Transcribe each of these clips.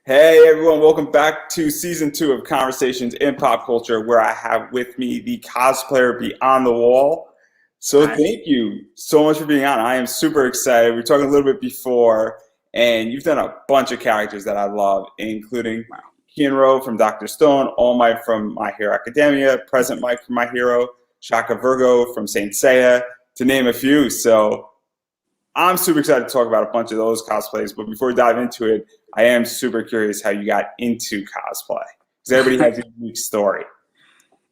Hey everyone, welcome back to season 2 of Conversations in Pop Culture, where I have with me the cosplayer Beyond the Wall. So Hi. thank you so much for being on. I am super excited. We were talking a little bit before, and you've done a bunch of characters that I love, including Wow. Kinro from Dr. Stone, All Might from My Hero Academia, Present Mike from My Hero, Shaka Virgo from Saint Seiya, to name a few. So I'm super excited to talk about a bunch of those cosplays, but before we dive into it, I am super curious how you got into cosplay because everybody has a unique story.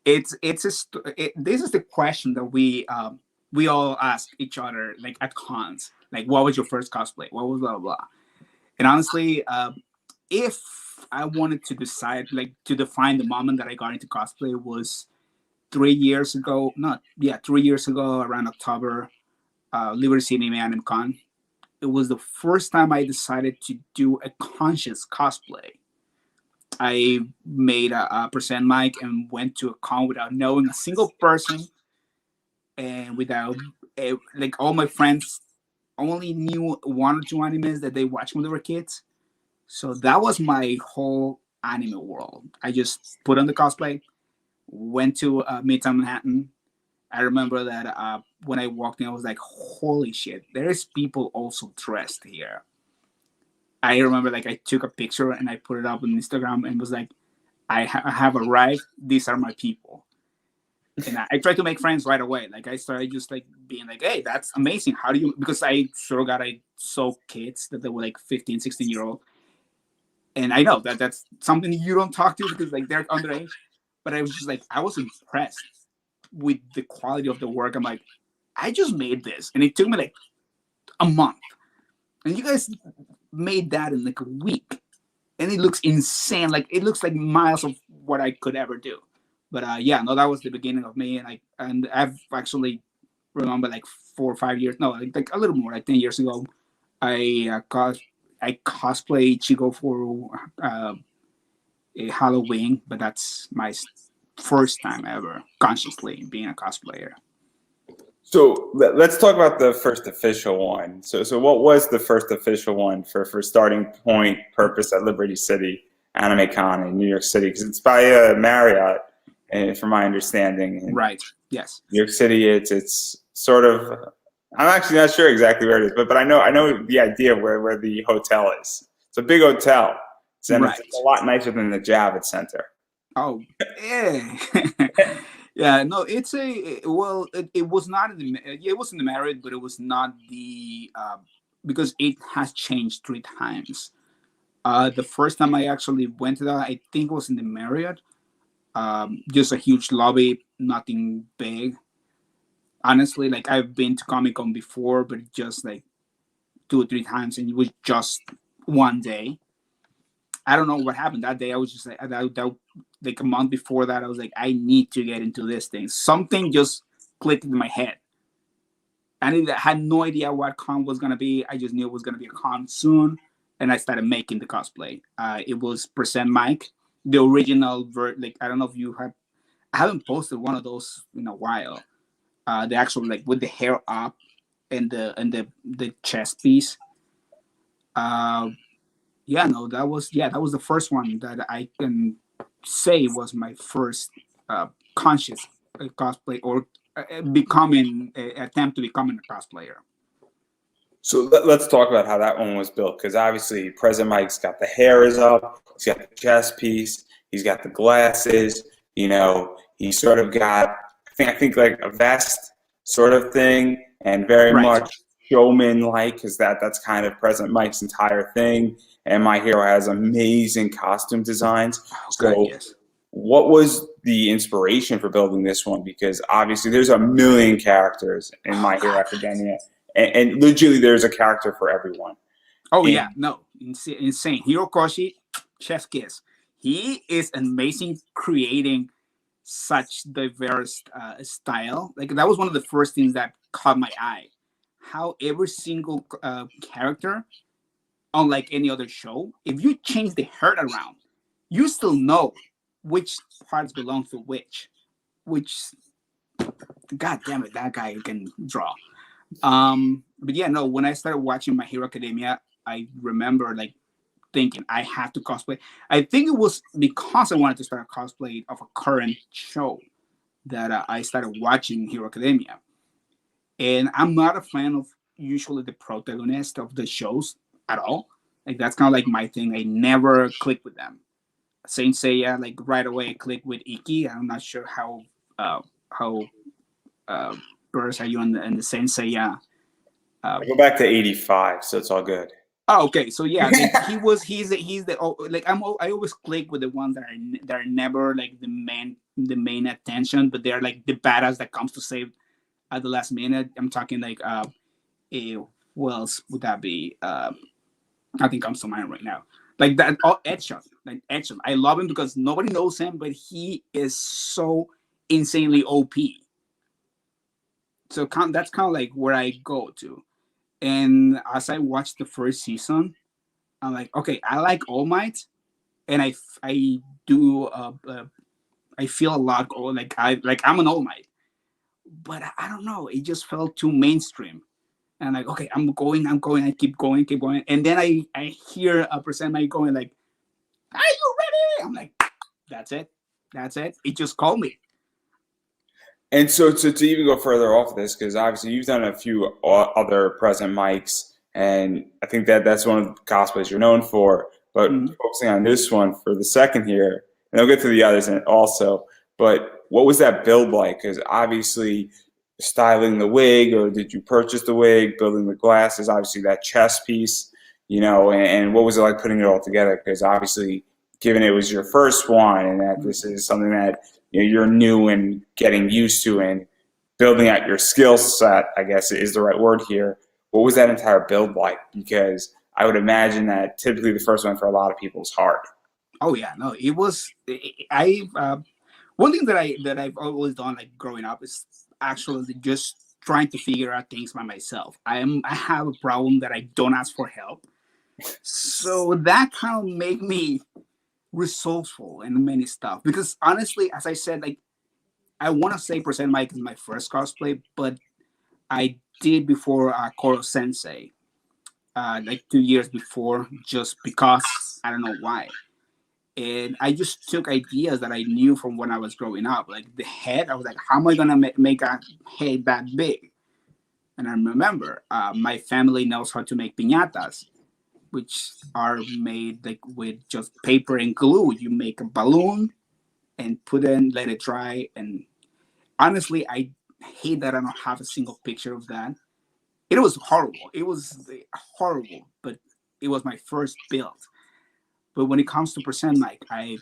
This is the question that we all ask each other like at cons. Like, what was your first cosplay? What was blah blah blah? And honestly, if I wanted to decide, like, to define the moment that I got into cosplay was 3 years ago. Not yeah, 3 years ago around October, Liberty City Anime Con. It was the first time I decided to do a conscious cosplay. I made a present mic and went to a con without knowing a single person and without like all my friends only knew one or two animes that they watched when they were kids. So that was my whole anime world. I just put on the cosplay, went to Midtown Manhattan. I remember that when I walked in, I was like, "Holy shit! There's people also dressed here." I remember like I took a picture and I put it up on Instagram and was like, I have arrived. These are my people. And I tried to make friends right away. Like I started just like being like, hey, that's amazing. How do you, because I sort of got, I saw kids that they were like 15, 16-year old. And I know that that's something you don't talk to because like they're underage. But I was just like, I was impressed with the quality of the work. I'm like, I just made this. And it took me like a month. And you guys made that in like a week. And it looks insane. Like it looks like miles of what I could ever do. But yeah, no, that was the beginning of me, and I've actually remember like 4 or 5 years, no, like a little more, like 10 years ago, I I cosplay Chico for a Halloween, but that's my first time ever consciously being a cosplayer. So let's talk about the first official one. So what was the first official one for starting point purpose at Liberty City Anime Con in New York City? Because it's by Marriott, and from my understanding. And Right. Yes. New York City, it's sort of. I'm actually not sure exactly where it is, but I know the idea of where the hotel is. It's a big hotel, and it's a Right. lot nicer than the Javits Center. Oh, yeah. Yeah, no, it's a well, it was not in the it was in the Marriott, but it was not the because it has changed 3 times. The first time I actually went to that, I think it was in the Marriott. Just a huge lobby, nothing big. Honestly, like I've been to Comic Con before, but just like 2 or 3 times, and it was just one day. I don't know what happened that day. I was just like, like a month before that, I was like, I need to get into this thing. Something just clicked in my head. I had no idea what con was gonna be. I just knew it was gonna be a con soon, and I started making the cosplay. It was Present Mike, the original like I don't know if you have. I haven't posted one of those in a while. The actual like with the hair up and the chest piece. Uh, yeah, no, that was the first one that I can say was my first conscious cosplay or becoming attempt to becoming a cosplayer. So let's talk about how that one was built, because obviously President Mike's got the hair is up, he's got the chest piece, he's got the glasses. He's sort of got I think like a vest sort of thing, and very Right. much showman like, because that's kind of President Mike's entire thing. And My Hero has amazing costume designs. Oh God, So yes. what was the inspiration for building this one? Because obviously there's a million characters in Oh My Hero God. Academia, and literally there's a character for everyone. Oh yeah, And no, insane. Hirokoshi, chef kiss. He is amazing creating such diverse style. Like that was one of the first things that caught my eye. How every single character, unlike any other show, if you change the hair around, you still know which parts belong to which. Which, God damn it, that guy can draw. But yeah, no. When I started watching My Hero Academia, I remember like thinking I have to cosplay. I think it was because I wanted to start a cosplay of a current show that I started watching Hero Academia. And I'm not a fan of usually the protagonist of the shows at all. Like that's kind of like my thing. I never click with them. Saint Seiya, like right away, I click with Iki. I'm not sure how uh, versed are you in the Saint Seiya. I go back to 85, so it's all good. Oh, okay. So yeah, like he's the like I always click with the ones that are never like the main attention, but they're like the badass that comes to save at the last minute. I'm talking like who else would that be? Nothing comes to mind right now. Like that, Edshot, like Edshot. I love him because nobody knows him, but he is so insanely OP. So that's kind of like where I go to. And as I watched the first season, I'm like, okay, I like All Might, and I do I feel a lot I'm an All Might, but I don't know. It just felt too mainstream. And like, okay, I'm going. I keep going, and then I hear a percent Mike going like, "Are you ready?" I'm like, "That's it, that's it." It just called me. And so to even go further off this, because obviously you've done a few other present mics, and I think that's one of the cosplays you're known for. But focusing on this one for the second here, and I'll get to the others also. But what was that build like? Because obviously styling the wig, or did you purchase the wig, building the glasses, obviously that chest piece, and what was it like putting it all together? Because obviously, given it was your first one, and that this is something that you're new and getting used to and building out your skill set, I guess is the right word here. What was that entire build like? Because I would imagine that typically the first one for a lot of people is hard. Oh yeah, no, it was. I one thing that I've always done like growing up is actually just trying to figure out things by myself. I have a problem that I don't ask for help, so that kind of made me resourceful in many stuff. Because honestly, as I said, like I want to say Percent Mike is my first cosplay, but I did before Koro Sensei, like 2 years before, just because I don't know why. And I just took ideas that I knew from when I was growing up. Like the head, I was like, how am I gonna make a head that big? And I remember my family knows how to make piñatas, which are made like with just paper and glue. You make a balloon and put in, let it dry. And honestly, I hate that I don't have a single picture of that. It was horrible. It was horrible, but it was my first build. But when it comes to Percent Mike, I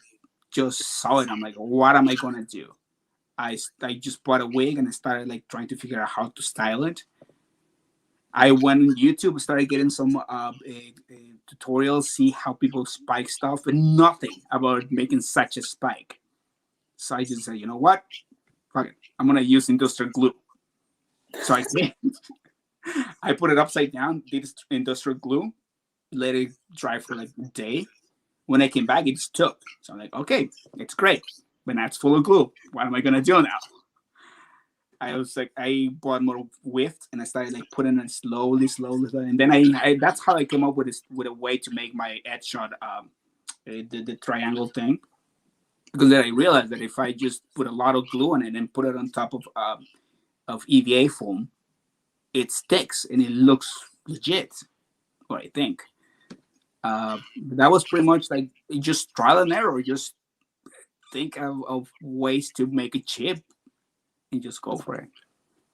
just saw it. I'm like, what am I gonna do? I just bought a wig and I started like trying to figure out how to style it. I went on YouTube, started getting some tutorials, see how people spike stuff, and nothing about making such a spike. So I just said, you know what? Fuck it. I'm gonna use industrial glue. So I did. I put it upside down, did industrial glue, let it dry for like a day. When I came back, it stuck. So I'm like, okay, it's great, but now it's full of glue. What am I gonna do now? I was like, I bought more whipped and I started like putting it slowly, and then I that's how I came up with a way to make my edge shot, the triangle thing. Because then I realized that if I just put a lot of glue on it and put it on top of EVA foam, it sticks and it looks legit. What I think. That was pretty much like just trial and error. Just think of ways to make a chip and just go for it.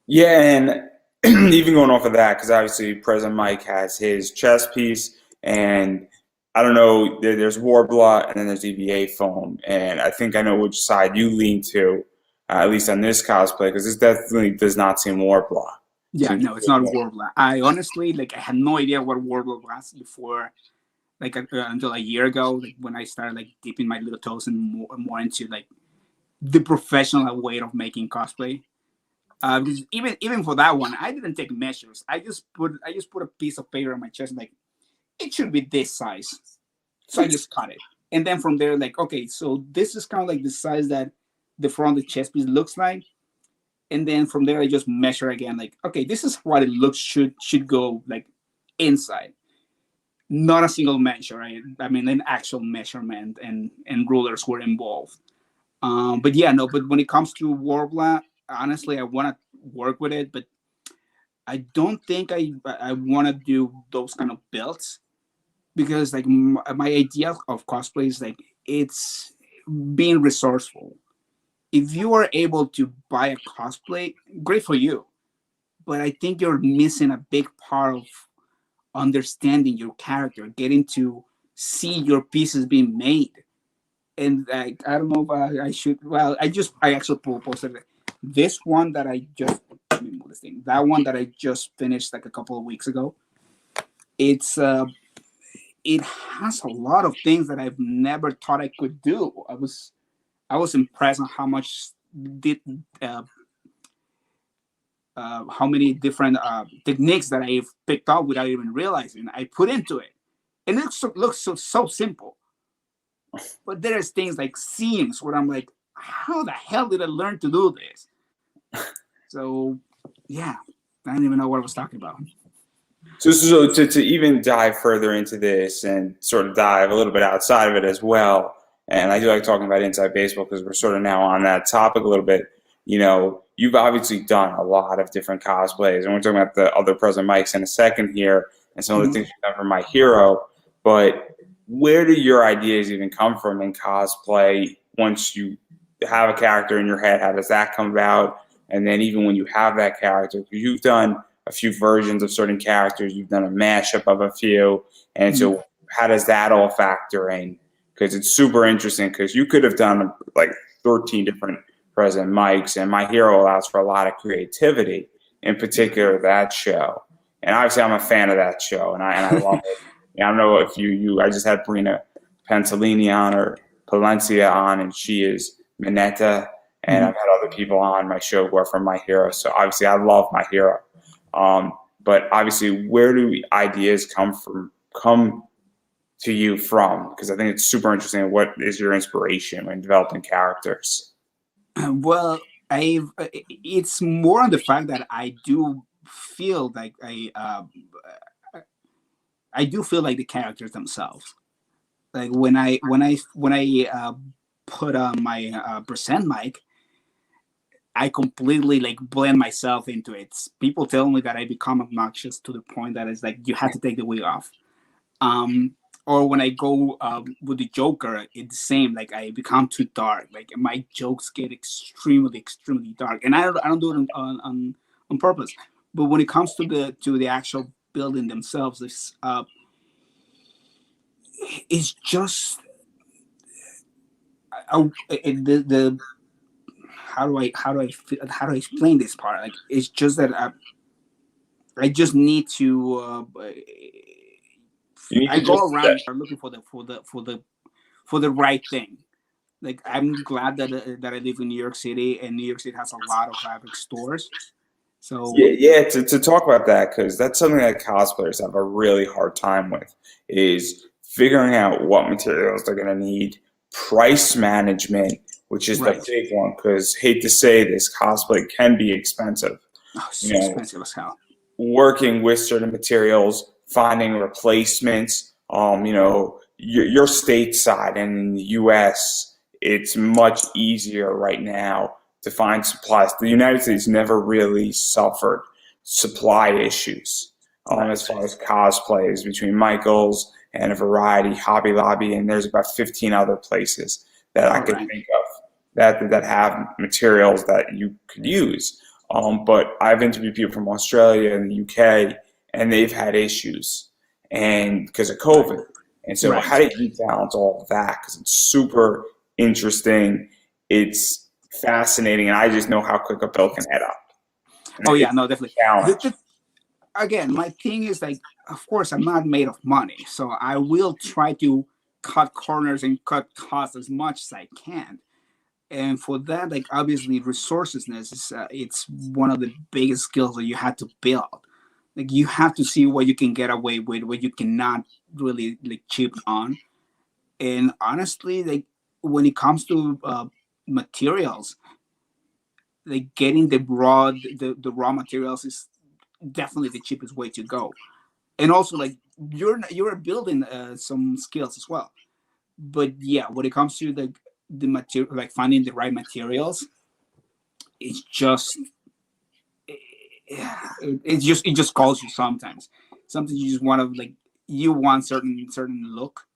Yeah, and even going off of that, because obviously President Mike has his chess piece, and I don't know, there's Warbler and then there's EVA foam, and I think I know which side you lean to, at least on this cosplay, because this definitely does not seem Warbler. Yeah, no, it's not Warbler. I honestly I had no idea what Warbler was before, until a year ago, like when I started like dipping my little toes and more into like the professional way of making cosplay. Because even for that one, I didn't take measures. I just put a piece of paper on my chest, like it should be this size. So I just cut it, and then from there, like okay, so this is kind of like the size that the front of the chest piece looks like, and then from there I just measure again, like okay, this is what it looks should go like inside. not a single measure. Right? I mean, an actual measurement and rulers were involved. But yeah, no. But when it comes to Warbler, honestly, I want to work with it, but I don't think I want to do those kind of builds because like my idea of cosplay is like it's being resourceful. If you are able to buy a cosplay, great for you. But I think you're missing a big part of understanding your character, getting to see your pieces being made. And like I don't know if I should. Well, I actually posted it. This one that I just let me move this thing. That one that I just finished like a couple of weeks ago. It's it has a lot of things that I've never thought I could do. I was impressed on how much did uh, how many different techniques that I've picked up without even realizing I put into it, and it looks so simple. But there's things like scenes where I'm like, how the hell did I learn to do this? So yeah, I don't even know what I was talking about. So to even dive further into this and sort of dive a little bit outside of it as well, and I do like talking about inside baseball because we're sort of now on that topic a little bit. You know, you've obviously done a lot of different cosplays, and we're talking about the other present mics in a second here, and some of the Mhm. things you've done for My Hero. But where do your ideas even come from in cosplay? Once you have a character in your head, how does that come about? And then even when you have that character, because you've done a few versions of certain characters. You've done a mashup of a few. And Mhm. so how does that all factor in? Because it's super interesting because you could have done like 13 different present mics, and My Hero allows for a lot of creativity, in particular that show. And obviously, I'm a fan of that show, and I love it. I don't know if I just had Brina Pentalini on or Palencia on, and she is Minetta, and Mhm. I've had other people on my show who are from My Hero. So obviously, I love My Hero. But obviously, where do ideas come to you from? Because I think it's super interesting. What is your inspiration when developing characters? Well, it's more on the fact that I do feel like I do feel like the characters themselves. Like when I put on my present mic, I completely like blend myself into it. People tell me that I become obnoxious to the point that it's like you have to take the wig off. Um, or when I go with the Joker, it's the same. Like I become too dark. Like my jokes get extremely dark, and I don't do it on purpose. But when it comes to the actual building themselves, it's just the how do I explain this part? Like it's just that I just need to. You need I to go just around looking for the right thing. Like I'm glad that I live in New York City, and New York City has a lot of fabric stores. So yeah, to talk about that because that's something that cosplayers have a really hard time with is figuring out what materials they're going to need, price management, which is the right, big one. Because hate to say this, cosplay can be expensive. oh, it's You so know, expensive as hell. working with certain materials, finding replacements. Your stateside and in the U.S., it's much easier right now to find supplies. The United States never really suffered supply issues as Right. far as cosplays between Michaels and a variety, Hobby Lobby, and there's about 15 other places that I All could right. think of that have materials that you could use. But I've interviewed people from Australia and the UK, and they've had issues, and because of Right. COVID. And so, Right. how do you balance all of that? Because it's super interesting, it's fascinating, and I just know how quick a bill can add up. And Oh yeah, it's no, definitely. a challenge. Again, my thing is like, of course, I'm not made of money, so I will try to cut corners and cut costs as much as I can. And for that, like obviously, resourcefulness is it's one of the biggest skills that you have to build. Like you have to see what you can get away with, what you cannot really like cheap on. And honestly, like when it comes to materials, like getting the raw materials is definitely the cheapest way to go. And also like you're building some skills as well. But yeah, when it comes to the material, like finding the right materials, it's just it just calls you sometimes. Sometimes you just want to like you want certain look,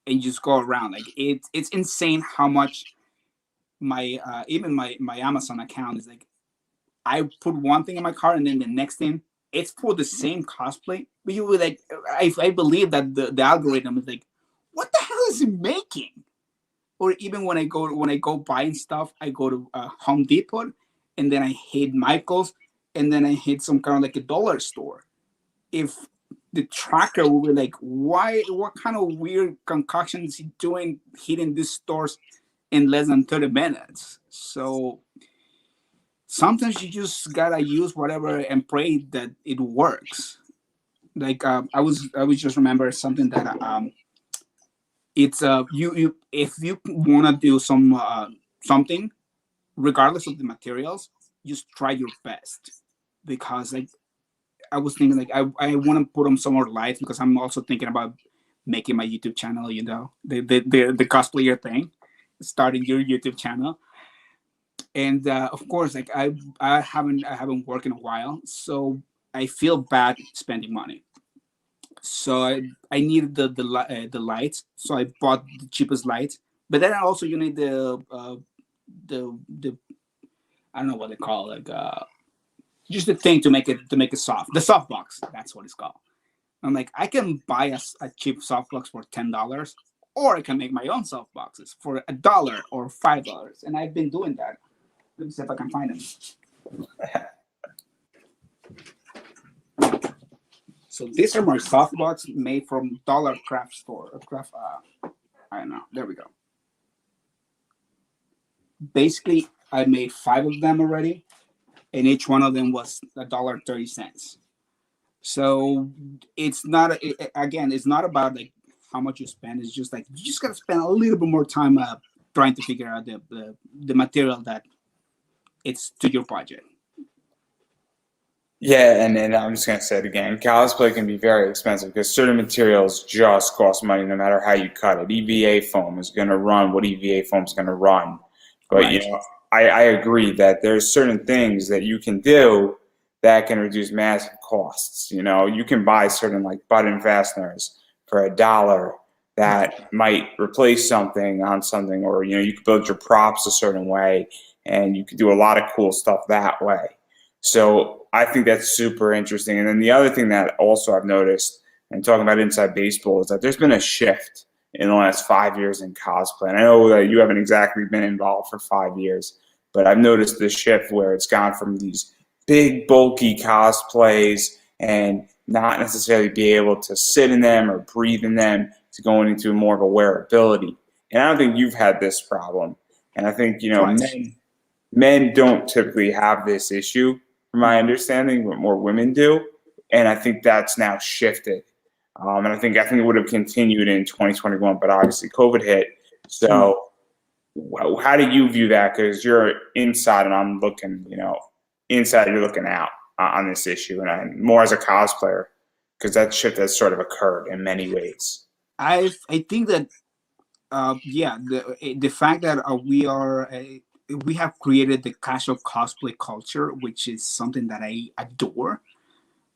and you just go around. Like it's insane how much my even my Amazon account is like I put one thing in my cart and then the next thing it's for the same cosplay. But you were like, I believe that the algorithm is like, what the hell is it making? Or even when I go buying stuff, I go to Home Depot, and then I hit Michael's, and then I hit some kind of like a dollar store. If the tracker will be like, why? What kind of weird concoction is he doing hitting these stores in less than 30 minutes? So sometimes you just gotta use whatever and pray that it works. Like I was just remember something that it's you if you want to do something regardless of the materials, just try your best. Because like I was thinking like I want to put them somewhere light because I'm also thinking about making my YouTube channel, you know, the cosplayer thing, starting your YouTube channel. And of course like I haven't worked in a while, so I feel bad spending money. So I needed the lights, so I bought the cheapest lights. But then also you need the I don't know what they call it, like just the thing to make it soft. The soft box, that's what it's called. I'm like, I can buy a cheap soft box for $10, or I can make my own soft boxes for $1 or $5, and I've been doing that. Let me see if I can find them. So these are my soft box made from Dollar Craft Store. Craft, I don't know. There we go. Basically, I made 5 of them already, and each one of them was $1.30. So it's not again, it's not about like how much you spend. It's just like you just gotta spend a little bit more time trying to figure out the material that it's to your budget. Yeah, and I'm just gonna say it again. Cosplay can be very expensive because certain materials just cost money no matter how you cut it. EVA foam is gonna run what EVA foam is gonna run. But you Right. know, I agree that there's certain things that you can do that can reduce massive costs. You know, you can buy certain like button fasteners for $1 that might replace something on something, or you know, you could build your props a certain way, and you could do a lot of cool stuff that way. So I think that's super interesting. And then the other thing that also I've noticed, and talking about inside baseball, is that there's been a shift in the last 5 years in cosplay. And I know that you haven't exactly been involved for 5 years, but I've noticed this shift where it's gone from these big, bulky cosplays and not necessarily be able to sit in them or breathe in them to going into more of a wearability. And I don't think you've had this problem. And I think, you know, Right. men don't typically have this issue, from my understanding, but more women do. And I think that's now shifted. And I think it would have continued in 2021, but obviously COVID hit. Mm. So how do you view that? Because you're inside and I'm looking, you know, inside you're looking out on this issue, and I'm more as a cosplayer because that shift has sort of occurred in many ways. I think that yeah, the fact that we have created the casual cosplay culture, which is something that I adore.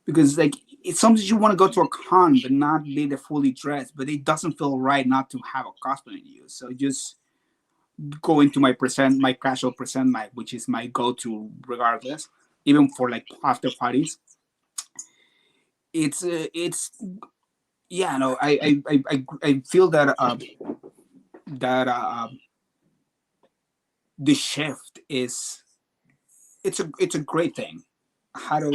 Because like it's sometimes you want to go to a con but not be the fully dressed, but it doesn't feel right not to have a costume in you. So just go into my casual present my which is my go-to regardless, even for like after parties. It's yeah, no, I feel that that the shift is it's a great thing. How to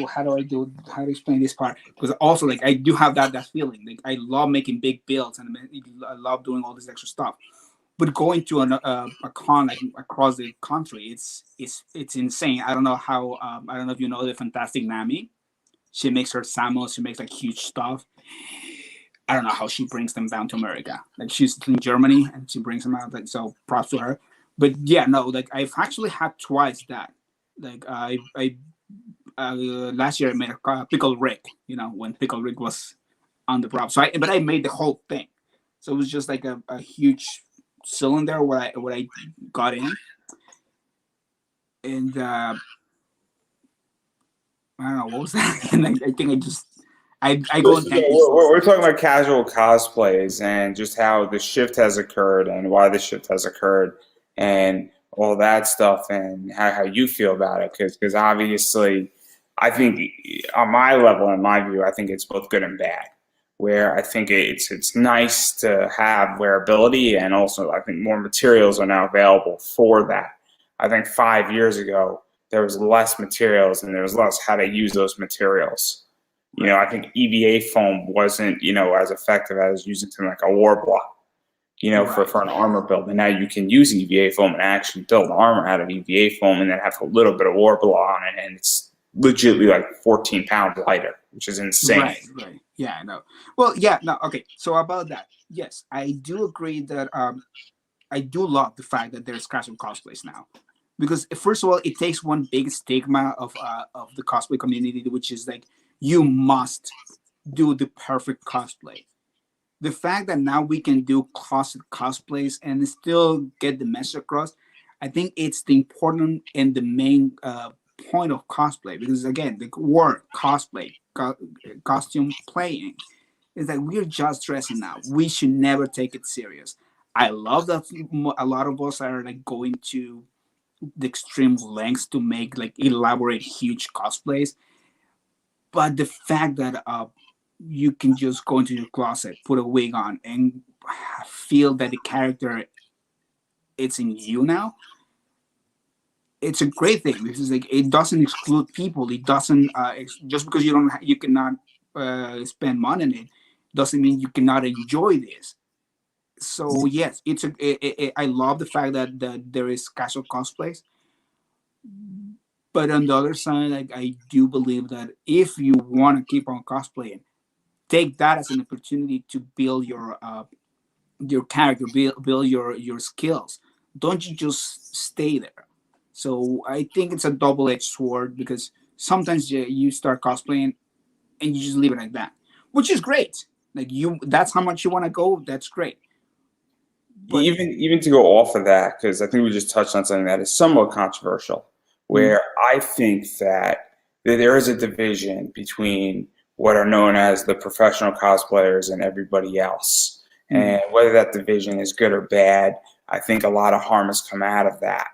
explain this part? Because also like I do have that feeling. Like I love making big builds and I love doing all this extra stuff. But going to a con like across the country, it's insane. I don't know how. I don't know if you know the Fantastic Nami. She makes her samos. She makes like huge stuff. I don't know how she brings them down to America. Like she's in Germany and she brings them out. Like so, props to her. But yeah, no, like I've actually had twice that. Like I last year I made a Pickle Rick. You know when Pickle Rick was on the prop. But I made the whole thing, so it was just like a huge cylinder what I got in, and I don't know what was that, and I think I go in tangents. We're talking about casual cosplays and just how the shift has occurred and why the shift has occurred and all that stuff and how you feel about it. Because obviously, I think on my level, in my view, I think it's both good and bad. Where I think it's nice to have wearability and also I think more materials are now available for that. I think 5 years ago there was less materials and there was less how to use those materials. I think EVA foam wasn't, as effective as using something like a Warbler, for an armor build. And now you can use EVA foam and actually build armor out of EVA foam and then have a little bit of Warbler on it. And it's legitimately like 14 pounds lighter, which is insane. Right. Yeah, I know. Well, yeah, no, okay. So about that, yes, I do agree that I do love the fact that there's casual cosplays now. Because first of all, it takes one big stigma of the cosplay community, which is like you must do the perfect cosplay. The fact that now we can do classic cosplays and still get the message across, I think it's the important and the main point of cosplay. Because again, the word cosplay, costume playing, is that we're just dressing now. We should never take it serious. I love that a lot of us are like going to the extreme lengths to make like elaborate huge cosplays, but the fact that you can just go into your closet, put a wig on, and feel that the character it's in you now, it's a great thing because like it doesn't exclude people. It doesn't just because you cannot spend money on it doesn't mean you cannot enjoy this. So yes, I love the fact that there is casual cosplays. But on the other side, like I do believe that if you want to keep on cosplaying, take that as an opportunity to build your character, build your skills. Don't you just stay there? So I think it's a double-edged sword because sometimes you start cosplaying and you just leave it like that, which is great. Like that's how much you want to go. That's great. But even to go off of that, because I think we just touched on something that is somewhat controversial, where I think that there is a division between what are known as the professional cosplayers and everybody else. And whether that division is good or bad, I think a lot of harm has come out of that.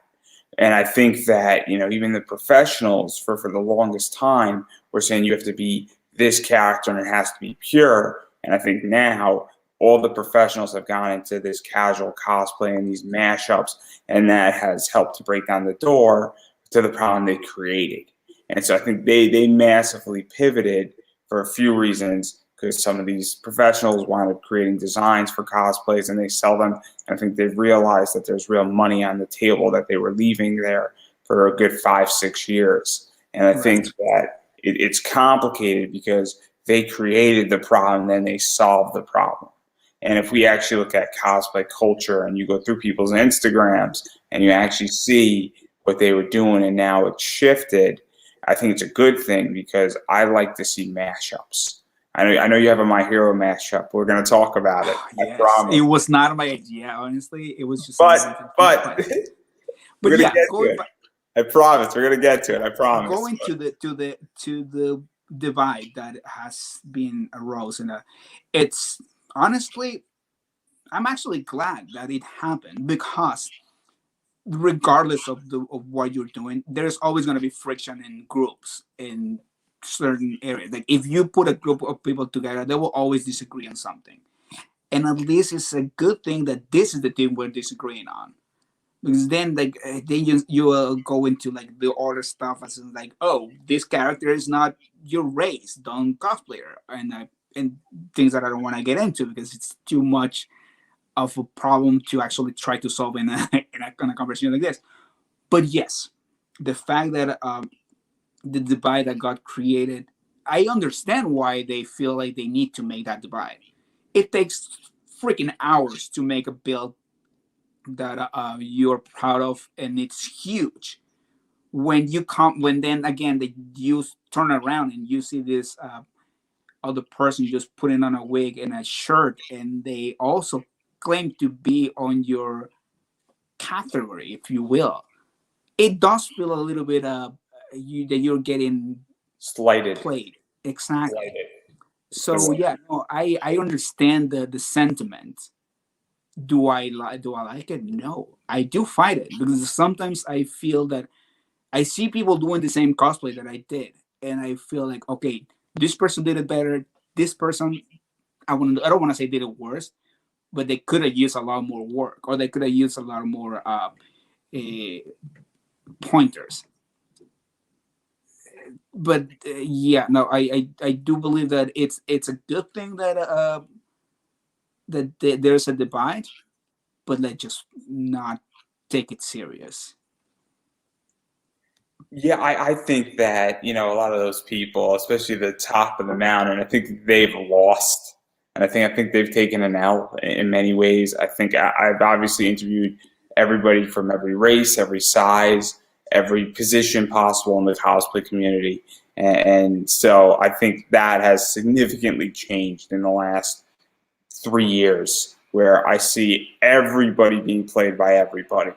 And I think that, even the professionals for the longest time were saying you have to be this character and it has to be pure. And I think now all the professionals have gone into this casual cosplay and these mashups, and that has helped to break down the door to the problem they created. And so I think they massively pivoted for a few reasons, because some of these professionals wound up creating designs for cosplays and they sell them. And I think they've realized that there's real money on the table that they were leaving there for a good 5-6 years. And I think that it's complicated because they created the problem, then they solved the problem. And if we actually look at cosplay culture and you go through people's Instagrams and you actually see what they were doing and now it's shifted, I think it's a good thing because I like to see mashups. I know you have a My Hero mashup. We're going to talk about it. Yes. I promise. It was not my idea, honestly. It was just. But we're gonna yeah, get to it. I promise. We're gonna get to it. I promise. Going to the divide that has been arose, and it's honestly, I'm actually glad that it happened because regardless of what you're doing, there's always going to be friction in groups in certain areas. Like if you put a group of people together, they will always disagree on something. And at least it's a good thing that this is the thing we're disagreeing on. Because then then you will go into like the other stuff as in like, oh, this character is not your race, don't cosplayer, and things that I don't want to get into because it's too much of a problem to actually try to solve in a conversation like this. But yes, the fact that the divide that got created, I understand why they feel like they need to make that divide. It takes freaking hours to make a build that you're proud of, and it's huge. When then again you turn around and you see this other person just putting on a wig and a shirt, and they also claim to be on your category, if you will. It does feel a little bit that you're getting Slighted. played. Exactly. Slighted. So yeah, no, I understand the sentiment. Do I like it? No, I do fight it because sometimes I feel that I see people doing the same cosplay that I did, and I feel like, okay, this person did it better. This person, I don't want to say did it worse, but they could have used a lot more work, or they could have used a lot more pointers. But yeah, no, I do believe that it's a good thing that there's a divide, but let's just not take it serious. Yeah, I think that, you know, a lot of those people, especially the top of the mountain, I think they've lost. And I think they've taken an L in many ways. I've obviously interviewed everybody from every race, every size, every position possible in the cosplay community. And so I think that has significantly changed in the last 3 years, where I see everybody being played by everybody.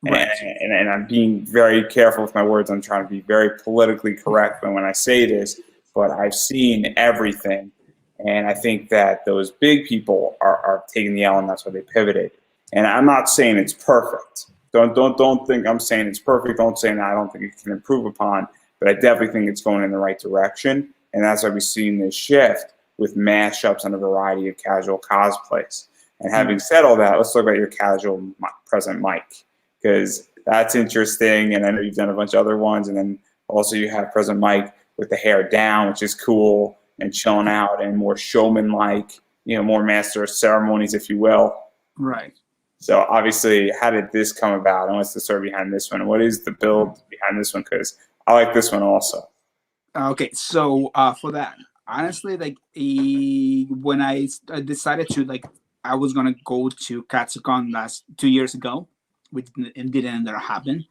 and, Right. and I'm being very careful with my words. I'm trying to be very politically correct when I say this, but I've seen everything, and I think that those big people are taking the L, and that's why they pivoted. And I'm not saying it's perfect. Don't think I'm saying it's perfect. Don't say I don't think it can improve upon, but I definitely think it's going in the right direction, and that's why we've seen this shift with mashups and a variety of casual cosplays. And having said all that, let's talk about your casual present Mike, because that's interesting. And I know you've done a bunch of other ones. And then also you have President Mike with the hair down, which is cool, and chilling out and more showman-like, you know, more master of ceremonies, if you will. Right. So obviously, how did this come about? And what's the story behind this one? What is the build behind this one? Because I like this one also. Okay, so for that, honestly, like when decided to like I was gonna go to Katsucon last 2 years ago, which didn't end up happen.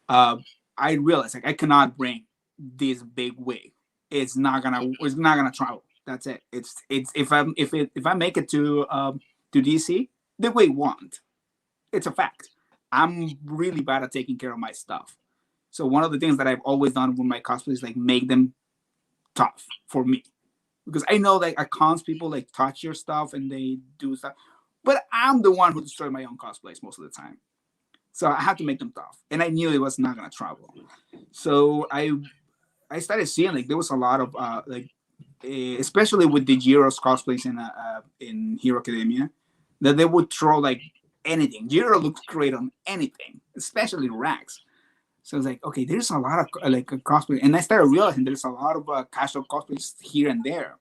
Uh, I realized like I cannot bring this big wig. It's not gonna travel. That's it. It's if I make it to DC, the wig won't. It's a fact. I'm really bad at taking care of my stuff. So one of the things that I've always done with my cosplays is like make them tough for me, because I know like at cons people like touch your stuff and they do stuff, but I'm the one who destroys my own cosplays most of the time. So I had to make them tough, and I knew it was not gonna travel. So I started seeing like there was a lot of especially with the Jiro's cosplays in Hero Academia, that they would throw like anything. Jiro looks great on anything, especially racks. So it's like, okay, there's a lot of like cosplay, and I started realizing there's a lot of casual cosplays here and there.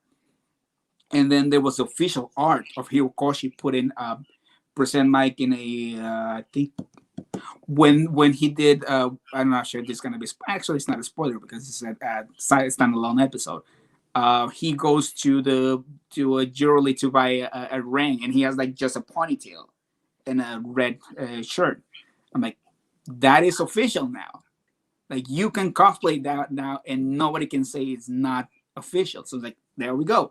And then there was official art of Hirokoshi putting present Mike in a I think when he did I'm not sure if this is gonna be actually it's not a spoiler because it's a standalone episode. He goes to a jewelry to buy a ring, and he has like just a ponytail and a red shirt. I'm like, that is official now. Like you can cosplay that now, and nobody can say it's not official. So like, there we go.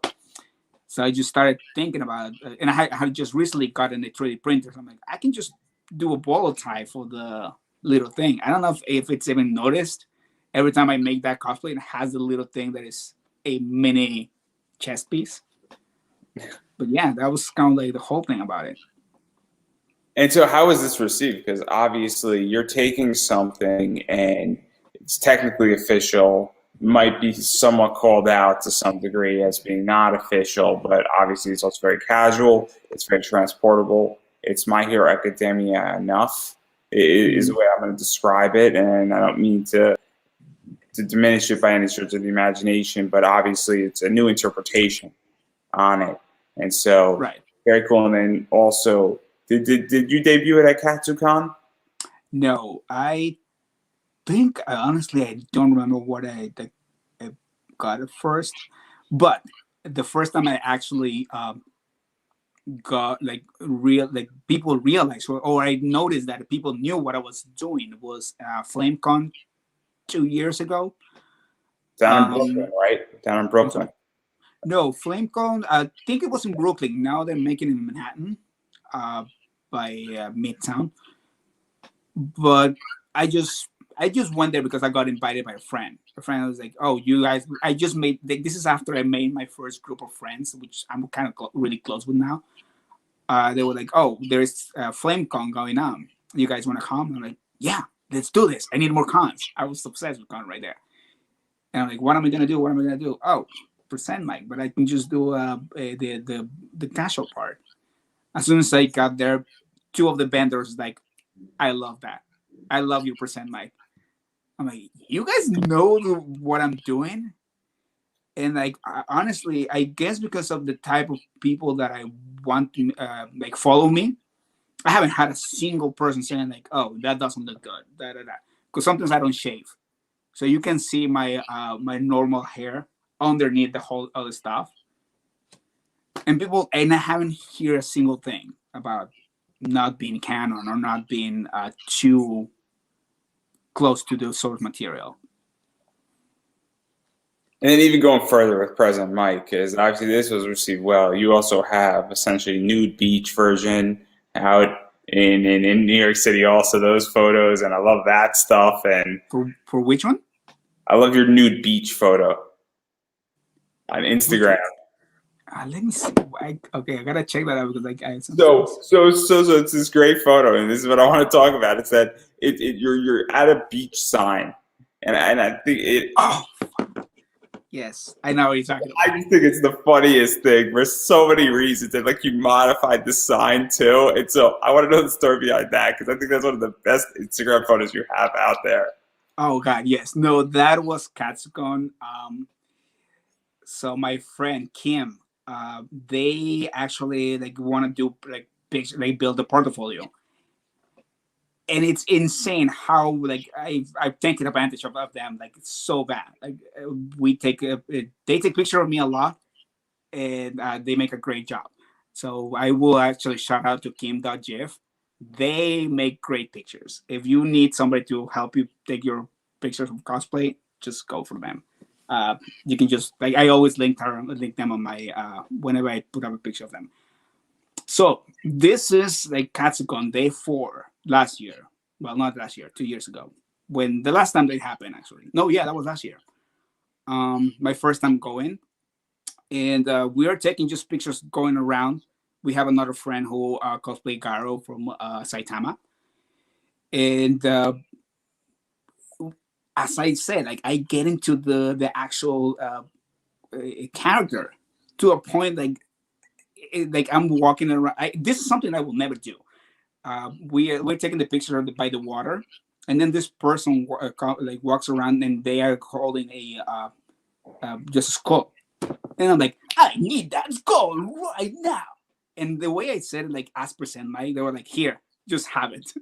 So I just started thinking about it, and I had just recently gotten a 3D printer. So I'm like, I can just do a bolo tie for the little thing. I don't know if it's even noticed. Every time I make that cosplay, it has a little thing that is a mini chess piece. But yeah, that was kind of like the whole thing about it. And so, how is this received? Because obviously, you're taking something and it's technically official, might be somewhat called out to some degree as being not official, but obviously, it's also very casual, it's very transportable. It's My Hero Academia enough, is the way I'm going to describe it. And I don't mean to diminish it by any stretch of the imagination, but obviously, it's a new interpretation on it. And so, Right. very cool. And then also, did you debut it at Katsucon? No, I think honestly I don't remember what I got it first, but the first time I actually got like real like people realized or I noticed that people knew what I was doing was FlameCon 2 years ago. Down in Brooklyn, right? Down in I'm Brooklyn. sorry. No, FlameCon. I think it was in Brooklyn. Now they're making it in Manhattan, uh, by Midtown. But I just I just went there because I got invited by a friend. A friend was like, "Oh, you guys, I just made this is after I made my first group of friends, which I'm kind of really close with now." They were like, "Oh, there's FlameCon going on. You guys want to come?" I'm like, "Yeah, let's do this. I need more cons." I was obsessed with con right there, and I'm like, "What am I gonna do? What am I gonna do?" Oh, present mic, but I can just do the casual part. As soon as I got there, two of the vendors like, "I love that. I love your present mic." I'm like, "You guys know what I'm doing?" And like honestly, I guess because of the type of people that I want to like follow me, I haven't had a single person saying like, "Oh, that doesn't look good." Da da da. Because sometimes I don't shave, so you can see my normal hair underneath the whole other stuff. And I haven't heard a single thing about not being canon or not being too close to the source material. And then even going further with President Mike, because obviously this was received well. You also have essentially nude beach version out in New York City. Also those photos, and I love that stuff. And For which one? I love your nude beach photo on Instagram. Let me see. Okay, I gotta check that out because like I So, sometimes. so it's this great photo, and this is what I want to talk about. It's that you're at a beach sign, and I think it. Oh, yes, I know what you're talking I about. just think it's the funniest thing for so many reasons, and like you modified the sign too. And so I want to know the story behind that because I think that's one of the best Instagram photos you have out there. Oh God, yes. No, that was Katsucon. So my friend Kim, they actually like want to do like picture, like build a portfolio, and it's insane how like I've taken advantage of them like it's so bad. Like we take they take picture of me a lot, and they make a great job. So I will actually shout out to Kim.gif. They make great pictures. If you need somebody to help you take your pictures of cosplay, just go for them. Uh, you can just like I always link them on my whenever I put up a picture of them. So this is like Katsucon day 4 last year. Well, not last year, 2 years ago. When the last time they happened, actually. No, yeah, that was last year. My first time going, and we are taking just pictures going around. We have another friend who cosplay Garo from Saitama, and as I said, like I get into the actual character to a point like I'm walking around. This is something I will never do. We're taking the picture by the water, and then this person like walks around and they are holding a just a skull. And I'm like, I need that skull right now. And the way I said it, like as percent, Mike, they were like, here, just have it.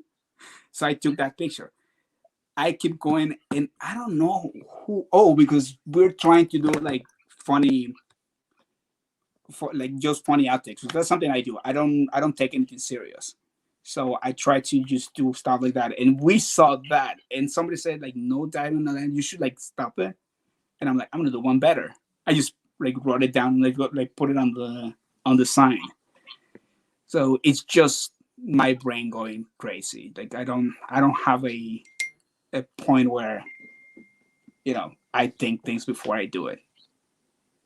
So I took that picture. I keep going, and I don't know who. Oh, because we're trying to do like funny, like just funny outtakes. That's something I do. I don't take anything serious. So I try to just do stuff like that. And we saw that, and somebody said like, no diving, no, you should like stop it. And I'm like, I'm gonna do one better. I just like wrote it down, like put it on the sign. So it's just my brain going crazy. Like I don't have a point where I think things before I do it.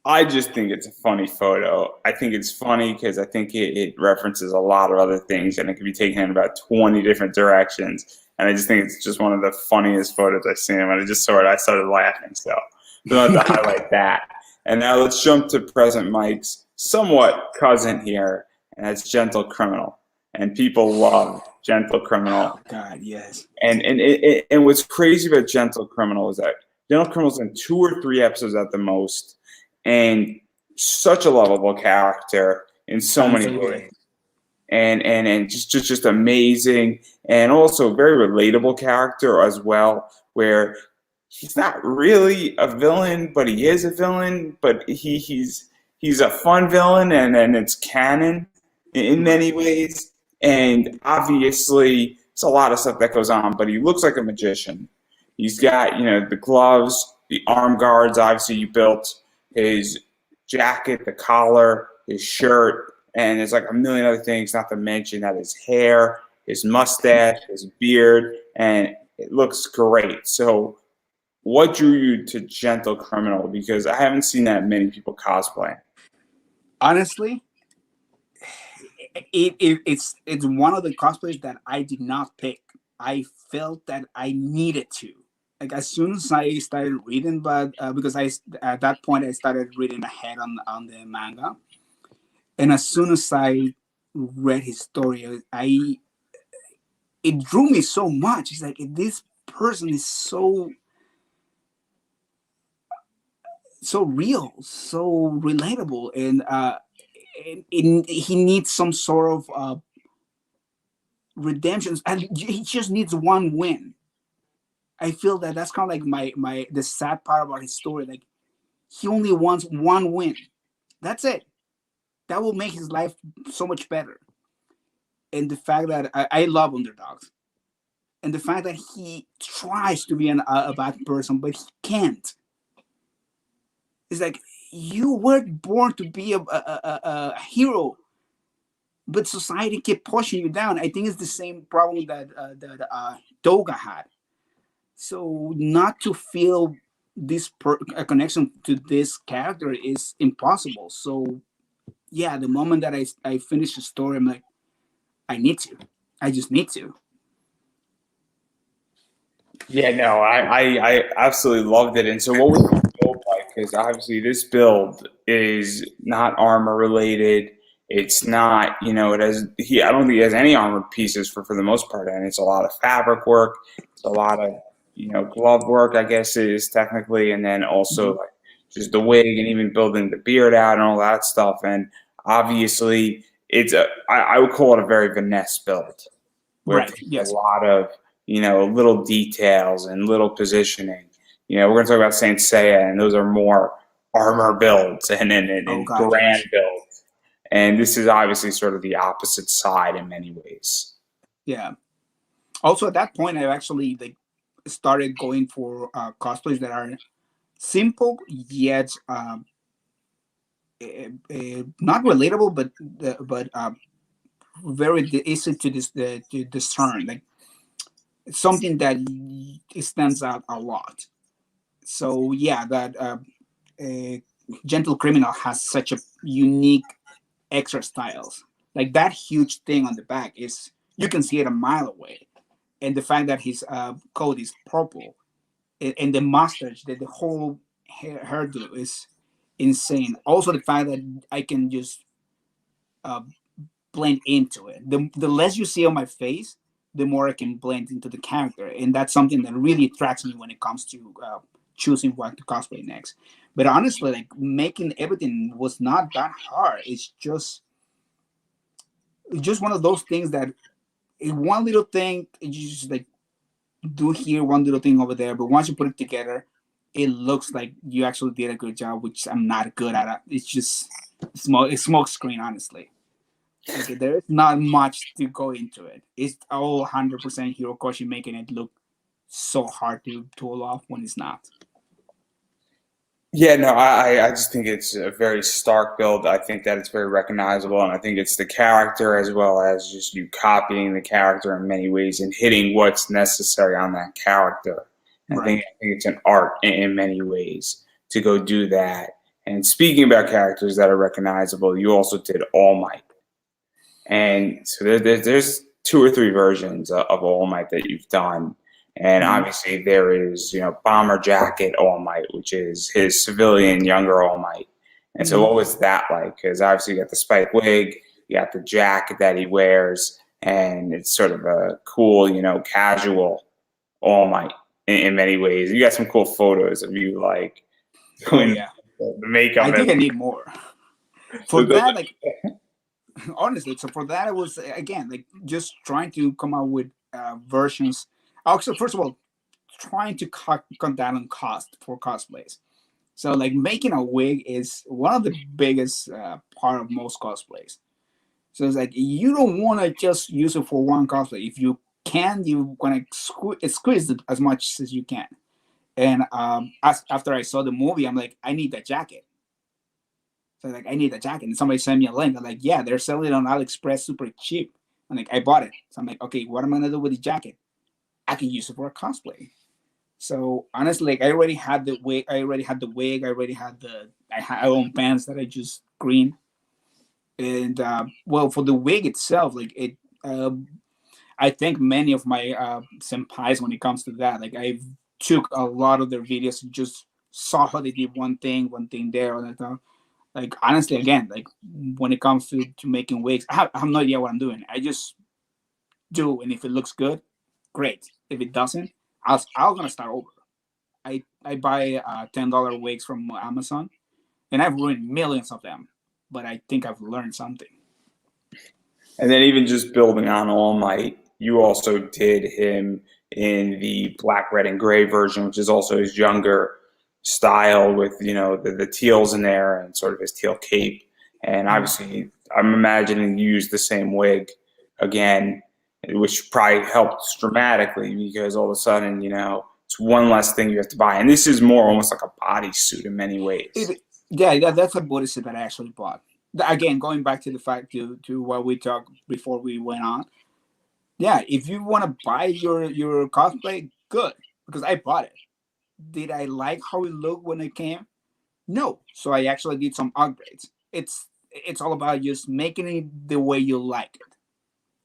I just think it's a funny photo. I think it's funny because I think it references a lot of other things, and it can be taken in about 20 different directions. And I just think it's just one of the funniest photos I've seen. And I just saw it, I started laughing. So I wanted to highlight that. And now let's jump to President Mike's somewhat cousin here, and that's Gentle Criminal. And people love Gentle Criminal. Oh God, yes. And what's crazy about Gentle Criminal is that Gentle Criminal's in 2 or 3 episodes at the most, and such a lovable character in so many ways, and just amazing, and also very relatable character as well, where he's not really a villain, but he is a villain, but he's a fun villain, and it's canon in many ways, and obviously it's a lot of stuff that goes on, but he looks like a magician. He's got the gloves, the arm guards. Obviously, you built his jacket, the collar, his shirt, and there's like a million other things, not to mention that his hair, his mustache, his beard, and it looks great. So what drew you to Gentle Criminal? Because I haven't seen that many people cosplay. Honestly, it's one of the cosplays that I did not pick. I felt that I needed to. Like as soon as I started reading, but because I at that point I started reading ahead on the manga, and as soon as I read his story, I it drew me so much. It's like this person is so real, so relatable, and he needs some sort of redemptions, and he just needs one win. I feel that that's kind of like my the sad part about his story. Like he only wants one win. That's it. That will make his life so much better. And the fact that I love underdogs, and the fact that he tries to be a bad person, but he can't. It's like you were born to be a hero, but society kept pushing you down. I think it's the same problem that Doga had. So not to feel a connection to this character is impossible. So yeah, the moment that I finish the story, I'm like, I need to. I just need to. Yeah, no, I absolutely loved it. And so, what was the build like? Because obviously, this build is not armor related. It's not, it has. I don't think he has any armored pieces for the most part, and it's a lot of fabric work. It's a lot of, glove work, I guess it is technically, and then also Mhm. like just the wig and even building the beard out and all that stuff. And obviously, I would call it a very finesse build, where it Right. takes a Yes. lot of little details and little positioning. We're going to talk about Saint Seiya, and those are more armor builds Oh and God, grand yes. builds. And this is obviously sort of the opposite side in many ways. Yeah. Also, at that point, I actually like started going for cosplays that are simple yet not relatable, but very easy to to discern. Like something that stands out a lot. So yeah, that uh, Gentle Criminal has such a unique extra styles. Like that huge thing on the back is you can see it a mile away, and the fact that his coat is purple and the mustache, that the whole hairdo is insane. Also, the fact that I can just uh, blend into it. The less you see on my face, the more I can blend into the character, and that's something that really attracts me when it comes to choosing what to cosplay next. But honestly, like making everything was not that hard. It's just one of those things that one little thing you just like do here, one little thing over there, but once you put it together, it looks like you actually did a good job, which I'm not good at. It's just smoke screen, honestly. Like there is not much to go into it. It's all 100% Hirokoshi making it look so hard to pull off when it's not. Yeah, no, I just think it's a very stark build. I think that it's very recognizable, and I think it's the character as well as just you copying the character in many ways and hitting what's necessary on that character. Right. I think it's an art in many ways to go do that. And speaking about characters that are recognizable, you also did All Might. And so there's two or three versions of All Might that you've done. And Mhm. obviously there is, Bomber Jacket All Might, which is his civilian younger All Might. And so Mhm. what was that like? Because obviously you got the spike wig, you got the jacket that he wears, and it's sort of a cool, casual All Might in many ways. You got some cool photos of you like Oh doing yeah. the makeup I and think I need more for those that. Like honestly, so for that, I was again like just trying to come up with versions. Also, first of all, trying to cut down on cost for cosplays. So like making a wig is one of the biggest part of most cosplays. So it's like you don't want to just use it for one cosplay. If you can, you want to squeeze it as much as you can. And after I saw the movie, I'm like, I need that jacket. So like, I need a jacket, and somebody sent me a link. I'm like, yeah, they're selling it on AliExpress super cheap. And like, I bought it. So I'm like, okay, what am I gonna do with the jacket? I can use it for a cosplay. So honestly, like, I already had the wig. I already had the wig. I own pants that I just green. And well, for the wig itself, like it, I think many of my senpais when it comes to that, like I took a lot of their videos and just saw how they did one thing there, and I thought, like honestly, again, like when it comes to making wigs, I have no idea what I'm doing. I just do, and if it looks good, great. If it doesn't, I'm gonna start over. I buy $10 wigs from Amazon, and I've ruined millions of them, but I think I've learned something. And then even just building on All Might, you also did him in the black, red, and gray version, which is also his younger style with, the teals in there and sort of his teal cape. And obviously, I'm imagining you used the same wig again, which probably helped dramatically because all of a sudden, it's one less thing you have to buy. And this is more almost like a bodysuit in many ways. Yeah, that's a bodysuit that I actually bought. Again, going back to the fact to what we talked before we went on. Yeah, if you want to buy your cosplay, good, because I bought it. Did I like how it looked when it came? No. So I actually did some upgrades. It's all about just making it the way you like it.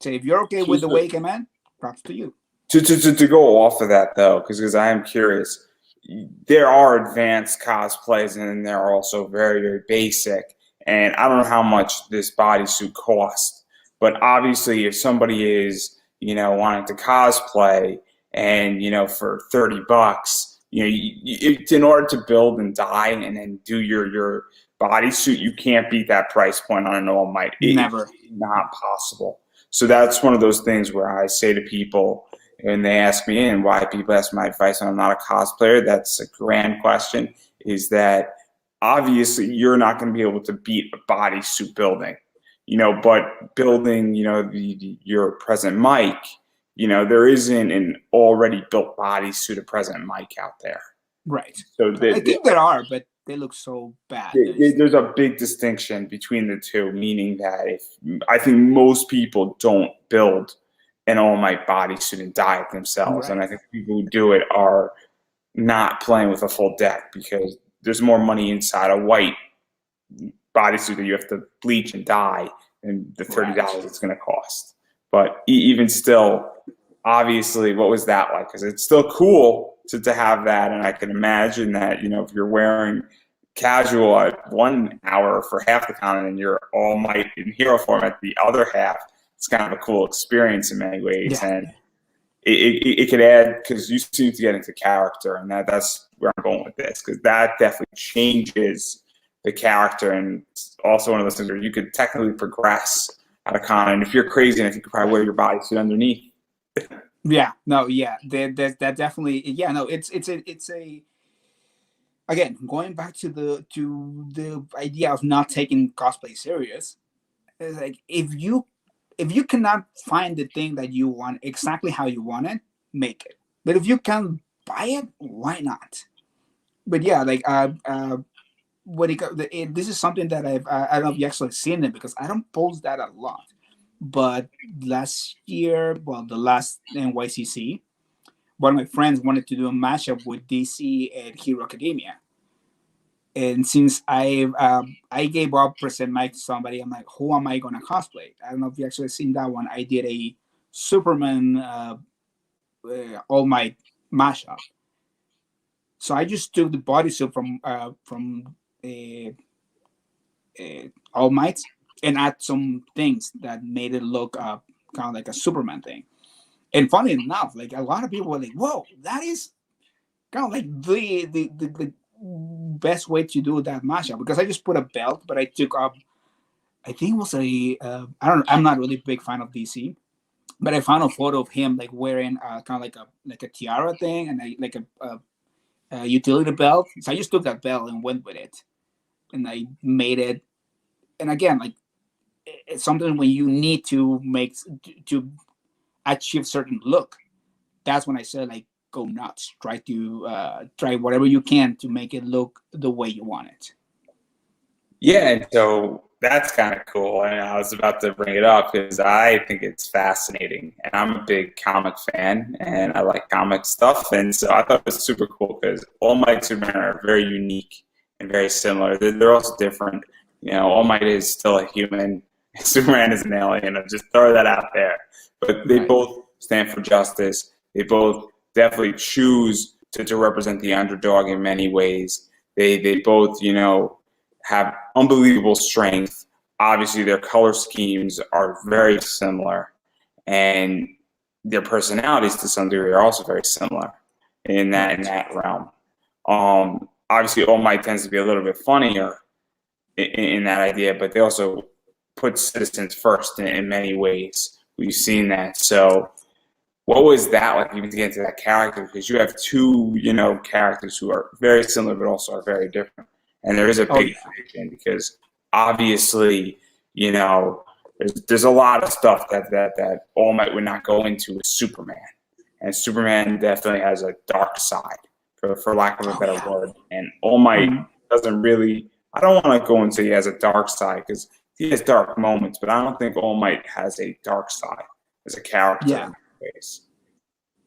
So if you're okay with the way it came in, props to you. To go off of that though, because I am curious, there are advanced cosplays and there are also very, very basic. And I don't know how much this bodysuit costs, but obviously if somebody is, wanting to cosplay and, for $30, in order to build and dye and then do your bodysuit, you can't beat that price point on an All Might. Never. It's not possible. So that's one of those things where I say to people, and they ask me, and why people ask my advice, and I'm not a cosplayer, that's a grand question, is that obviously you're not going to be able to beat a bodysuit building, but building, your present Mike, there isn't an already built bodysuit of present Mike out there. Right. So I think there are, but they look so bad. There's a big distinction between the two, meaning that I think most people don't build an All Might bodysuit and dye it themselves. Right. And I think people who do it are not playing with a full deck because there's more money inside a white bodysuit that you have to bleach and dye than the $30 it's going to cost. But even still, obviously, what was that like? Because it's still cool to have that. And I can imagine that, if you're wearing casual at 1 hour for half the con and you're All Might in hero form at the other half, it's kind of a cool experience in many ways. Yeah. And it could add, because you seem to get into character, and that's where I'm going with this, because that definitely changes the character. And it's also one of those things where you could technically progress at a con. And if you're crazy enough, you could probably wear your bodysuit underneath. Yeah, no, yeah, that definitely, yeah, no, it's a again, going back to the idea of not taking cosplay serious. It's like if you cannot find the thing that you want exactly how you want it, make it. But if you can buy it, why not? But yeah, like when this is something that I don't know if you actually seen it because I don't post that a lot. But last year, well, the last NYCC, one of my friends wanted to do a mashup with DC and Hero Academia. And since I gave up present Mike to somebody, I'm like, who am I gonna cosplay? I don't know if you actually seen that one. I did a Superman All Might mashup. So I just took the bodysuit from All Might and add some things that made it look kind of like a Superman thing. And funny enough, like a lot of people were like, "Whoa, that is kind of like the best way to do that mashup," because I just put a belt, but I took up, I think it was I'm not really a big fan of DC, but I found a photo of him like wearing kind of like a tiara thing and like a utility belt. So I just took that belt and went with it, and I made it. And again, like it's something when you need to to achieve certain look. That's when I said like, go nuts. Try whatever you can to make it look the way you want it. Yeah, and so that's kind of cool. And I was about to bring it up because I think it's fascinating, and I'm a big comic fan, and I like comic stuff, and so I thought it was super cool because All Might and Superman are very unique and very similar. They're also different. All Might is still a human, Superman is an alien. I'll just throw that out there. But they Right. both stand for justice. They both definitely choose to represent the underdog in many ways. They both, have unbelievable strength. Obviously, their color schemes are very similar, and their personalities to some degree are also very similar in Right. that realm. Obviously, All Might tends to be a little bit funnier in that idea, but they also put citizens first in many ways. We've seen that. So, what was that like even to get into that character? Because you have two, characters who are very similar but also are very different. And there is a Oh big yeah. connection because obviously, there's a lot of stuff that All Might would not go into with Superman. And Superman definitely has a dark side, for lack of a Oh better yeah. word. And All Might Mhm. doesn't really, I don't want to go and say he has a dark side because he has dark moments, but I don't think All Might has a dark side as a character Yeah. in many ways.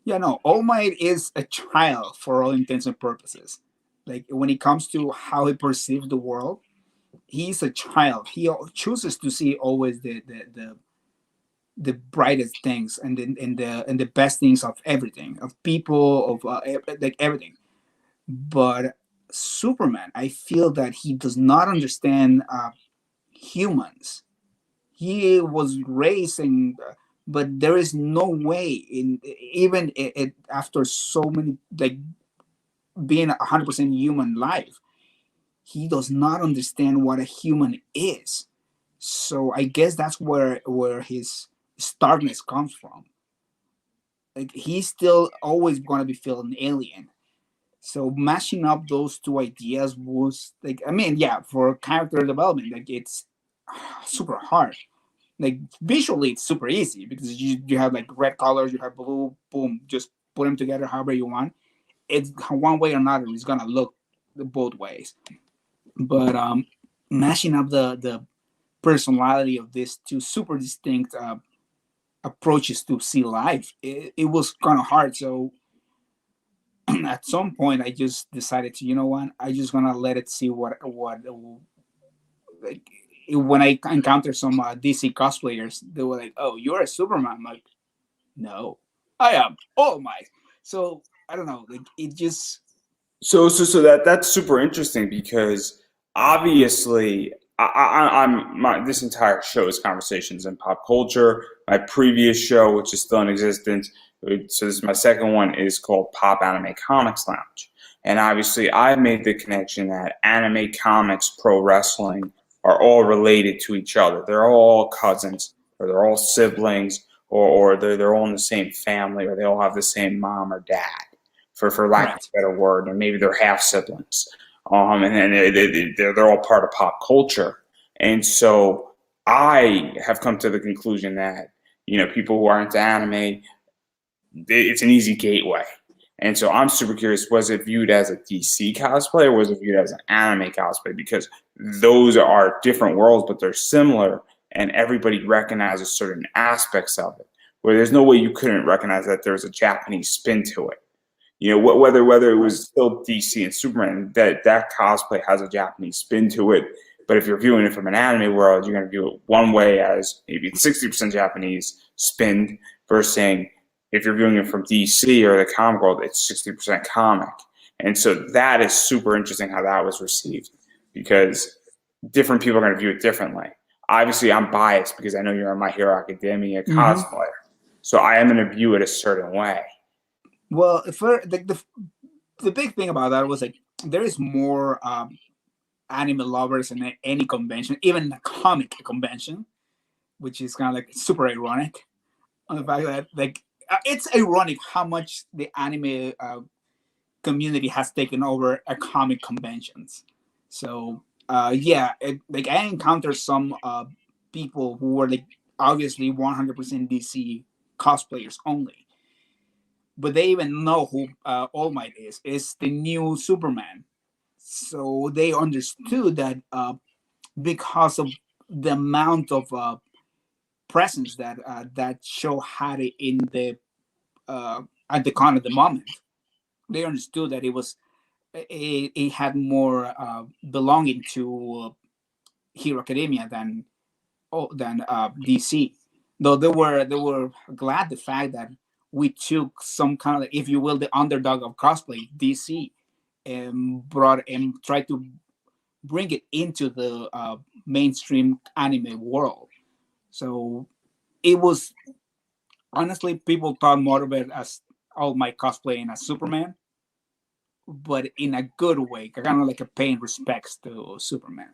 Yeah. No, All Might is a child for all intents and purposes. Like when it comes to how he perceives the world, he's a child. He chooses to see always the brightest things and the best things of everything, of people, of like everything. But Superman, I feel that he does not understand humans. He was raised in, but there is no way in even after so many like being 100% human life, he does not understand what a human is. So I guess that's where his starkness comes from. Like he's still always gonna be feeling alien. So mashing up those two ideas was like, I mean, yeah, for character development, like it's super hard. Like visually, it's super easy because you have like red colors, you have blue, boom, just put them together however you want. It's one way or another. It's gonna look both ways. But mashing up the personality of these two super distinct approaches to see life, it was kind of hard. So at some point, I just decided to, you know what, I just gonna let it see what like when I encounter some DC cosplayers, they were like, "Oh, you're a Superman." I'm like, no, I am All Might. So I don't know, like it just So that's super interesting because obviously I'm this entire show is conversations in pop culture. My previous show, which is still in existence, so this is my second one, is called Pop Anime Comics Lounge. And obviously, I've made the connection that anime, comics, pro wrestling are all related to each other. They're all cousins, or they're all siblings, or they're all in the same family, or they all have the same mom or dad for lack of right. a better word, or maybe they're half siblings, and then they're all part of pop culture. And so I have come to the conclusion that people who are into anime, it's an easy gateway. And so I'm super curious: was it viewed as a DC cosplay, or was it viewed as an anime cosplay? Because those are different worlds, but they're similar, and everybody recognizes certain aspects of it. Where there's no way you couldn't recognize that there's a Japanese spin to it. Whether it Right. was still DC and Superman, that cosplay has a Japanese spin to it. But if you're viewing it from an anime world, you're going to view it one way as maybe it's 60% Japanese spin versus saying if you're viewing it from DC or the comic world, it's 60% comic. And so that is super interesting how that was received because different people are going to view it differently. Obviously, I'm biased because I know you're a My Hero Academia Mm-hmm. cosplayer. So I am going to view it a certain way. Well, for the big thing about that was like there is more anime lovers in any convention, even a comic convention, which is kind of like super ironic on the fact that like it's ironic how much the anime community has taken over a comic conventions. So yeah, like I encountered some people who were like obviously 100% DC cosplayers only, but they even know who All Might is. It's the new Superman. So they understood that because of the amount of presence that that show had in the at the con at the moment. They understood that it had more belonging to Hero Academia than DC. Though they were glad the fact that we took some kind of, if you will, the underdog of cosplay, DC, and brought and tried to bring it into the mainstream anime world. So it was, honestly, people thought more of it as all my cosplaying as Superman, but in a good way, kind of like a paying respects to Superman.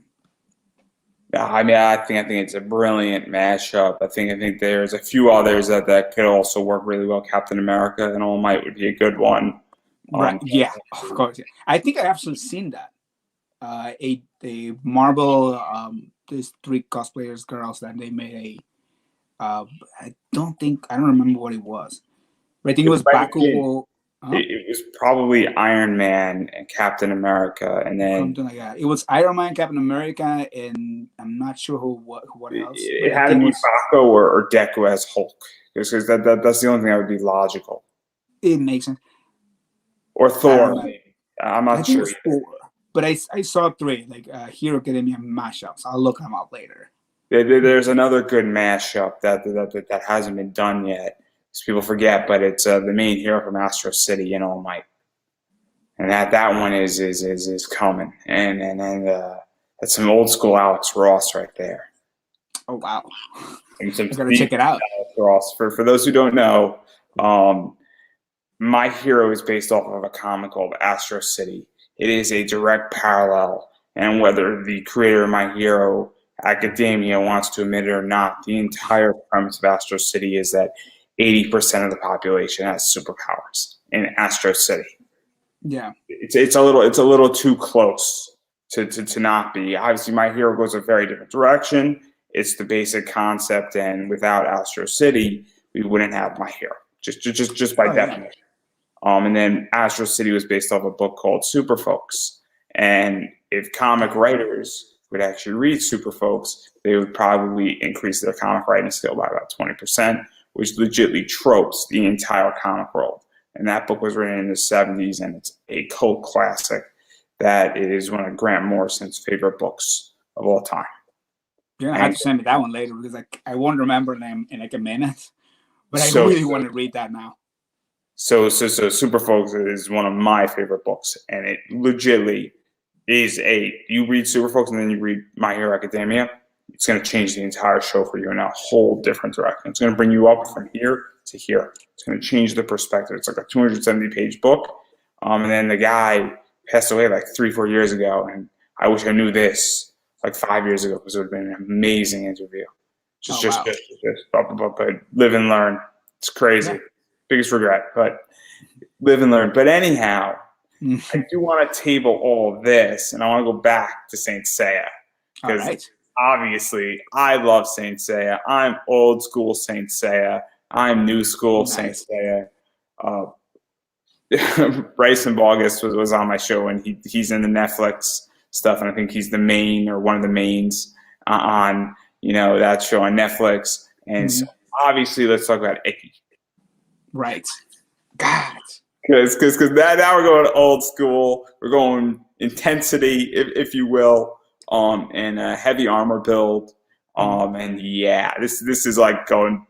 Yeah, I mean, I think it's a brilliant mashup. I think there's a few others that could also work really well. Captain America and All Might would be a good one. Right? Yeah, of course. Yeah. I think I actually seen that. A Marvel, these three cosplayers girls that they made a. I don't remember what it was, but I think it was It might have been. Bakugo. Huh? It was probably Iron Man and Captain America, and then Something like that. It was Iron Man, Captain America, and I'm not sure what else, but it I had to think it be was. Baco or Deku as Hulk, because that's the only thing that would be logical. It makes sense. Or I don't Thor, remember. maybe. I'm I not think it sure. was four, but I saw three like Hero Academia mashups. I'll look them up later. There's another good mashup that hasn't been done yet. So people forget, but it's the main hero from Astro City in All Might, and that one is coming, and that's some old school Alex Ross right there. Oh wow, And some I gotta deep check it out. Alex Ross. For those who don't know, um, My Hero is based off of a comic called Astro City. It is a direct parallel, and whether the creator of My Hero Academia wants to admit it or not, the entire premise of Astro City is that 80% of the population has superpowers in Astro City. Yeah. It's a little too close to not be. Obviously, My Hero goes a very different direction. It's the basic concept, and without Astro City, we wouldn't have My Hero. Just by Oh yeah. definition. And then Astro City was based off a book called Super Folks. And if comic writers would actually read Super Folks, they would probably increase their comic writing skill by about 20%, which legitly tropes the entire comic world. And that book was written in the 70s, and it's a cult classic that is one of Grant Morrison's favorite books of all time. You're gonna have And to send me that one later because I won't remember them in like a minute. But I so, really want to read that now. so Super Folks is one of my favorite books, and it legitly is you read Super Folks and then you read My Hero Academia, it's going to change the entire show for you in a whole different direction. It's going to bring you up from here to here. It's going to change the perspective. It's like a 270-page book. And then the guy passed away like 3-4 years ago, and I wish I knew this like 5 years ago because it would have been an amazing interview. Oh wow. But live and learn. It's crazy. Yeah. Biggest regret, but live and learn. But anyhow, I do want to table all of this, and I want to go back to Saint Seiya All because right. obviously I love Saint Seiya. I'm old school Saint Seiya. I'm new school Saint Nice. Seiya. Uh, Bryson Bogus was on my show, and he's in the Netflix stuff, and I think he's the main or one of the mains on that show on Netflix. And so obviously, let's talk about Icky. Right. God. Because now we're going old school. We're going intensity, if you will, and a heavy armor build. And yeah, this is like going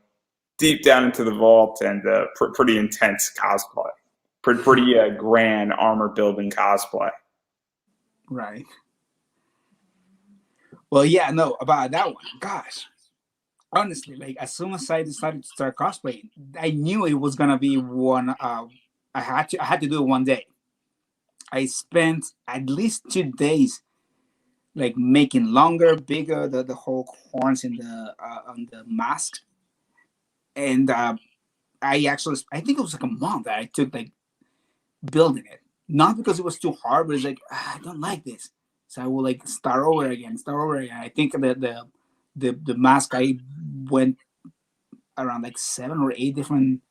deep down into the vault and pretty intense cosplay. Pretty grand armor building cosplay. Right. Well, yeah, no, about that one. Gosh. Honestly, like as soon as I decided to start cosplaying, I knew it was gonna be one. I had to do it one day. I spent at least 2 days like making longer, bigger the whole horns in the on the mask, and I think it was like a month that I took like building it. Not because it was too hard, but it's like I don't like this, so I will like start over again. I think that the mask I went around like 7 or 8 different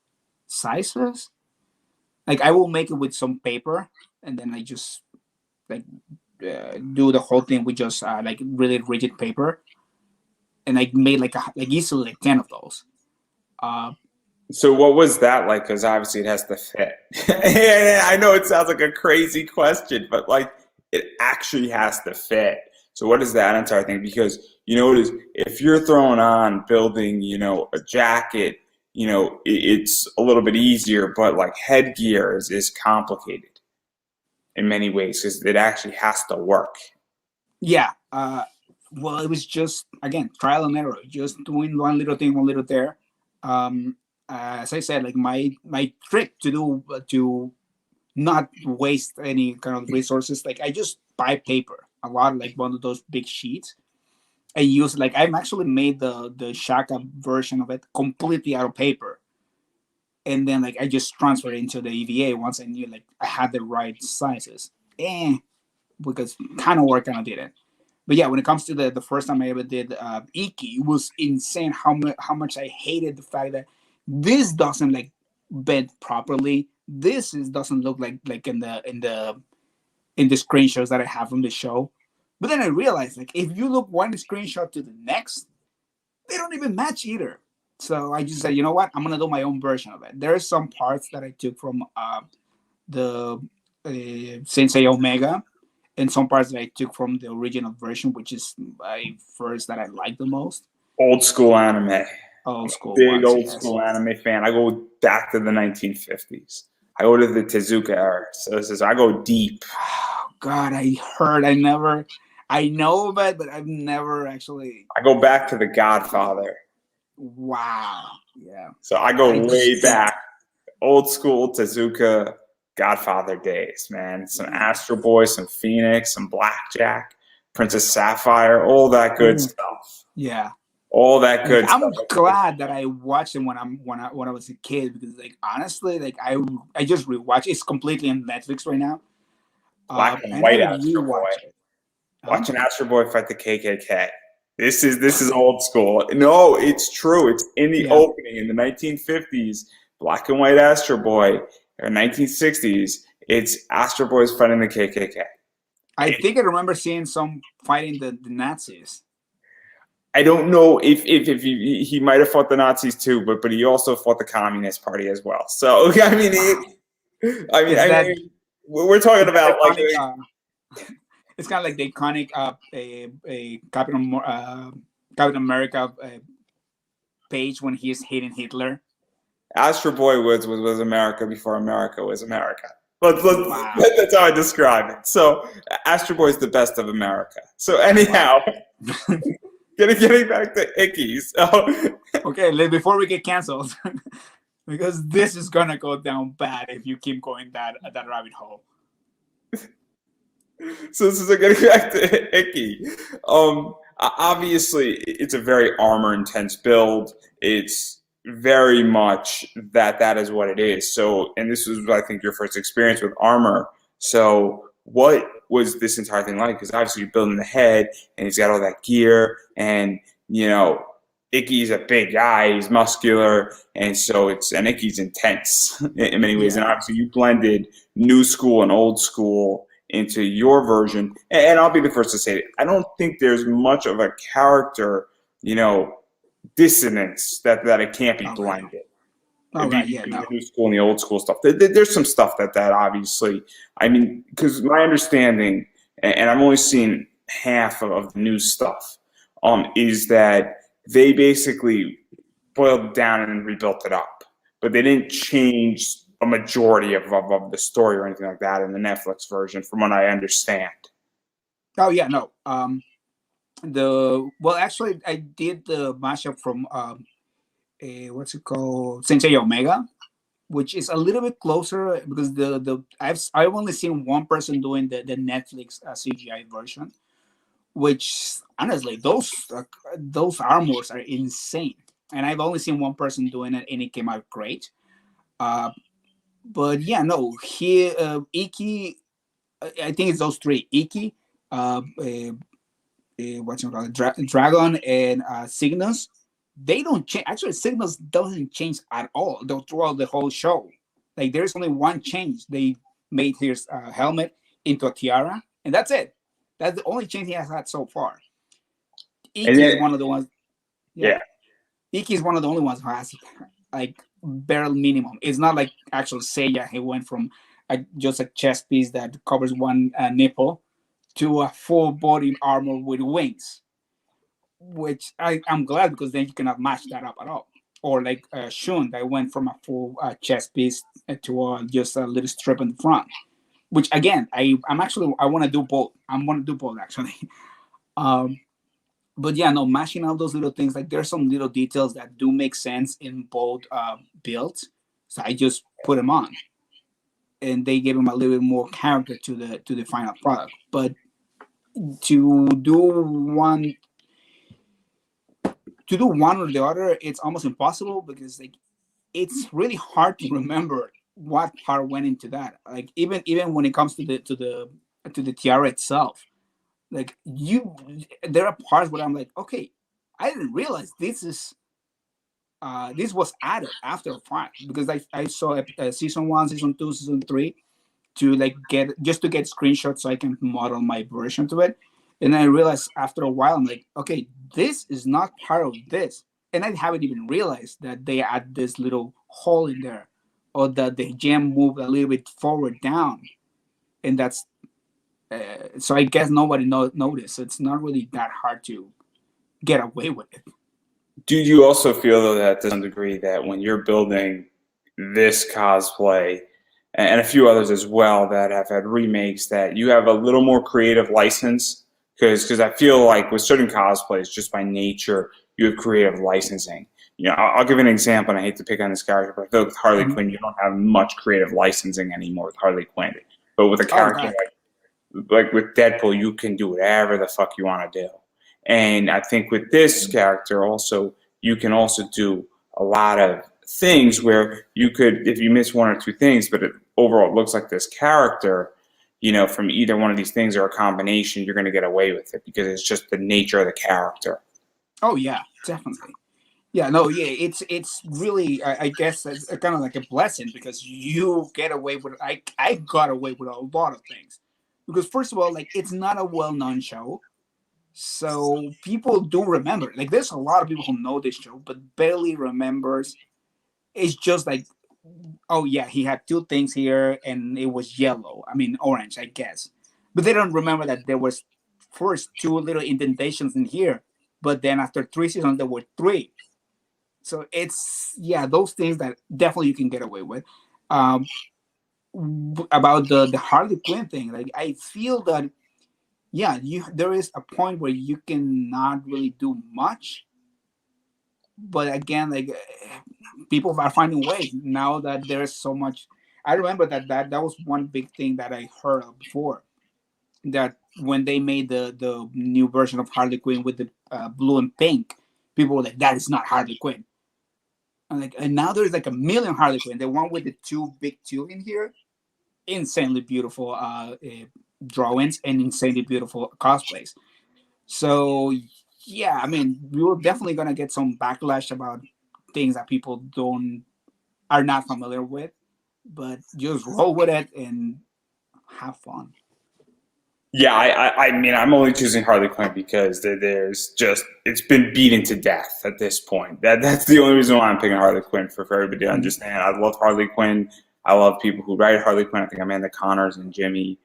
sizes. Like I will make it with some paper, and then I just like do the whole thing with just like really rigid paper, and I made like easily like 10 of those. Uh, So what was that like? Because obviously it has to fit. And I know it sounds like a crazy question, but like it actually has to fit. So what is that entire thing? Because you know it is if you're throwing on building, a jacket, it's a little bit easier, but like headgear is complicated in many ways because it actually has to work. yeah. Well, it was just again trial and error, just doing one little thing, one little there. Um, as I said, like my trick to do to not waste any kind of resources, like I just buy paper a lot, like one of those big sheets. I use like I've actually made the Shaka version of it completely out of paper, and then like I just transferred it into the EVA once I knew like I had the right sizes. Because kind of work kind of did it. But yeah, when it comes to the first time I ever did Iki, it was insane how much I hated the fact that this doesn't like bend properly. Doesn't look like in the screenshots that I have from the show. But then I realized like if you look one screenshot to the next, they don't even match either. So I just said, you know what? I'm gonna do my own version of it. There are some parts that I took from the Sensei Omega, and some parts that I took from the original version, which is my first that I like the most. Old school anime. Old school Big ones, old yes. school anime fan. I go back to the 1950s. I go to the Tezuka era. So this is I go deep. Oh, God, I know of it, but I've never actually. I go back to the Godfather. Wow. Yeah. So I go I just way back. Old school Tezuka Godfather days, man. Some Astro Boy, some Phoenix, some Blackjack, Princess Sapphire, all that good stuff. Yeah. All that good I'm stuff. glad that I watched it when I was a kid, because like honestly, like I just rewatched. It's completely on Netflix right now. Black and And I white Astro Boy. rewatched it. Watching Astro Boy fight the KKK. This is old school. No, it's true. It's in the Yeah. opening in the 1950s. Black and white Astro Boy, or 1960s. It's Astro Boy's fighting the KKK. I think I remember seeing some fighting the Nazis. I don't know if he might have fought the Nazis too, but he also fought the Communist Party as well. So I mean, we're talking about like. It's kind of like the iconic a Captain America page when he's hating Hitler. Astro Boy was America before America was America. That's how I describe it. So Astro Boy is the best of America. So anyhow, getting back to Icky. So okay, before we get canceled, because this is gonna go down bad if you keep going that rabbit hole. So getting back to Icky. Obviously, it's a very armor intense build. It's very much that is what it is. So, and this was, I think, your first experience with armor. So, what was this entire thing like? Because obviously you're building the head, and he's got all that gear, and Icky's a big guy, he's muscular, and so Icky's intense in many ways. Yeah. And obviously you blended new school and old school into your version. And I'll be the first to say it. I don't think there's much of a character, dissonance that it can't be blended. The new school and the old school stuff. There's some stuff that obviously, I mean, because my understanding, and I've only seen half of the new stuff, is that they basically boiled down and rebuilt it up, but they didn't change a majority of the story or anything like that in the Netflix version, from what I understand. Oh yeah, no. Actually, I did the mashup from what's it called, Sensei Omega, which is a little bit closer because I've only seen one person doing the Netflix CGI version, which honestly those armors are insane, and I've only seen one person doing it, and it came out great. But yeah, no, here Iki, I think it's those three: Iki, what's it called, Dragon, and Cygnus. They don't change. Actually, Cygnus doesn't change at all throughout the whole show. Like there's only one change. They made his helmet into a tiara, and that's it. That's the only change he has had so far. And Iki is then, one of the ones. Yeah, yeah. Iki is one of the only ones who has like bare minimum. It's not like actual Seiya. He went from just a chest piece that covers one nipple to a full body armor with wings, which I'm glad because then you cannot match that up at all. Or like Shun that went from a full chest piece to just a little strip in the front. Which again, I'm actually I want to do both. I want to do both actually. Um, but yeah, no, mashing out those little things. Like there's some little details that do make sense in both builds, so I just put them on, and they gave him a little bit more character to the final product. But to do one or the other, it's almost impossible because like it's really hard to remember what part went into that. Like even when it comes to the tiara itself, like there are parts where I'm like, okay, I didn't realize this was added after a fact because I saw season 1, season 2, season 3 to like to get screenshots so I can model my version to it. And then I realized after a while, I'm like, okay, this is not part of this. And I haven't even realized that they add this little hole in there or that the gem moved a little bit forward down. And that's, so I guess nobody noticed. It's not really that hard to get away with it. Do you also feel though that to some degree that when you're building this cosplay and a few others as well that have had remakes that you have a little more creative license? Because I feel like with certain cosplays, just by nature, you have creative licensing. You know, I'll give an example, and I hate to pick on this character, but I feel like with Harley Mm-hmm. Quinn, you don't have much creative licensing anymore with Harley Quinn. But with a Oh, character God. like with Deadpool, you can do whatever the fuck you want to do. And I think with this character also, you can also do a lot of things where you could, if you miss one or two things, but it overall looks like this character, you know, from either one of these things or a combination, you're going to get away with it because it's just the nature of the character. Oh, yeah, definitely. Yeah, no, yeah, it's really I guess it's kind of like a blessing because you get away with I got away with a lot of things because first of all, like it's not a well-known show, so people do remember. Like there's a lot of people who know this show but barely remembers. It's just like, oh yeah, he had two things here and it was yellow. I mean orange, I guess, but they don't remember that there was first two little indentations in here, but then after 3 seasons there were three. So it's yeah, those things that definitely you can get away with. Um, about the Harley Quinn thing, like I feel that yeah, you there is a point where you cannot really do much, but again, like people are finding ways now that there's so much. I remember that was one big thing that I heard of before that when they made the new version of Harley Quinn with the blue and pink, people were like, that is not Harley Quinn. And now there's like a million Harley Quinn. The one with the two big two in here, insanely beautiful drawings and insanely beautiful cosplays. So yeah, I mean, we're definitely gonna get some backlash about things that people don't are not familiar with, but just roll with it and have fun. Yeah, I mean, I'm only choosing Harley Quinn because there's just it's been beaten to death at this point. That's the only reason why I'm picking Harley Quinn for everybody to Mhm. understand. I love Harley Quinn. I love people who write Harley Quinn. I think Amanda Connors and Jimmy,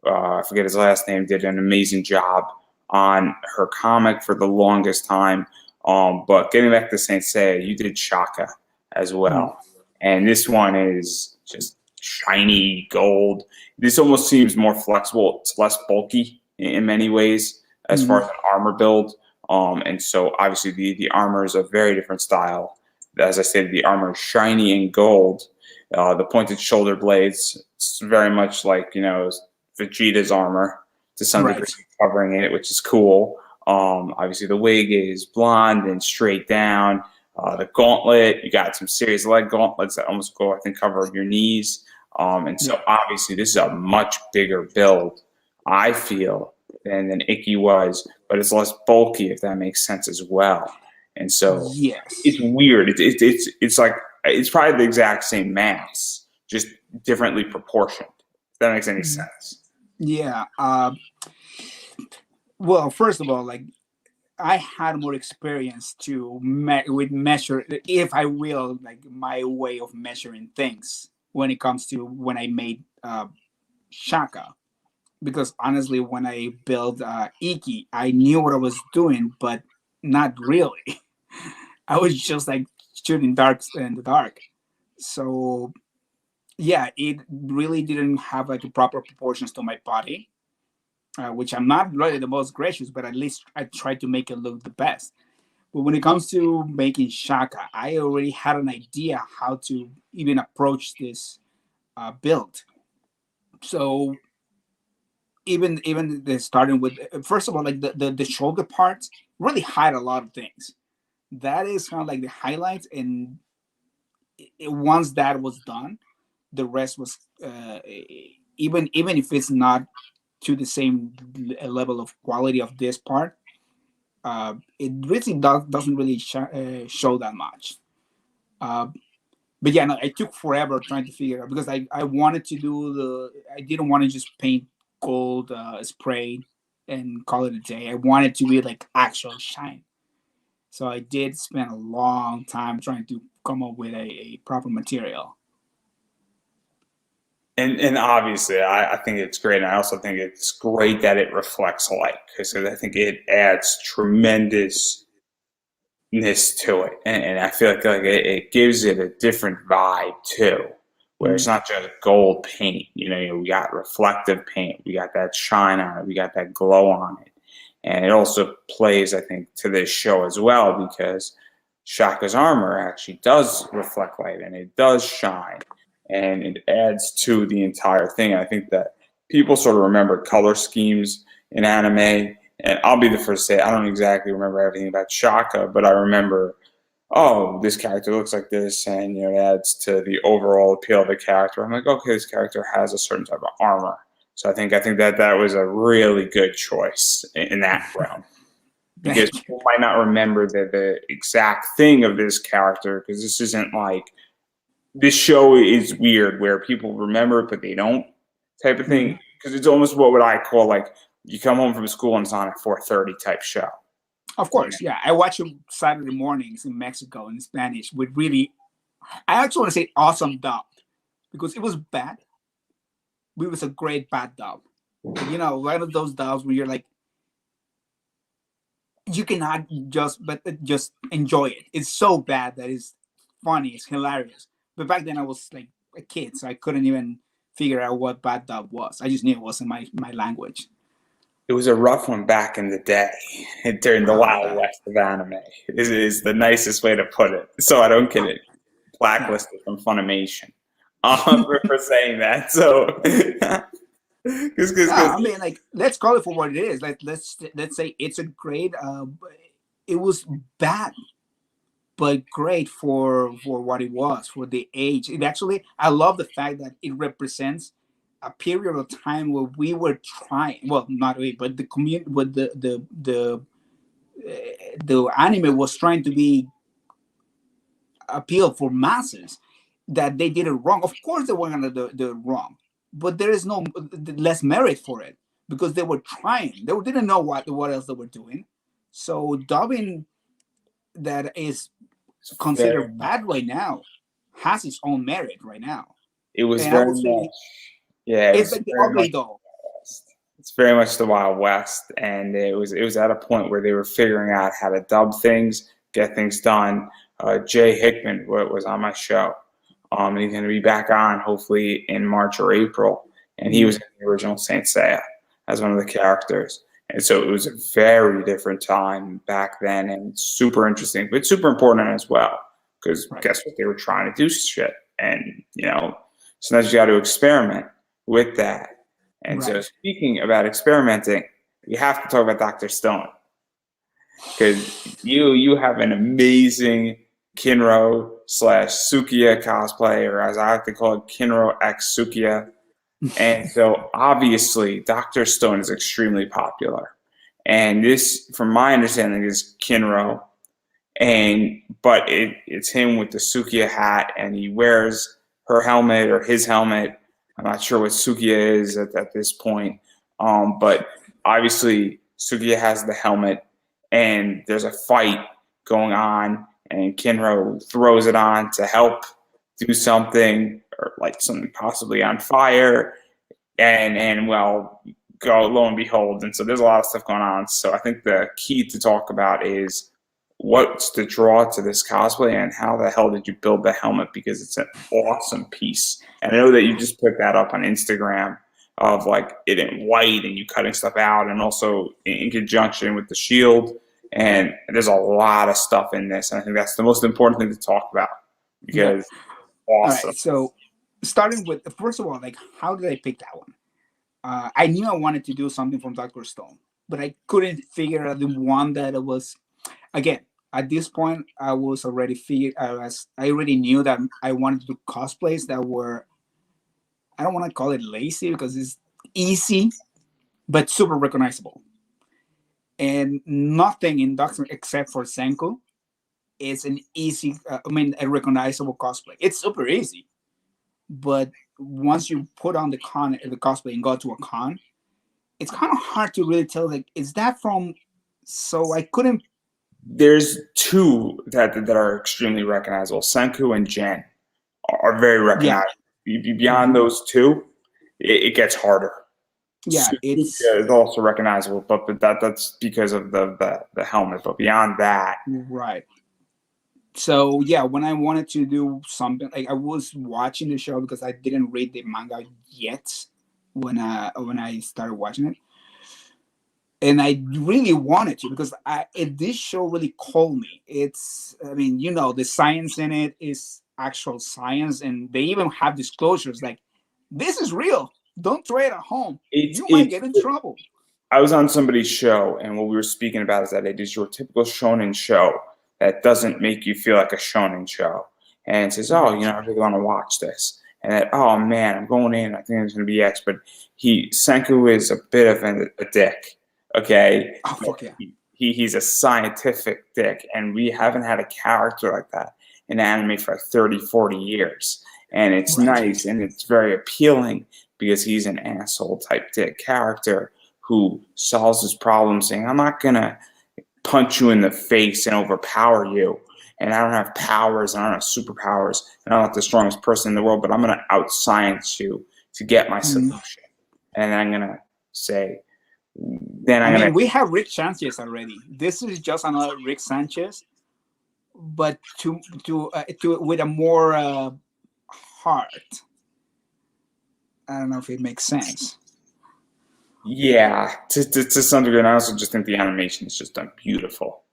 I forget his last name, did an amazing job on her comic for the longest time. But getting back to Saint Seiya, you did Shaka as Mhm. well, and this one is just shiny gold. This almost seems more flexible. It's less bulky in many ways as far Mhm. as an armor build. And so obviously the armor is a very different style. As I said, the armor is shiny and gold. The pointed shoulder blades, it's very much like, you know, Vegeta's armor to some degree, Right. covering it, which is cool. Obviously the wig is blonde and straight down. The gauntlet, you got some serious leg gauntlets that almost go, I think, cover your knees. And so Yeah. obviously this is a much bigger build, I feel, than Icky was, but it's less bulky, if that makes sense as well. And so it's Yes. weird. It's like it's probably the exact same mass, just differently proportioned. If that makes any sense. Yeah. Well, first of all, like I had more experience to with measure, if I will, like my way of measuring things when it comes to when I made Shaka. Because honestly, when I built Iki, I knew what I was doing, but not really. I was just like shooting darks in the dark. So yeah, it really didn't have like the proper proportions to my body, which I'm not really the most gracious, but at least I tried to make it look the best. But when it comes to making Shaka, I already had an idea how to even approach this build. So even the starting with first of all, like the shoulder parts really hide a lot of things. That is kind of like the highlights, and once that was done, the rest was even if it's not to the same level of quality of this part, it really doesn't really show that much. Uh, but yeah, no, it took forever trying to figure it out because I wanted to do I didn't want to just paint gold spray and call it a day. I wanted to be like actual shine. So I did spend a long time trying to come up with a proper material. And obviously, I think it's great. And I also think it's great that it reflects light because I think it adds tremendousness to it, and I feel like it gives it a different vibe too, where it's Mm, not just gold paint. We got reflective paint, we got that shine on it, we got that glow on it, and it also plays, I think, to this show as well because Shaka's armor actually does reflect light and it does shine, and it adds to the entire thing. I think that people sort of remember color schemes in anime, and I'll be the first to say I don't exactly remember everything about Shaka, but I remember, oh, this character looks like this, and it adds to the overall appeal of the character. I'm like, okay, this character has a certain type of armor. So I think that was a really good choice in that realm because thank you. people might not remember the exact thing of this character because this isn't like this show is weird where people remember it but they don't type of thing Mhm. because it's almost what would I call like you come home from school and it's on at 4:30 type show. Of You know, course, yeah. I watch them Saturday mornings in Mexico in Spanish with really, I actually want to say awesome dub because it was bad. It was a great bad dub. Like, one of those dubs where you're like, you cannot just enjoy it. It's so bad that it's funny, it's hilarious. But back then I was like a kid, so I couldn't even figure out what bad dub was. I just knew it wasn't my language. it was a rough one back in the day during the Oh Wild yeah. West of anime. Is the nicest way to put it. So I don't get it Nah. blacklisted from Funimation for saying that. So No, because I mean, like, let's call it for what it is. Like, let's say it's a great. It was bad, but great for what it was for the age. It actually, I love the fact that it represents a period of time where we were trying. Well, not we, but the community, with the anime was trying to be appeal for masses. That they did it wrong. Of course, they were gonna do it wrong, but there is no less merit for it because they were trying. They didn't know what else they were doing. So dubbing that is it's very considered much bad right now has its own merit right now. it was And I very would much say yeah it it's was like the very much ugly doll. West. It's very much the Wild West, and it was at a point where they were figuring out how to dub things, get things done. Jay Hickman was on my show, and he's going to be back on hopefully in March or April, and he Mm, was in the original Saint Seiya as one of the characters. And so it was a very different time back then, and super interesting, but super important as well. Because right, guess what? They were trying to do shit, and sometimes you got to experiment with that. And so, right. speaking about experimenting, we have to talk about Dr. Stone because you have an amazing Kinro slash Sukiya cosplay, or as I like to call it, Kinro X Sukiya. And so, obviously, Dr. Stone is extremely popular. And this, from my understanding, is Kinro. But it's him with the Sukiya hat, and he wears her helmet or his helmet. I'm not sure what Sukiya is at this point, but obviously Sugiya has the helmet, and there's a fight going on, and Kinro throws it on to help do something, or like something possibly on fire, and well, go lo and behold, and so there's a lot of stuff going on. So I think the key to talk about is what's the draw to this cosplay, and how the hell did you build the helmet, because it's an awesome piece. And I know that you just put that up on Instagram of like it in white and you cutting stuff out, and also in conjunction with the shield. And there's a lot of stuff in this, and I think that's the most important thing to talk about, Yeah. because All awesome. right. So starting with, first of all, like, how did I pick that one? I knew I wanted to do something from Dr. Stone, but I couldn't figure out the one that it was. Again, at this point, I was already figured. I already knew that I wanted to do cosplays that were. I don't want to call it lazy because it's easy, but super recognizable. And nothing in Doctor except for Senku is an easy. A recognizable cosplay. It's super easy, but once you put on the cosplay and go to a con, it's kind of hard to really tell. Like, is that from? So I couldn't. There's two that are extremely recognizable. Senku and Jen are very Yeah. recognizable. Beyond those two, it gets harder. Yeah, Suzuka is also recognizable, but that's because of the helmet. But beyond that, right. So yeah, when I wanted to do something, like, I was watching the show because I didn't read the manga yet when I started watching it, and I really wanted to because this show really called me. It's, I mean, the science in it is actual science, and they even have disclosures like, this is real. Don't try it at home. You might get in trouble. I was on somebody's show, and what we were speaking about is that it is your typical shonen show that doesn't make you feel like a shonen show, and it says, "Oh, I really want to watch this," and that, "Oh man, I'm going in. I think it's going to be X." But Senku is a bit of a dick. Okay, oh fuck yeah. He's a scientific dick, and we haven't had a character like that in anime for like 30, 40 years, and it's nice and it's very appealing because he's an asshole type dick character who solves his problem saying, "I'm not going to punch you in the face and overpower you. And I don't have powers, and I don't have superpowers, and I'm not the strongest person in the world, but I'm going to outscience you to get my solution." And then I'm going to say, we have Rick Sanchez already. This is just another Rick Sanchez, but to with a more heart. I don't know if it makes sense. Yeah, to some degree, and I also just think the animation is just done beautiful.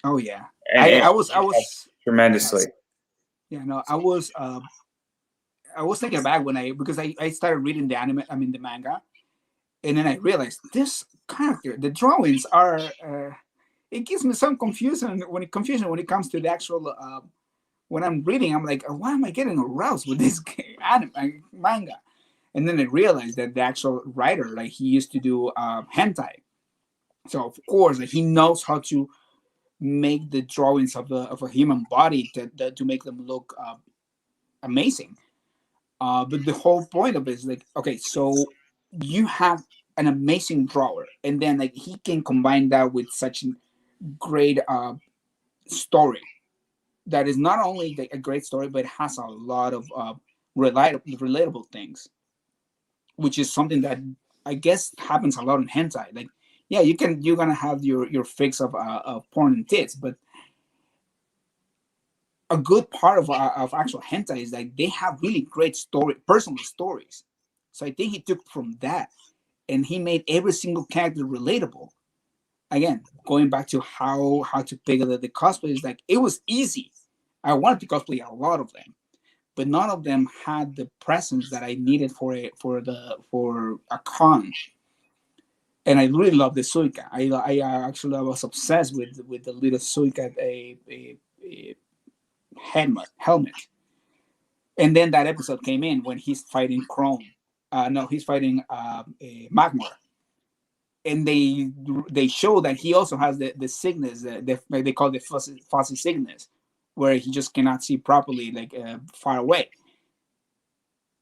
Oh yeah, and I was tremendously. Yeah, no, I was taken aback because I started reading the the manga, and then I realized this character, the drawings are. It gives me some confusion when it comes to the actual. When I'm reading, I'm like, why am I getting aroused with this manga? And then I realized that the actual writer, like, he used to do hentai, so of course, like, he knows how to make the drawings of a human body to make them look amazing. But the whole point of it is like, okay, so you have an amazing drawer, and then like he can combine that with such a great story that is not only like a great story, but it has a lot of relatable things, which is something that I guess happens a lot in hentai. Like, yeah, you're gonna have your fix of porn and tits, but a good part of actual hentai is like they have really great personal stories. So I think he took from that and he made every single character relatable. Again, going back to how to pick the cosplays, like, it was easy. I wanted to cosplay a lot of them, but none of them had the presence that I needed for a con. And I really love the Suika. I actually was obsessed with the little Suika a helmet. And then that episode came in when he's fighting Chrome. No, he's fighting Magmar. And they show that he also has the sickness, like they call the fuzzy sickness, where he just cannot see properly, like far away.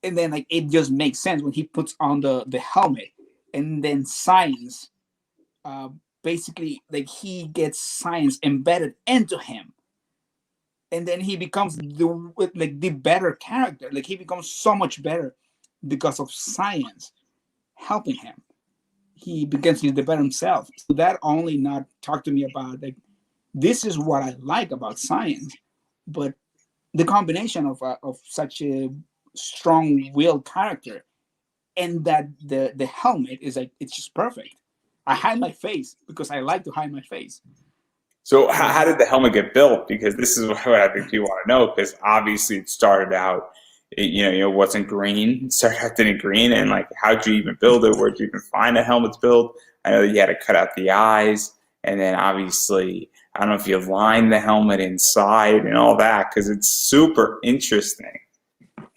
And then like it just makes sense when he puts on the helmet, and then science basically like he gets science embedded into him, and then he becomes the better character. Like he becomes so much better because of science helping him. He begins to be the better himself. So that only not talk to me about like this is what I like about science, but the combination of such a strong-willed character and that the helmet is like it's just perfect. I hide my face because I like to hide my face. So So how did the helmet get built? Because this is what I think people want to know. Because obviously it started out, it wasn't green. It started out in green, and like, how'd you even build it? Where'd you even find a helmet to build? I know that you had to cut out the eyes, and then obviously I don't know if you lined the helmet inside and all that, because it's super interesting.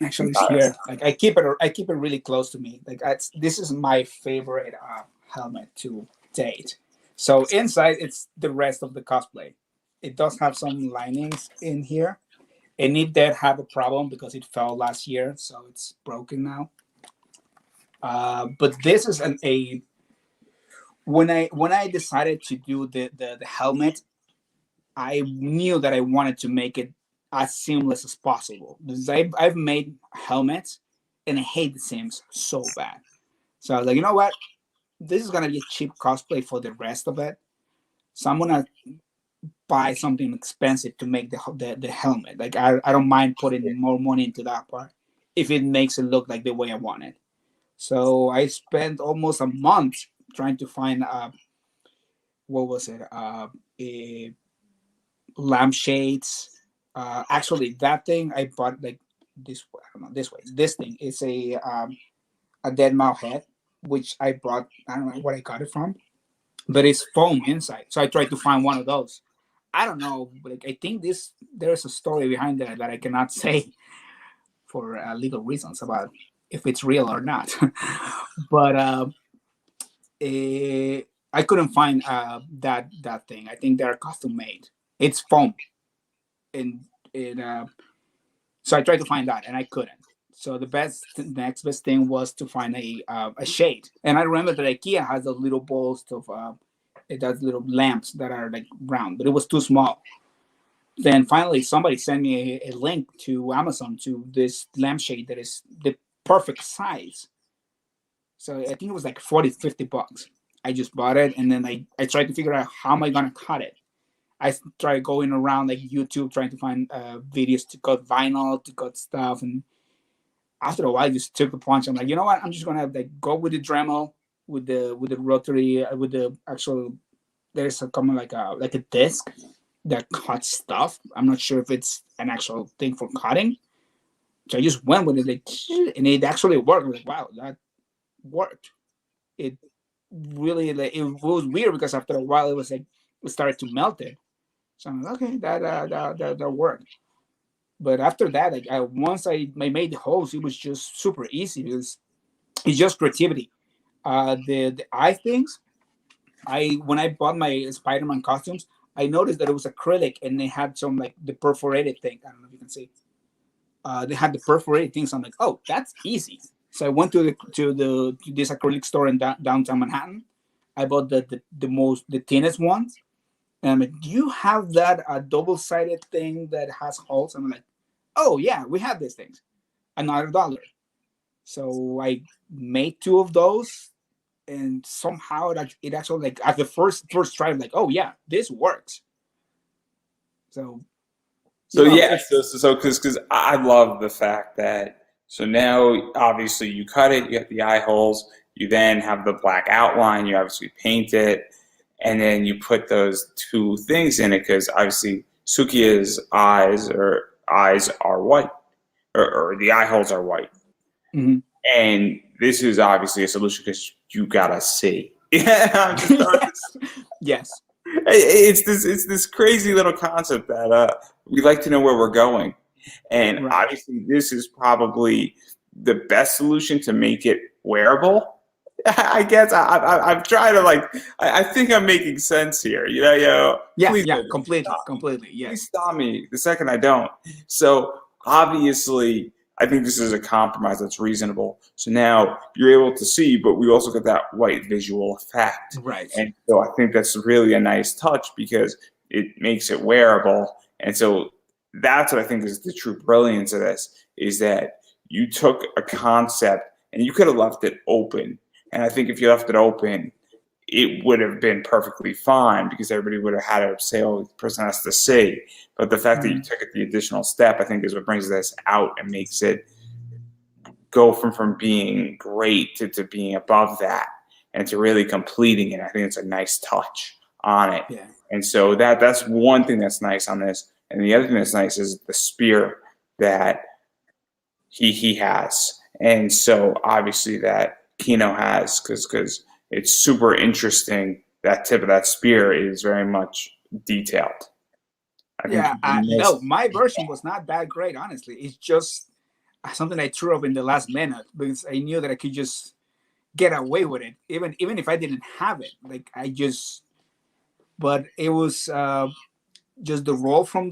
actually, it's here. Like I keep it really close to me. Like this is my favorite helmet to date. So inside, it's the rest of the cosplay. It does have some linings in here, and it did have a problem because it fell last year, so it's broken now. But this is a when I decided to do the helmet, I knew that I wanted to make it as seamless as possible because I've made helmets and I hate the seams so bad. So I was like, you know what? This is gonna be a cheap cosplay for the rest of it. So I'm gonna buy something expensive to make the helmet. Like I don't mind putting more money into that part if it makes it look like the way I want it. So I spent almost a month trying to find what was it a lampshades. Actually, that thing I bought like this. I don't know this way. This thing is a dead mouse head, which I bought. I don't know where I got it from, but it's foam inside. So I tried to find one of those. I don't know, like I think there's a story behind that that I cannot say for legal reasons about if it's real or not. But I couldn't find that thing. I think they're custom made. It's foam, and it so I tried to find that and I couldn't. So next best thing was to find a shade. And I remember that IKEA has those little balls of it does little lamps that are like round, but it was too small. Then finally somebody sent me a link to Amazon to this lampshade that is the perfect size. So I think it was like 40, $50. I just bought it and then I tried to figure out how am I gonna cut it. I tried going around like YouTube trying to find videos to cut vinyl, to cut stuff, and after a while, I just took the plunge. I'm like, you know what? I'm just gonna like go with the Dremel, with the rotary, with the actual. There's a common like a disc that cuts stuff. I'm not sure if it's an actual thing for cutting. So I just went with it, like, and it actually worked. I'm like, wow, that worked. It really like it was weird because after a while, it was like it started to melt it. So I'm like, okay, that worked. But after that, like once I made the holes, it was just super easy because it's just creativity. The eye things, I when I bought my Spider-Man costumes, I noticed that it was acrylic and they had some like the perforated thing. I don't know if you can see. They had the perforated things. I'm like, oh, that's easy. So I went to this acrylic store in downtown Manhattan. I bought the thinnest ones. And I'm like, do you have that double-sided thing that has holes? I'm like, oh yeah, we have these things. Another dollar. So I made two of those, and somehow it actually like at the first try, I'm like, oh yeah, this works. So So yeah, so because I love the fact that so now obviously you cut it, you get the eye holes, you then have the black outline, you obviously paint it, and then you put those two things in it because obviously Sukiya's eyes are white, or the eye holes are white, mhm. and this is obviously a solution because you gotta see. Yeah, I'm just Yes, it's this crazy little concept that we like to know where we're going, and right. obviously this is probably the best solution to make it wearable. I guess I've tried to like I think I'm making sense here. Yeah, Please yeah, don't completely, stop me. completely. Please Yes. stop me the second I don't. So obviously I think this is a compromise that's reasonable. So now you're able to see, but we also get that white visual effect. Right. And so I think that's really a nice touch because it makes it wearable. And so that's what I think is the true brilliance of this, is that you took a concept and you could have left it open. And I think if you left it open, it would have been perfectly fine because everybody would have had to say, oh, the person has to see. But the fact that you took it the additional step, I think, is what brings this out and makes it go from being great to being above that and to really completing it. I think it's a nice touch on it. Yeah. And so that's one thing that's nice on this. And the other thing that's nice is the spear that he has. And so obviously that Kino has, because it's super interesting. That tip of that spear is very much detailed. Yeah, no, my version was not that great, honestly. It's just something I threw up in the last minute because I knew that I could just get away with it, even if I didn't have it. Like but it was just the roll from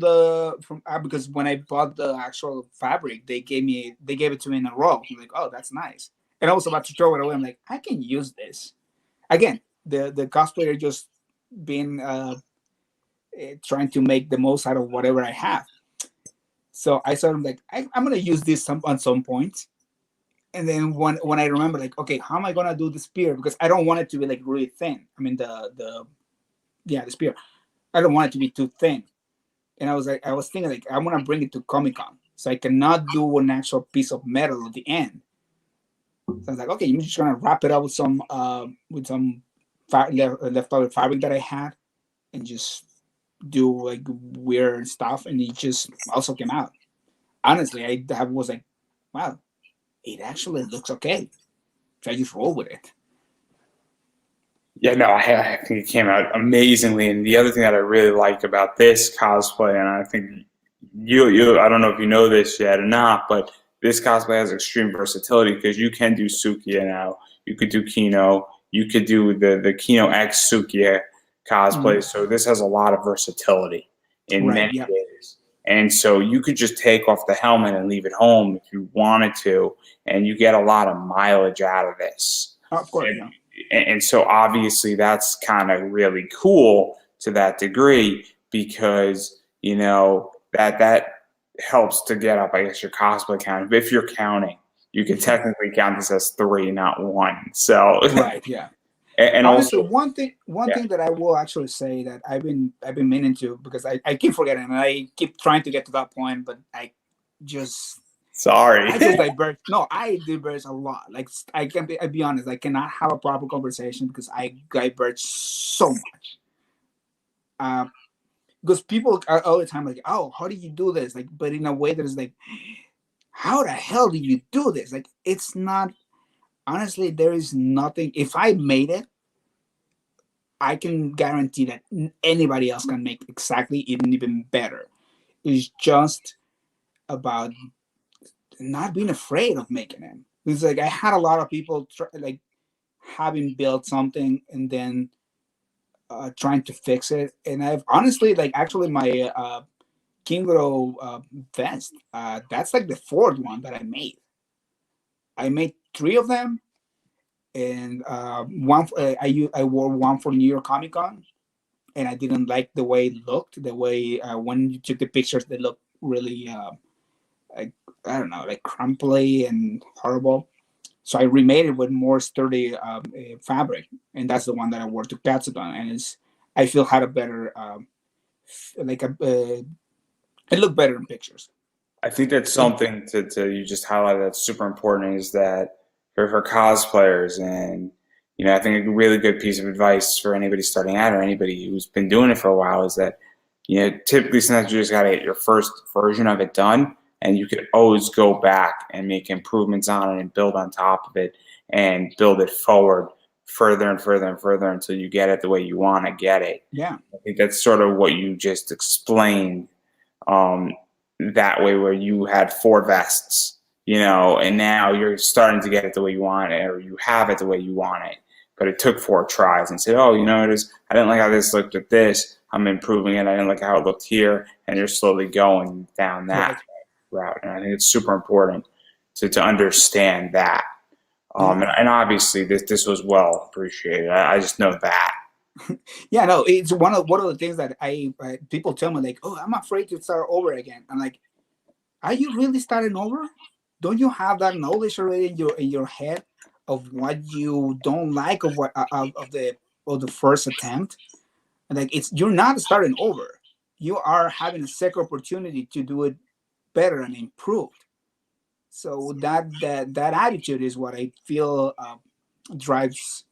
because when I bought the actual fabric, they gave it to me in a roll. I'm like, oh, that's nice. And I was about to throw it away. I'm like, I can use this. Again, the cosplayer just being trying to make the most out of whatever I have. So I started like, I'm gonna use this on some point. And then when I remember, like, okay, how am I gonna do the spear? Because I don't want it to be like really thin. I mean the spear. I don't want it to be too thin. And I was thinking like I want to bring it to Comic-Con. So I cannot do an actual piece of metal at the end. So I was like, okay, I'm just gonna wrap it up with some leftover fabric that I had, and just do like weird stuff, and it just also came out. Honestly, I was like, wow, it actually looks okay. So I just roll with it. Yeah, no, I think it came out amazingly. And the other thing that I really like about this cosplay, and I think I don't know if you know this yet or not, but this cosplay has extreme versatility because you can do Sukiya now. You could do Kino. You could do the Kino X Sukiya cosplay. So this has a lot of versatility in Right. many Yep. ways. And so you could just take off the helmet and leave it home if you wanted to, and you get a lot of mileage out of this. Of course. Yeah. And so obviously that's kind of really cool to that degree because, that helps to get up, I guess, your cosplay count. If you're counting, you can technically count this as 3, not 1. So right. Yeah. and honestly, also one thing that I will actually say that I've been meaning to, because I keep forgetting and I keep trying to get to that point, but I just diverge. No, I diverge a lot. Like I'll be honest, I cannot have a proper conversation because I diverge so much. Because people are all the time like, oh, how do you do this? Like, but in a way that is like, how the hell do you do this? Like, it's not, honestly, there is nothing. If I made it, I can guarantee that anybody else can make exactly even better. It's just about not being afraid of making it. It's like I had a lot of people like having built something and then trying to fix it, and I've honestly like actually my Kingro vest. That's like the 4th one that I made. I made 3 of them, and one I wore one for New York Comic Con, and I didn't like the way it looked. The way when you took the pictures, they looked really like, I don't know, like crumply and horrible. So I remade it with more sturdy fabric, and that's the one that I wore to Katsudan, and I feel had a better it looked better in pictures. I think that's something to you just highlighted that's super important is that for cosplayers, and I think a really good piece of advice for anybody starting out or anybody who's been doing it for a while is that typically sometimes you just got to get your first version of it done, and you could always go back and make improvements on it and build on top of it and build it forward further and further and further until you get it the way you want to get it. Yeah, I think that's sort of what you just explained. That way, where you had 4 vests, and now you're starting to get it the way you want it, or you have it the way you want it. But it took 4 tries, and said, "Oh, it is. I didn't like how this looked with this. I'm improving it. I didn't like how it looked here," and you're slowly going down that route. And I think it's super important. to understand that. And obviously this was well appreciated. I just know that. Yeah, no, it's one of the things that people tell me like, oh, I'm afraid to start over again. I'm like, are you really starting over? Don't you have that knowledge already in your head of what you don't like of what of the first attempt? And like, you're not starting over. You are having a second opportunity to do it better and improved. So that attitude is what I feel drives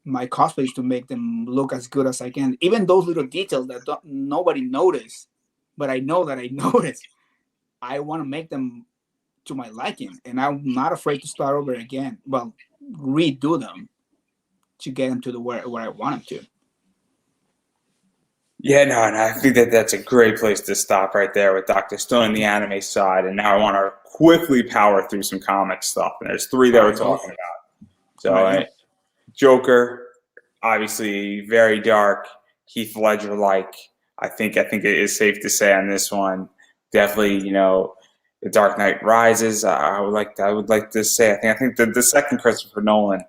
my cosplays to make them look as good as I can. Even those little details that nobody noticed, but I know that I noticed. I want to make them to my liking, and I'm not afraid to start over again. Well, redo them to get them to the where I want them to. Yeah, no, and I think that's a great place to stop right there with Dr. Stone and the anime side. And now I want to quickly power through some comic stuff. And there's three that All we're right, go talking for it. about. All So, right, go. Joker, obviously very dark, Heath Ledger like. I think it is safe to say on this one, definitely, The Dark Knight Rises. I would like to say I think the second Christopher Nolan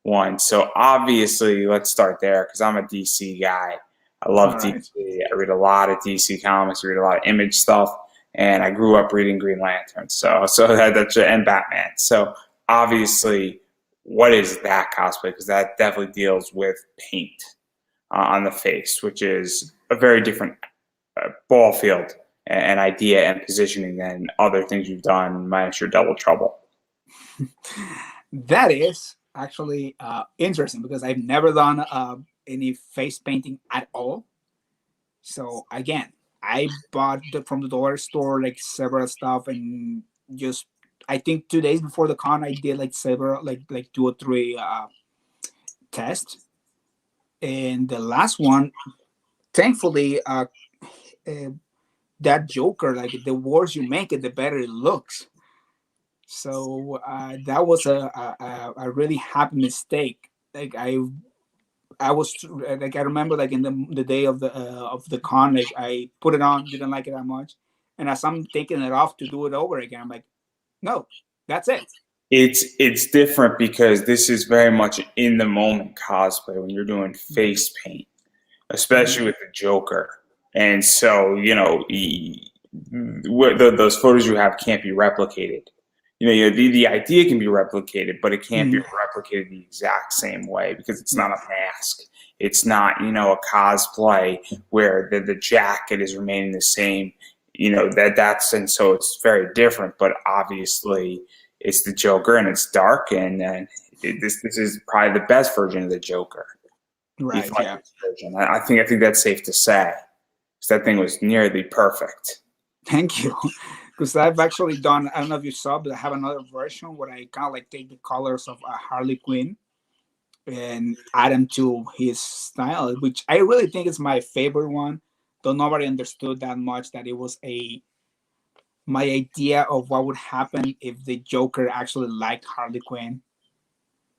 one. So obviously, let's start there because I'm a DC guy. I love All right. DC. I read a lot of DC comics. I read a lot of Image stuff, and I grew up reading Green Lantern. So that's and Batman. So obviously, what is that cosplay? Because that definitely deals with paint on the face, which is a very different ball field and idea and positioning than other things you've done, minus your Double Trouble. That is actually interesting because I've never done any face painting at all. So again, I bought from the dollar store like several stuff and just I think 2 days before the con I did like several like 2 or 3 tests, and the last one, thankfully, uh, that Joker, like the worse you make it, the better it looks. So that was a really happy mistake. Like I was like I remember like in the day of the con, like I put it on, didn't like it that much, and as I'm taking it off to do it over again, I'm like, no, that's it. It's different because this is very much in the moment cosplay when you're doing face paint, especially with the Joker. And so, those photos you have can't be replicated. The idea can be replicated, but it can't be Mhm. replicated the exact same way because it's not a mask. It's not, a cosplay where the jacket is remaining the same. And so it's very different. But obviously, it's the Joker and it's dark, and this is probably the best version of the Joker. Heath Right, yeah. Ledger's version. I think that's safe to say. 'Cause that thing was nearly perfect. Thank you. Because I've actually done, I don't know if you saw, but I have another version where I kind of like take the colors of Harley Quinn and add them to his style, which I really think is my favorite one. Though nobody understood that much that it was my idea of what would happen if the Joker actually liked Harley Quinn.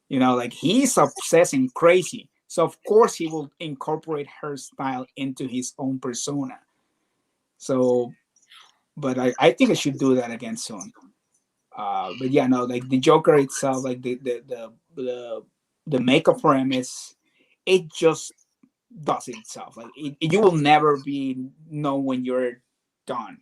Like he's obsessing crazy. So of course he will incorporate her style into his own persona. So, but I think I should do that again soon. But yeah, no, like the Joker itself, like the makeup for him is it just does it itself. Like you will never be know when you're done.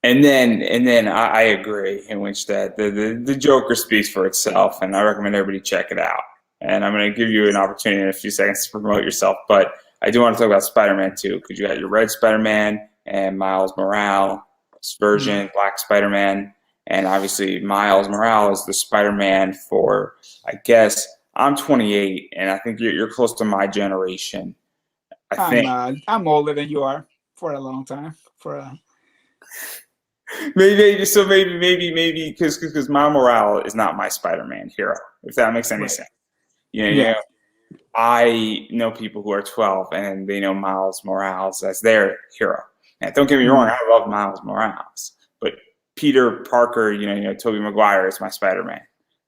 And then I agree in which that the Joker speaks for itself, and I recommend everybody check it out. And I'm going to give you an opportunity in a few seconds to promote yourself, but I do want to talk about Spider-Man too, because you got your Red Spider-Man and Miles Morales version, Black Spider-Man, and obviously Miles Morales is the Spider-Man for, I guess, I'm 28, and I think you're close to my generation. I think I'm older than you are for a long time. For a maybe because Miles Morales is not my Spider-Man hero, if that makes any right, sense. yeah, I know people who are 12 and they know Miles Morales as their hero. And don't get me wrong, mm, I love Miles Morales, but Peter Parker, Tobey Maguire is my Spider-Man.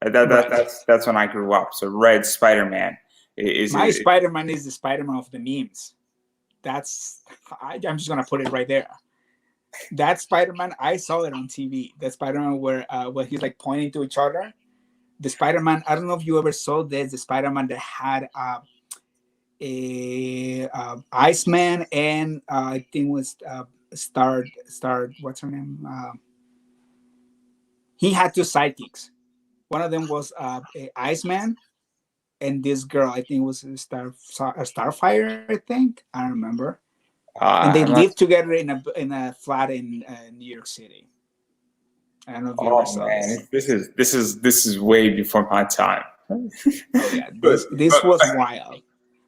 right. That's when I grew up. So Red Spider-Man My is Spider-Man is the Spider-Man of the memes. I'm just gonna put it right there. That Spider-Man, I saw it on TV. The Spider-Man where he's like pointing to each other. The Spider-Man, I don't know if you ever saw this. The Spider-Man that had a Iceman and I think it was Star. What's her name? He had two sidekicks. One of them was a Iceman, and this girl I think was a Starfire. I think I don't remember. And they I'm not. lived together in a flat in New York City. I don't know if you ever Oh saw this. man, this is way before my time. Oh yeah, but, this but was wild.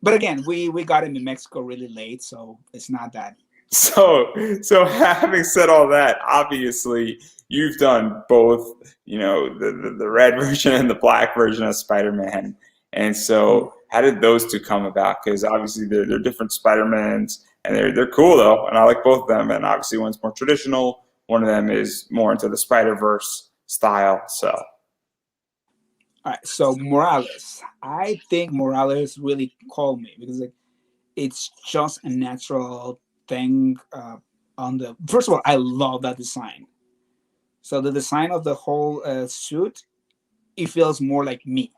But again, we got him in Mexico really late, so it's not that. so having said all that, obviously you've done both, the red version and the black version of Spider-Man. And Mhm. so how did those two come about? Because obviously they're different Spider-Mans and they're cool though, and I like both of them. And obviously one's more traditional, one of them is more into the Spider-Verse style. So All right, so Morales, I think Morales really called me because like it's just a natural thing. On the first of all, I love that design. So the design of the whole suit, it feels more like me.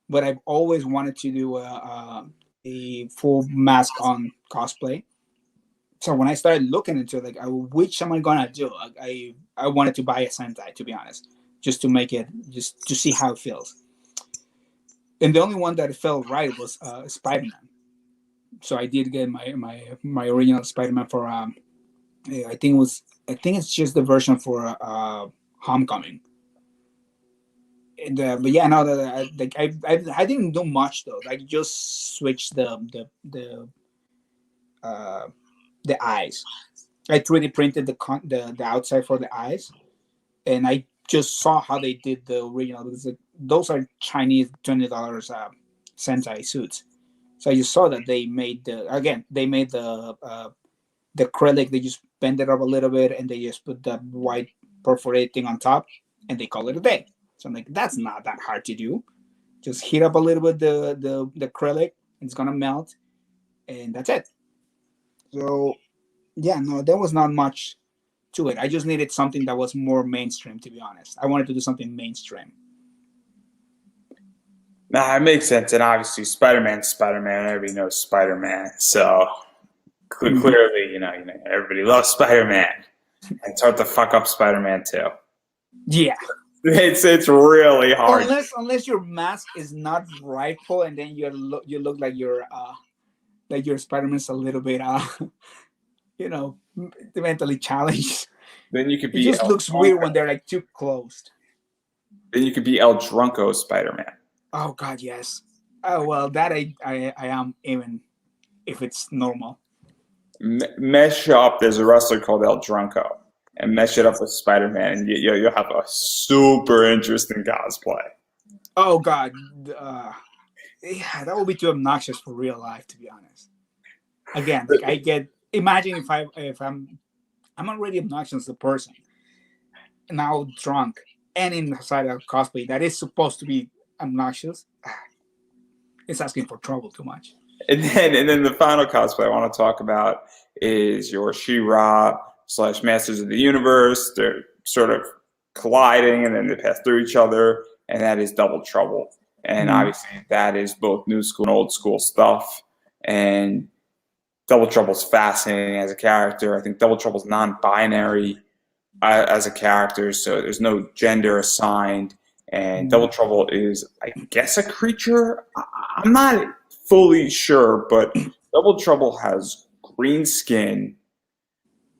But I've always wanted to do a full mask on cosplay. So when I started looking into it, like, which am I gonna do? I wanted to buy a Sentai, to be honest, just to make it, just to see how it feels. And the only one that felt right was Spider Man. So I did get my original Spider Man for I think it was I think it's just the version for Homecoming. And, but yeah, no, I didn't do much though. Like just switch uh, the eyes. I 3D printed the outside for the eyes, and I just saw how they did the original because like, those are Chinese $20 Sentai suits. So I just saw that they made the acrylic. They just bend it up a little bit and they just put the white perforated thing on top, and they call it a day. So I'm like, that's not that hard to do. Just heat up a little bit the acrylic, it's gonna melt, and that's it. So yeah, no, there was not much to it. I just needed something that was more mainstream, to be honest. I wanted to do something mainstream. nah, it makes sense. And obviously Spider-Man's Spider-Man, everybody knows Spider-Man. So Mhm. clearly, everybody loves Spider-Man. It's hard to fuck up Spider-Man too. Yeah, It's really hard. unless your mask is not rightful, and then you look like your Spider-Man's a little bit you know mentally challenged. Then you could It be just El looks weird Drunko. when they're like too closed. Then you could be El Drunko Spider-Man. Oh God, yes. Oh well, that I am, even if it's normal. Mesh up. There's a wrestler called El Drunko, and mesh it up with Spider-Man, and you'll have a super interesting cosplay. Oh God, yeah, that would be too obnoxious for real life, to be honest. Again, like I get. Imagine if I'm already obnoxious as a person, now drunk and inside a cosplay that is supposed to be obnoxious. It's asking for trouble too much. And then the final cosplay I want to talk about is your She-Ra / Masters of the Universe. They're sort of colliding and then they pass through each other, and that is Double Trouble. And Mhm. obviously that is both new school and old school stuff. And Double Trouble's fascinating as a character. I think Double Trouble's non-binary as a character, so there's no gender assigned. And Double Mhm. Trouble is, I guess, a creature. I'm not fully sure, but Double Trouble has green skin.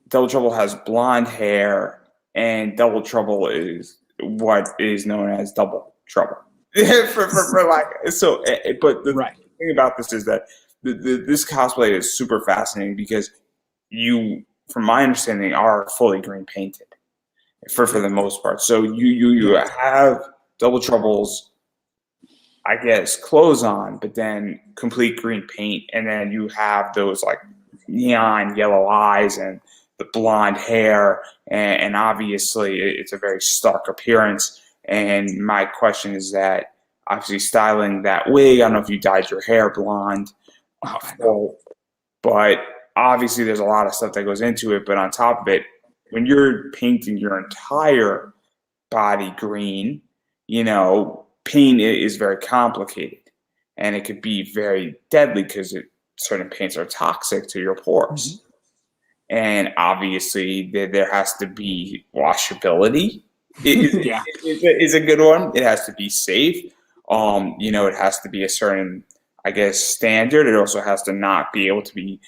Double Trouble has blonde hair, and Double Trouble is what is known as Double Trouble. for like so, but the Right. thing about this is that this cosplay is super fascinating because you, from my understanding, are fully green painted for the most part. So you Yeah. have Double Trouble's, I guess, clothes on, but then complete green paint, and then you have those like neon yellow eyes and the blonde hair, and obviously it's a very stark appearance. And my question is that obviously styling that wig, I don't know if you dyed your hair blonde Oh, I know. full, but obviously there's a lot of stuff that goes into it, but on top of it, when you're painting your entire body green, paint is very complicated, and it could be very deadly because certain paints are toxic to your pores. Mm-hmm. And obviously, there has to be washability. Is Yeah. is a good one. It has to be safe. It has to be a certain, I guess, standard. It also has to not be able to be,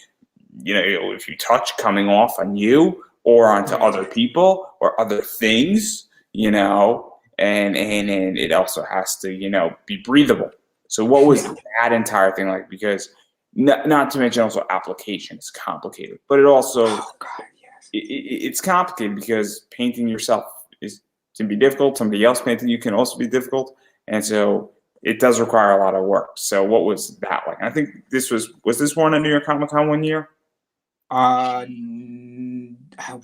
if you touch, coming off on you or onto Right. other people or other things. And it also has to, be breathable. So what was Yeah. that entire thing like? Because not to mention also application is complicated, but it also Oh God, yes. it's complicated because painting yourself can be difficult. Somebody else painting you can also be difficult, and so it does require a lot of work. So what was that like? I think was this one at New York Comic Con one year?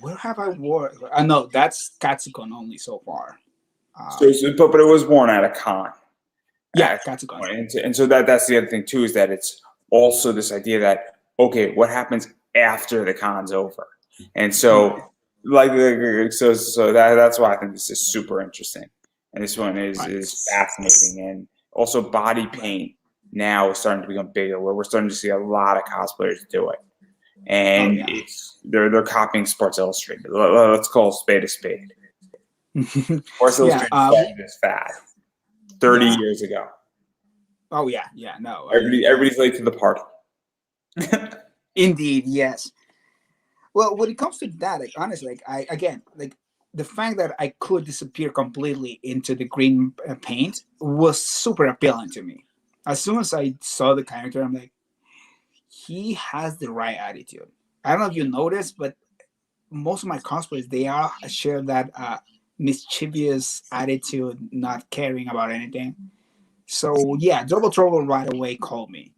Where have I worn? No, that's Katsucon only so far. But it was worn at a con. Yeah, At Katsucon. and so that's the other thing too, is that it's also this idea that, okay, what happens after the con's over, and so Yeah. that's why I think this is super interesting, and this one is Right. fascinating, and also body Right. paint now is starting to become bigger, where we're starting to see a lot of cosplayers do it, Oh and yeah. they're copying Sports Illustrated. Let's call a spade a spade. Sports Yeah. Illustrated started this fad 30 Yeah. years ago. Oh yeah. Yeah. No. Everybody's late to the party. Indeed. Yes. Well, when it comes to that, like honestly, like I again, like the fact that I could disappear completely into the green paint was super appealing to me. As soon as I saw the character, I'm like, he has the right attitude. I don't know if you noticed, but most of my cosplays they all share that mischievous attitude, not caring about anything. So yeah, Double Trouble right away called me,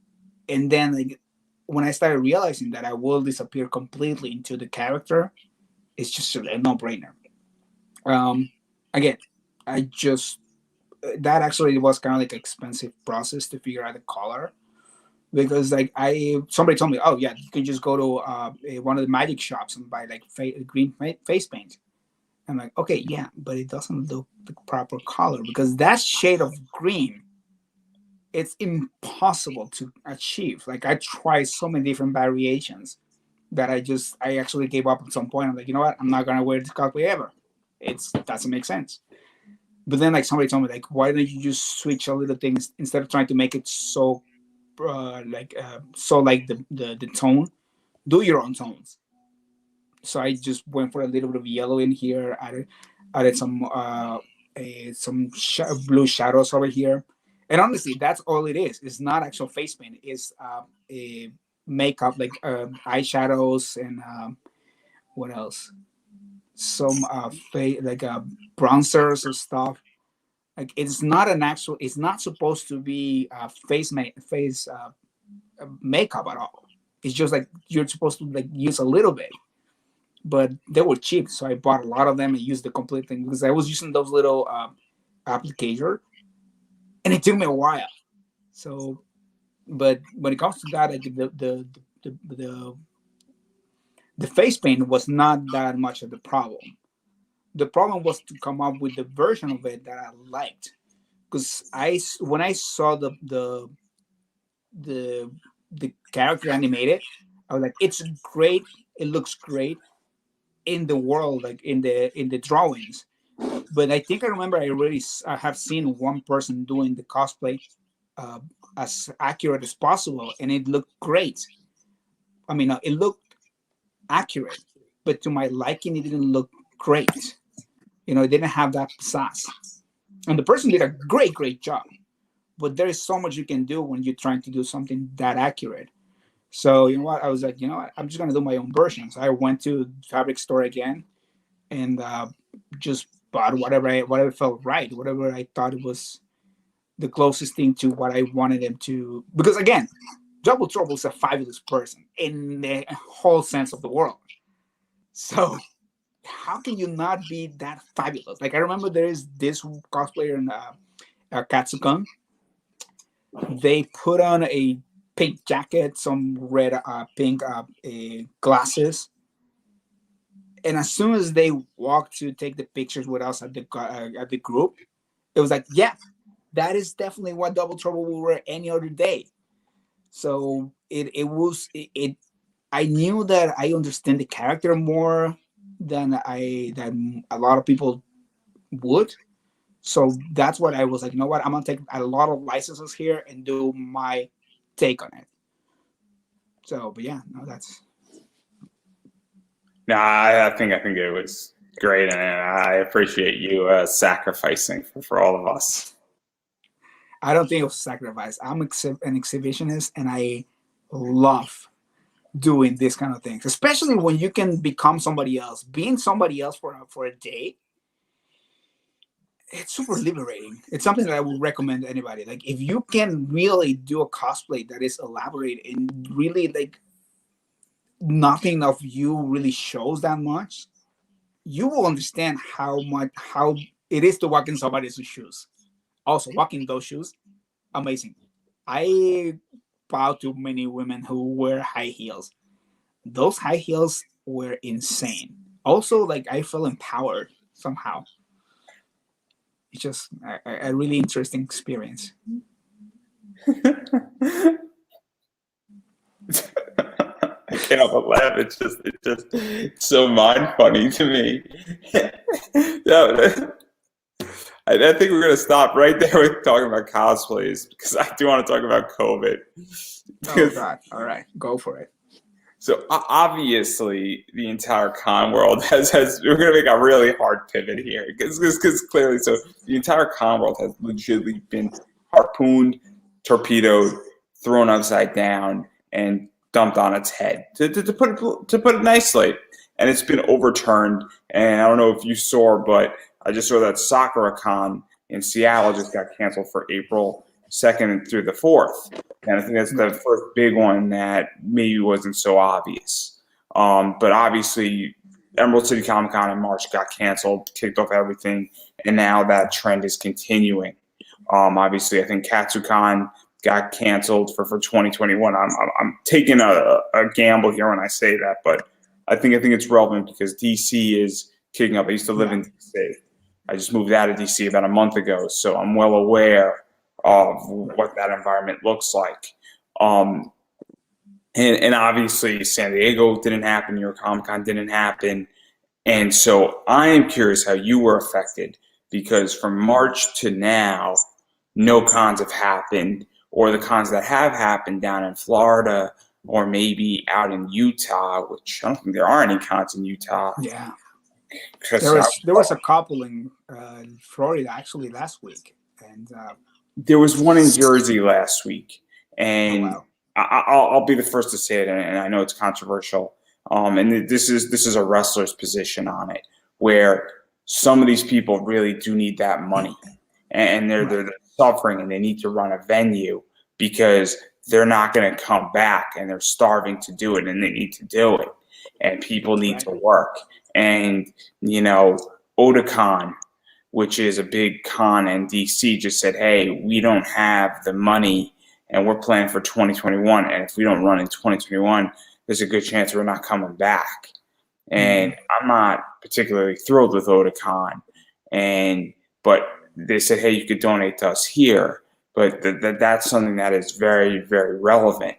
and then like when I started realizing that I will disappear completely into the character, it's just a no brainer. Um, Again, I just that actually was kind of like an expensive process to figure out the color because like I somebody told me, oh yeah, you can just go to one of the magic shops and buy like green face paint. I'm like, okay, yeah, but it doesn't look the proper color because that shade of green, it's impossible to achieve. Like I tried so many different variations that I actually gave up at some point. I'm like, you know what? I'm not gonna wear this cosplay ever. It's doesn't make sense. But then like somebody told me like, why don't you just switch a little things instead of trying to make it so so like the tone, do your own tones. So I just went for a little bit of yellow in here, added some blue shadows over here, and honestly, that's all it is. It's not actual face paint. It's a makeup like eyeshadows and what else? Some like bronzers and stuff. Like it's not an actual. It's not supposed to be face makeup at all. It's just like you're supposed to like use a little bit, but they were cheap, so I bought a lot of them and used the complete thing because I was using those little applicator, and it took me a while. So, but when it comes to that, like the the face paint was not that much of the problem. The problem was to come up with the version of it that I liked because I when I saw the the character animated, I was like, it's great. It looks great in the world, like in the drawings. But I think I remember I have seen one person doing the cosplay uh, as accurate as possible, and it looked great. I mean, it looked accurate, but to my liking, it didn't look great. You know, it didn't have that pizzazz. And the person did a great job. But there is so much you can do when you're trying to do something that accurate. So you know what? I was like, you know what? I'm just gonna do my own version. So I went to fabric store again and just bought whatever felt right, whatever I thought it was the closest thing to what I wanted him to. Because again, Double Trouble is a fabulous person in the whole sense of the world. So how can you not be that fabulous? Like I remember there is this cosplayer in Katsukan. They put on a pink jacket, some red, pink glasses. And as soon as they walked to take the pictures with us at the group, it was like, yeah, that is definitely what Double Trouble will wear any other day. So it I knew that I understand the character more than a lot of people would. So that's what I was like, you know what, I'm gonna take a lot of licenses here and do my take on it. So, but yeah, no, that's Nah, I think it was great, and I appreciate you sacrificing for all of us. I don't think it was sacrifice. I'm an exhibitionist, and I love doing this kind of things, especially when you can become somebody else. Being somebody else for a day, it's super liberating. It's something that I would recommend to anybody. Like if you can really do a cosplay that is elaborate and really like nothing of you really shows that much, you will understand how it is to walk in somebody's shoes. Also, walking those shoes, amazing. I bow to many women who wear high heels. Those high heels were insane. Also, like I felt empowered somehow. It's just a really interesting experience. I can't help but laugh. It's so mind funny to me. No, I think we're gonna stop right there with talking about cosplays because I do want to talk about COVID. Oh God! All right, go for it. So obviously, the entire con world has we're gonna make a really hard pivot here because clearly, so the entire con world has legitimately been harpooned, torpedoed, thrown upside down, and dumped on its head to put it nicely. And it's been overturned. And I don't know if you saw, but I just saw that SakuraCon in Seattle just got canceled for April 2nd through the 4th. And I think that's the first big one that maybe wasn't so obvious. But obviously, Emerald City Comic Con in March got canceled, kicked off everything, and now that trend is continuing. Obviously, I think KatsuCon got canceled for 2021. I'm taking a gamble here when I say that, but I think it's relevant because DC is kicking up. I used to live in DC. I just moved out of DC about a month ago, so I'm well aware of what that environment looks like. And obviously San Diego didn't happen, New York Comic Con didn't happen. And so I am curious how you were affected because from March to now, no cons have happened, or the cons that have happened down in Florida or maybe out in Utah, which I don't think there are any cons in Utah. Yeah. There There was a couple in Florida actually last week, and there was one in Jersey last week, oh and wow, I'll be the first to say it, and I know it's controversial. And this is a wrestler's position on it, where some of these people really do need that money, and they're suffering, and they need to run a venue because they're not going to come back, and they're starving to do it, and they need to do it, and people need to work, and Otakon, which is a big con in DC, just said, hey, we don't have the money and we're planning for 2021. And if we don't run in 2021, there's a good chance we're not coming back. And I'm not particularly thrilled with Otakon. But they said, hey, you could donate to us here. But that's something that is very, very relevant.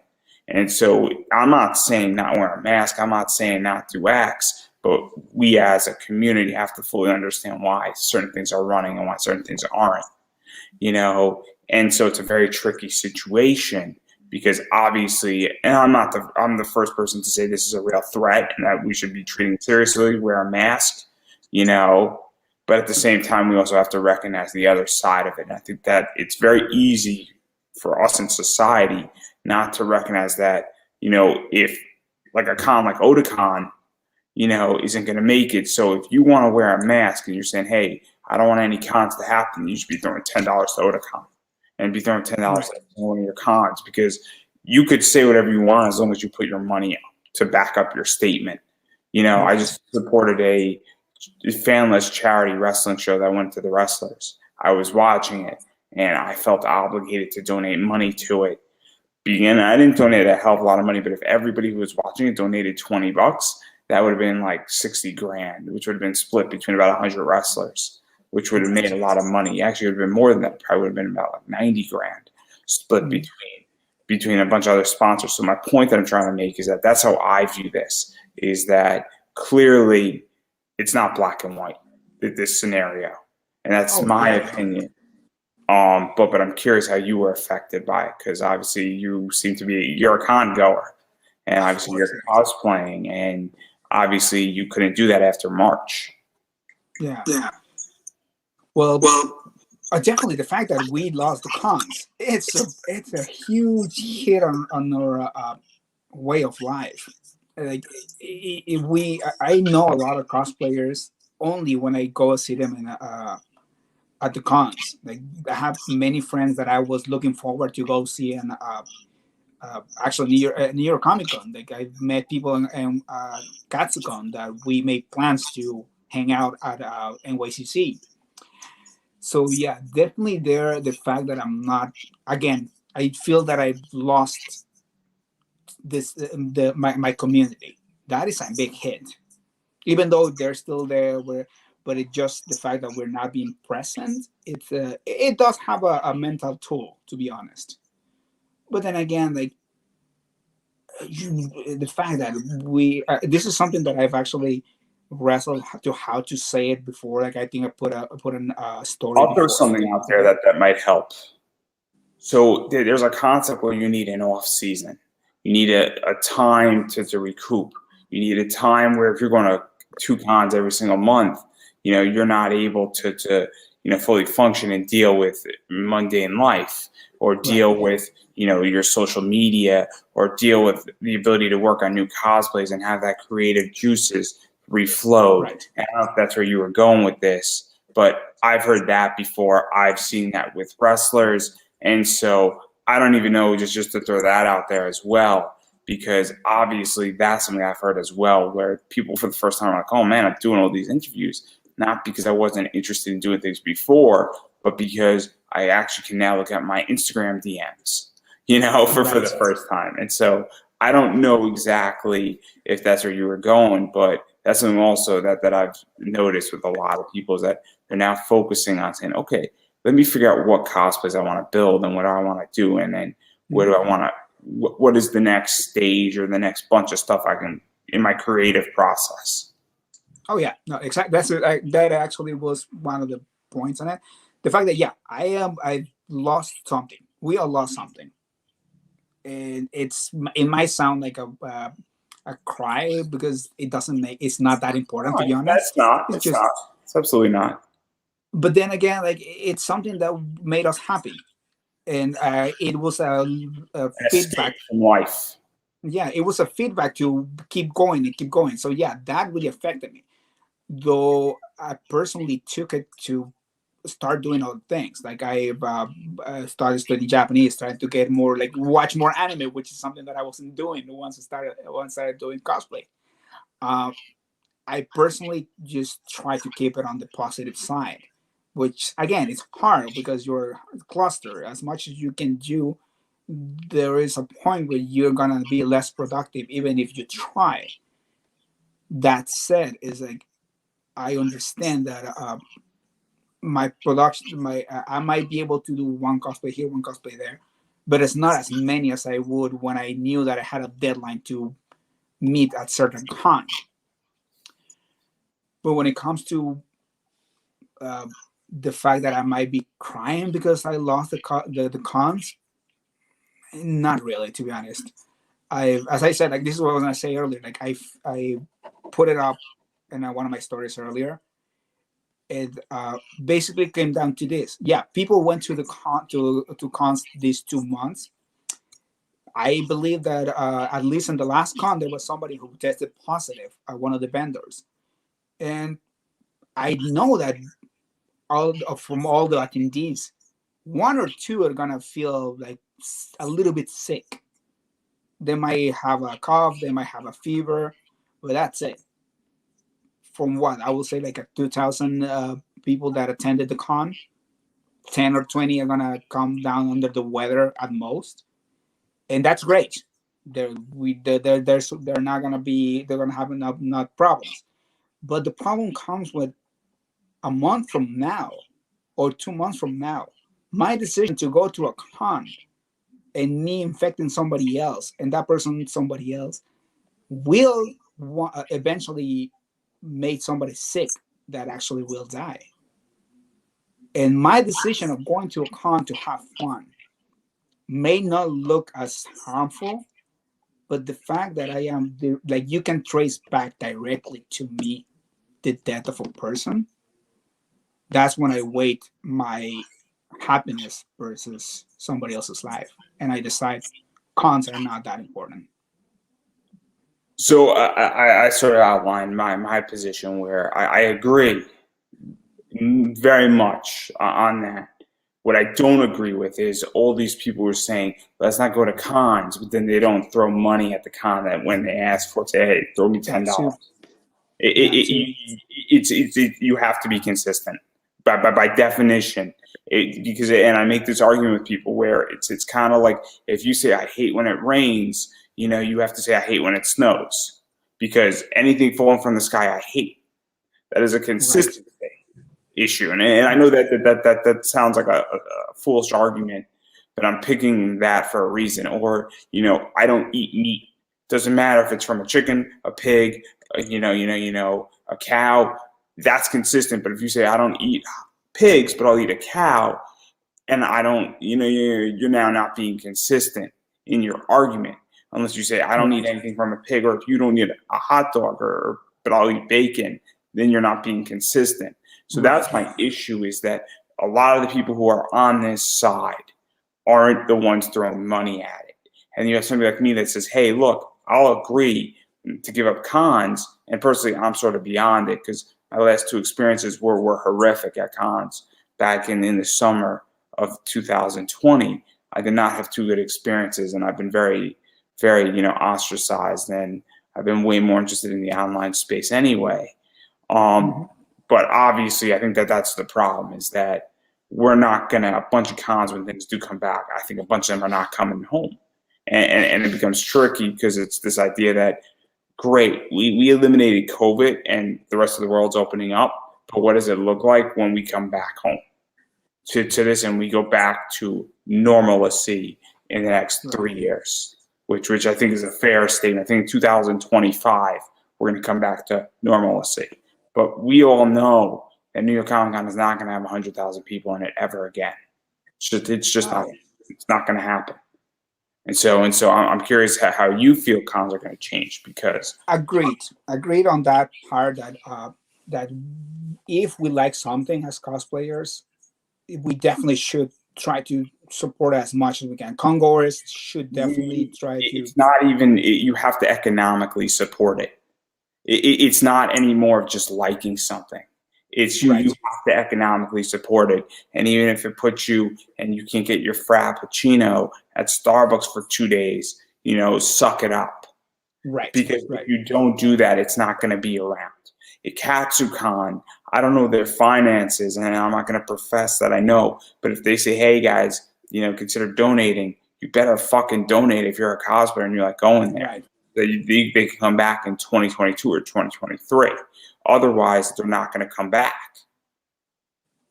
And so I'm not saying not wear a mask. I'm not saying not do acts. But we as a community have to fully understand why certain things are running and why certain things aren't, And so it's a very tricky situation because obviously, and I'm the first person to say this is a real threat and that we should be treating it seriously, wear a mask, But at the same time, we also have to recognize the other side of it. And I think that it's very easy for us in society not to recognize that, if like a con like Otakon, isn't going to make it. So if you want to wear a mask and you're saying, hey, I don't want any cons to happen, you should be throwing $10 to Otakon and be throwing $10 to one of your cons because you could say whatever you want as long as you put your money to back up your statement. I just supported a fanless charity wrestling show that went to the wrestlers. I was watching it and I felt obligated to donate money to it. begin. I didn't donate a hell of a lot of money, but if everybody who was watching it donated $20, that would have been like 60 grand, which would have been split between about 100 wrestlers, which would have made a lot of money. Actually, it would have been more than that. It probably would have been about like 90 grand split between a bunch of other sponsors. So my point that I'm trying to make is that that's how I view this, is that clearly it's not black and white, this scenario. And that's my opinion. But I'm curious how you were affected by it, because obviously you seem to be, you're a con goer, and obviously you're cosplaying, and obviously you couldn't do that after March. Yeah. Well, definitely the fact that we lost the cons, it's a huge hit on our way of life. Like I know a lot of cosplayers only when I go see them in at the cons. Like I have many friends that I was looking forward to go see in actually New York Comic Con. Like I've met people in Katsucon that we made plans to hang out at NYCC. So yeah, definitely there. The fact that I'm not, again, I feel that I've lost this my community. That is a big hit, even though they're still there. But it just the fact that we're not being present. It does have a mental toll, to be honest. But then again, like the fact that this is something that I've actually wrestled to how to say it before. Like I think I put a story. I'll throw something out there that might help. So there's a concept where you need an off season. You need a time to recoup. You need a time where if you're going to 2 cons every single month, you're not able to fully function and deal with mundane life, or deal with your social media, or deal with the ability to work on new cosplays and have that creative juices reflow. Right. I don't know if that's where you were going with this, but I've heard that before. I've seen that with wrestlers. And so I don't even know, just to throw that out there as well, because obviously that's something I've heard as well, where people for the first time are like, oh man, I'm doing all these interviews, not because I wasn't interested in doing things before, but because I actually can now look at my Instagram DMs, for the first time. And so I don't know exactly if that's where you were going, but that's something also that I've noticed with a lot of people, is that they're now focusing on saying, okay, let me figure out what cosplays I want to build and what I want to do, and then where do I want to, what is the next stage or the next bunch of stuff I can in my creative process. Oh yeah, no, exactly. That actually was one of the points on it. The fact that I lost something. We all lost something, and it might sound like a cry, because it's not that important, to be honest. That's not. It's not. It's absolutely not. But then again, like it's something that made us happy, and it was a feedback from life. Yeah, it was a feedback to keep going and keep going. So yeah, that really affected me. Though I personally took it to start doing other things. Like I started studying Japanese, trying to get more, like watch more anime, which is something that I wasn't doing once I started doing cosplay. I personally just try to keep it on the positive side, which again, it's hard because you're cluster. As much as you can do, there is a point where you're gonna be less productive, even if you try. That said, is like I understand that my production, I might be able to do one cosplay here, one cosplay there, but it's not as many as I would when I knew that I had a deadline to meet at certain con. But when it comes to the fact that I might be crying because I lost the cons, not really, to be honest. As I said, like this is what I was gonna say earlier. Like I put it up in one of my stories earlier. It basically came down to this. Yeah, people went to the cons these 2 months. I believe that at least in the last con, there was somebody who tested positive at one of the vendors, and I know that from all the attendees, 1 or 2 are gonna feel like a little bit sick. They might have a cough, they might have a fever, but that's it. From what I will say, like a 2,000 people that attended the con, 10 or 20 are gonna come down under the weather at most. and that's great. They're not gonna be, they're gonna have enough problems. But the problem comes with a month from now or 2 months from now. My decision to go to a con and me infecting somebody else and that person somebody else will eventually make somebody sick that actually will die. And my decision of going to a con to have fun may not look as harmful, but the fact that I am like, you can trace back directly to me the death of a person, that's when I weigh my happiness versus somebody else's life, and I decide cons are not that important. So I sort of outlined my position where I agree very much on that. What I don't agree with is all these people who are saying, let's not go to cons, but then they don't throw money at the con that when they ask for it, say, hey, throw me That $10. too. It, That it, too. you have to be consistent by definition. Because, and I make this argument with people where it's kind of like if you say I hate when it rains, you have to say I hate when it snows, because anything falling from the sky I hate. That is a Right. consistent issue, and I know that sounds like a foolish argument, but I'm picking that for a reason. Or I don't eat meat. Doesn't matter if it's from a chicken, a pig, a cow. That's consistent. But if you say I don't eat pigs, but I'll eat a cow, and I don't, you're now not being consistent in your argument. Unless you say I don't eat Right. anything from a pig, or if you don't eat a hot dog, or but I'll eat bacon, then you're not being consistent. So Right. that's my issue, is that a lot of the people who are on this side aren't the ones throwing money at it. And you have somebody like me that says, hey, look, I'll agree to give up cons. And personally, I'm sort of beyond it, because my last two experiences were horrific at cons back in the summer of 2020. I did not have two good experiences, and I've been very, very, ostracized, and I've been way more interested in the online space anyway. Um, Mhm. but obviously, I think that's the problem, is that we're not gonna, a bunch of cons, when things do come back, I think a bunch of them are not coming home, and it becomes tricky, because it's this idea that great, we eliminated COVID and the rest of the world's opening up, but what does it look like when we come back home to this, and we go back to normalcy in the next Right. 3 years, which I think is a fair statement. I think in 2025 we're going to come back to normalcy, but we all know that New York Comic Con is not going to have 100,000 people in it ever again. It's just not. Oh, It's not going to happen. And so I'm curious how you feel cons are going to change, because agreed. Agreed on that part, that that if we like something as cosplayers, we definitely should try to support as much as we can. Congoers should definitely try to. it's not even, you have to economically support it. It's not anymore of just liking something. It's you Right. have to economically support it. And even if it puts you and you can't get your frappuccino at Starbucks for 2 days, suck it up. Right. Because if Right. you don't do that, it's not going to be around. At KatsuCon, I don't know their finances, and I'm not going to profess that I know, but if they say, hey guys, consider donating, you better fucking donate if you're a cosplayer and you like going there. Right. They can come back in 2022 or 2023. Otherwise, they're not going to come back.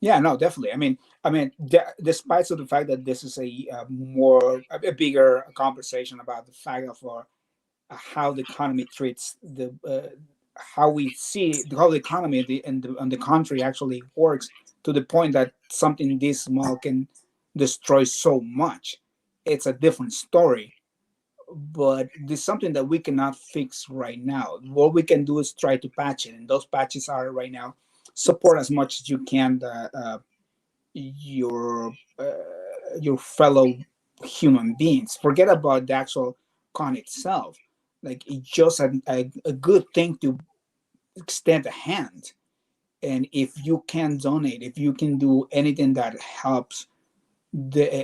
Yeah. No. Definitely. Despite of the fact that this is a bigger conversation about the fact of how the economy treats the how we see how the economy in the country actually works, to the point that something this small can destroy so much. It's a different story, but there's something that we cannot fix right now. What we can do is try to patch it, and those patches are right now support as much as you can your uh, your fellow human beings. Forget about the actual con itself. Like, it's just a good thing to extend a hand. And if you can donate, if you can do anything that helps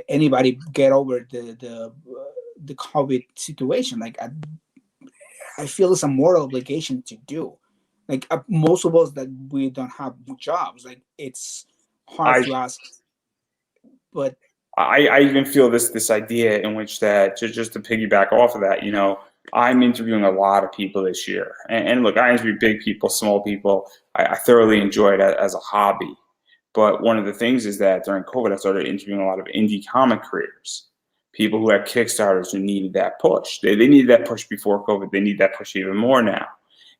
anybody get over the COVID situation, like I feel it's a moral obligation to do. Like, most of us that we don't have jobs, like, it's hard I to ask, but I even feel this idea in which that just to piggyback off of that, I'm interviewing a lot of people this year, and look, I interview big people, small people. I thoroughly enjoy it as a hobby. But one of the things is that during COVID, I started interviewing a lot of indie comic creators, people who had Kickstarters who needed that push. They needed that push before COVID. They need that push even more now.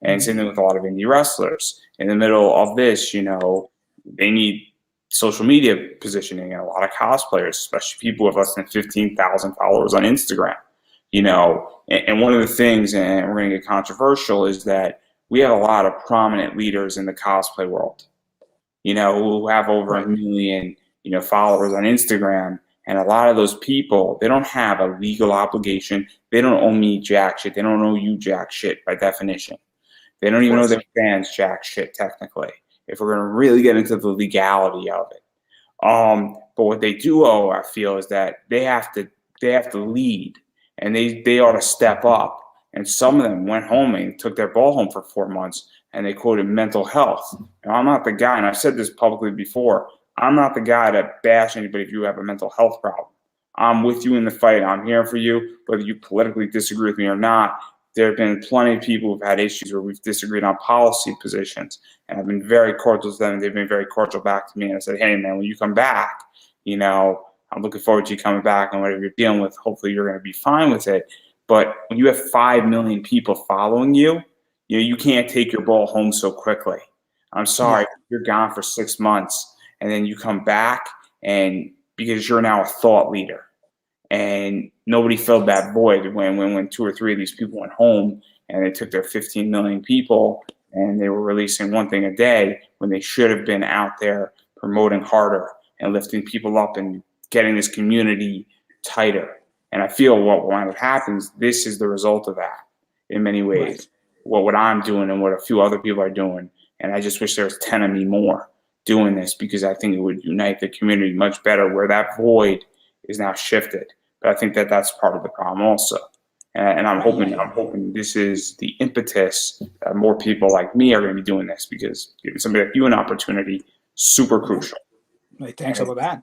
And same thing with a lot of indie wrestlers. In the middle of this, they need social media positioning, and a lot of cosplayers, especially people with less than 15,000 followers on Instagram. And one of the things, and we're going to get controversial, is that we have a lot of prominent leaders in the cosplay world, who have over a million, followers on Instagram. And a lot of those people, they don't have a legal obligation. They don't owe me jack shit. They don't owe you jack shit by definition. They don't even know their fans jack shit technically, if we're going to really get into the legality of it. But what they do owe, I feel, is that they have to lead, and they ought to step up. And some of them went home and took their ball home for 4 months, and they quoted mental health. Now, I'm not the guy, and I've said this publicly before, I'm not the guy to bash anybody if you have a mental health problem. I'm with you in the fight. I'm here for you, whether you politically disagree with me or not. There have been plenty of people who've had issues where we've disagreed on policy positions, and I've been very cordial to them. They've been very cordial back to me, and I said, hey, man, when you come back, I'm looking forward to you coming back, and whatever you're dealing with, hopefully you're going to be fine with it. But when you have 5 million people following you, you can't take your ball home so quickly. I'm sorry, you're gone for 6 months, and then you come back, and because you're now a thought leader. And nobody filled that void when 2 or 3 of these people went home and they took their 15 million people and they were releasing one thing a day when they should have been out there promoting harder and lifting people up and getting this community tighter. And I feel when it happens, this is the result of that in many ways. Right. What I'm doing and what a few other people are doing. And I just wish there was 10 of me more doing this, because I think it would unite the community much better, where that void is now shifted. But I think that's part of the problem also. And I'm hoping this is the impetus that more people like me are going to be doing this, because giving somebody like you an opportunity, super crucial. Right, thanks about that.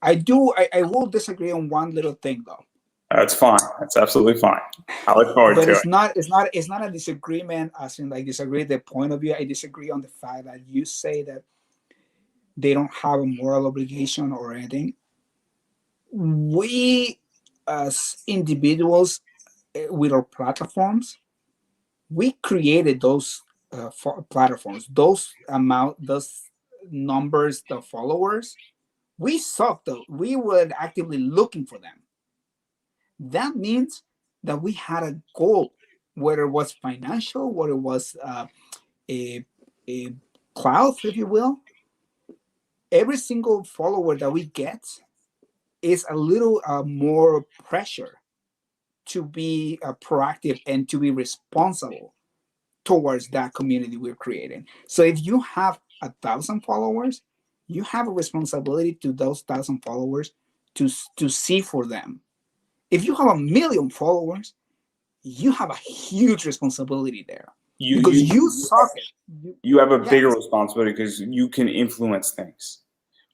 I will disagree on one little thing though. That's fine. That's absolutely fine. I look forward to it. But it's not a disagreement as in like disagree the point of view. I disagree on the fact that you say that they don't have a moral obligation or anything. We as individuals with our platforms, we created those platforms, those numbers, the followers. We sucked though. We were actively looking for them. That means that we had a goal, whether it was financial, whether it was a clout, if you will. Every single follower that we get is a little more pressure to be proactive and to be responsible towards that community we're creating. So if you have 1,000 followers, you have a responsibility to those 1,000 followers to see for them. If you have 1 million followers, you have a huge responsibility there, because you suck it. You have a bigger responsibility because you can influence things.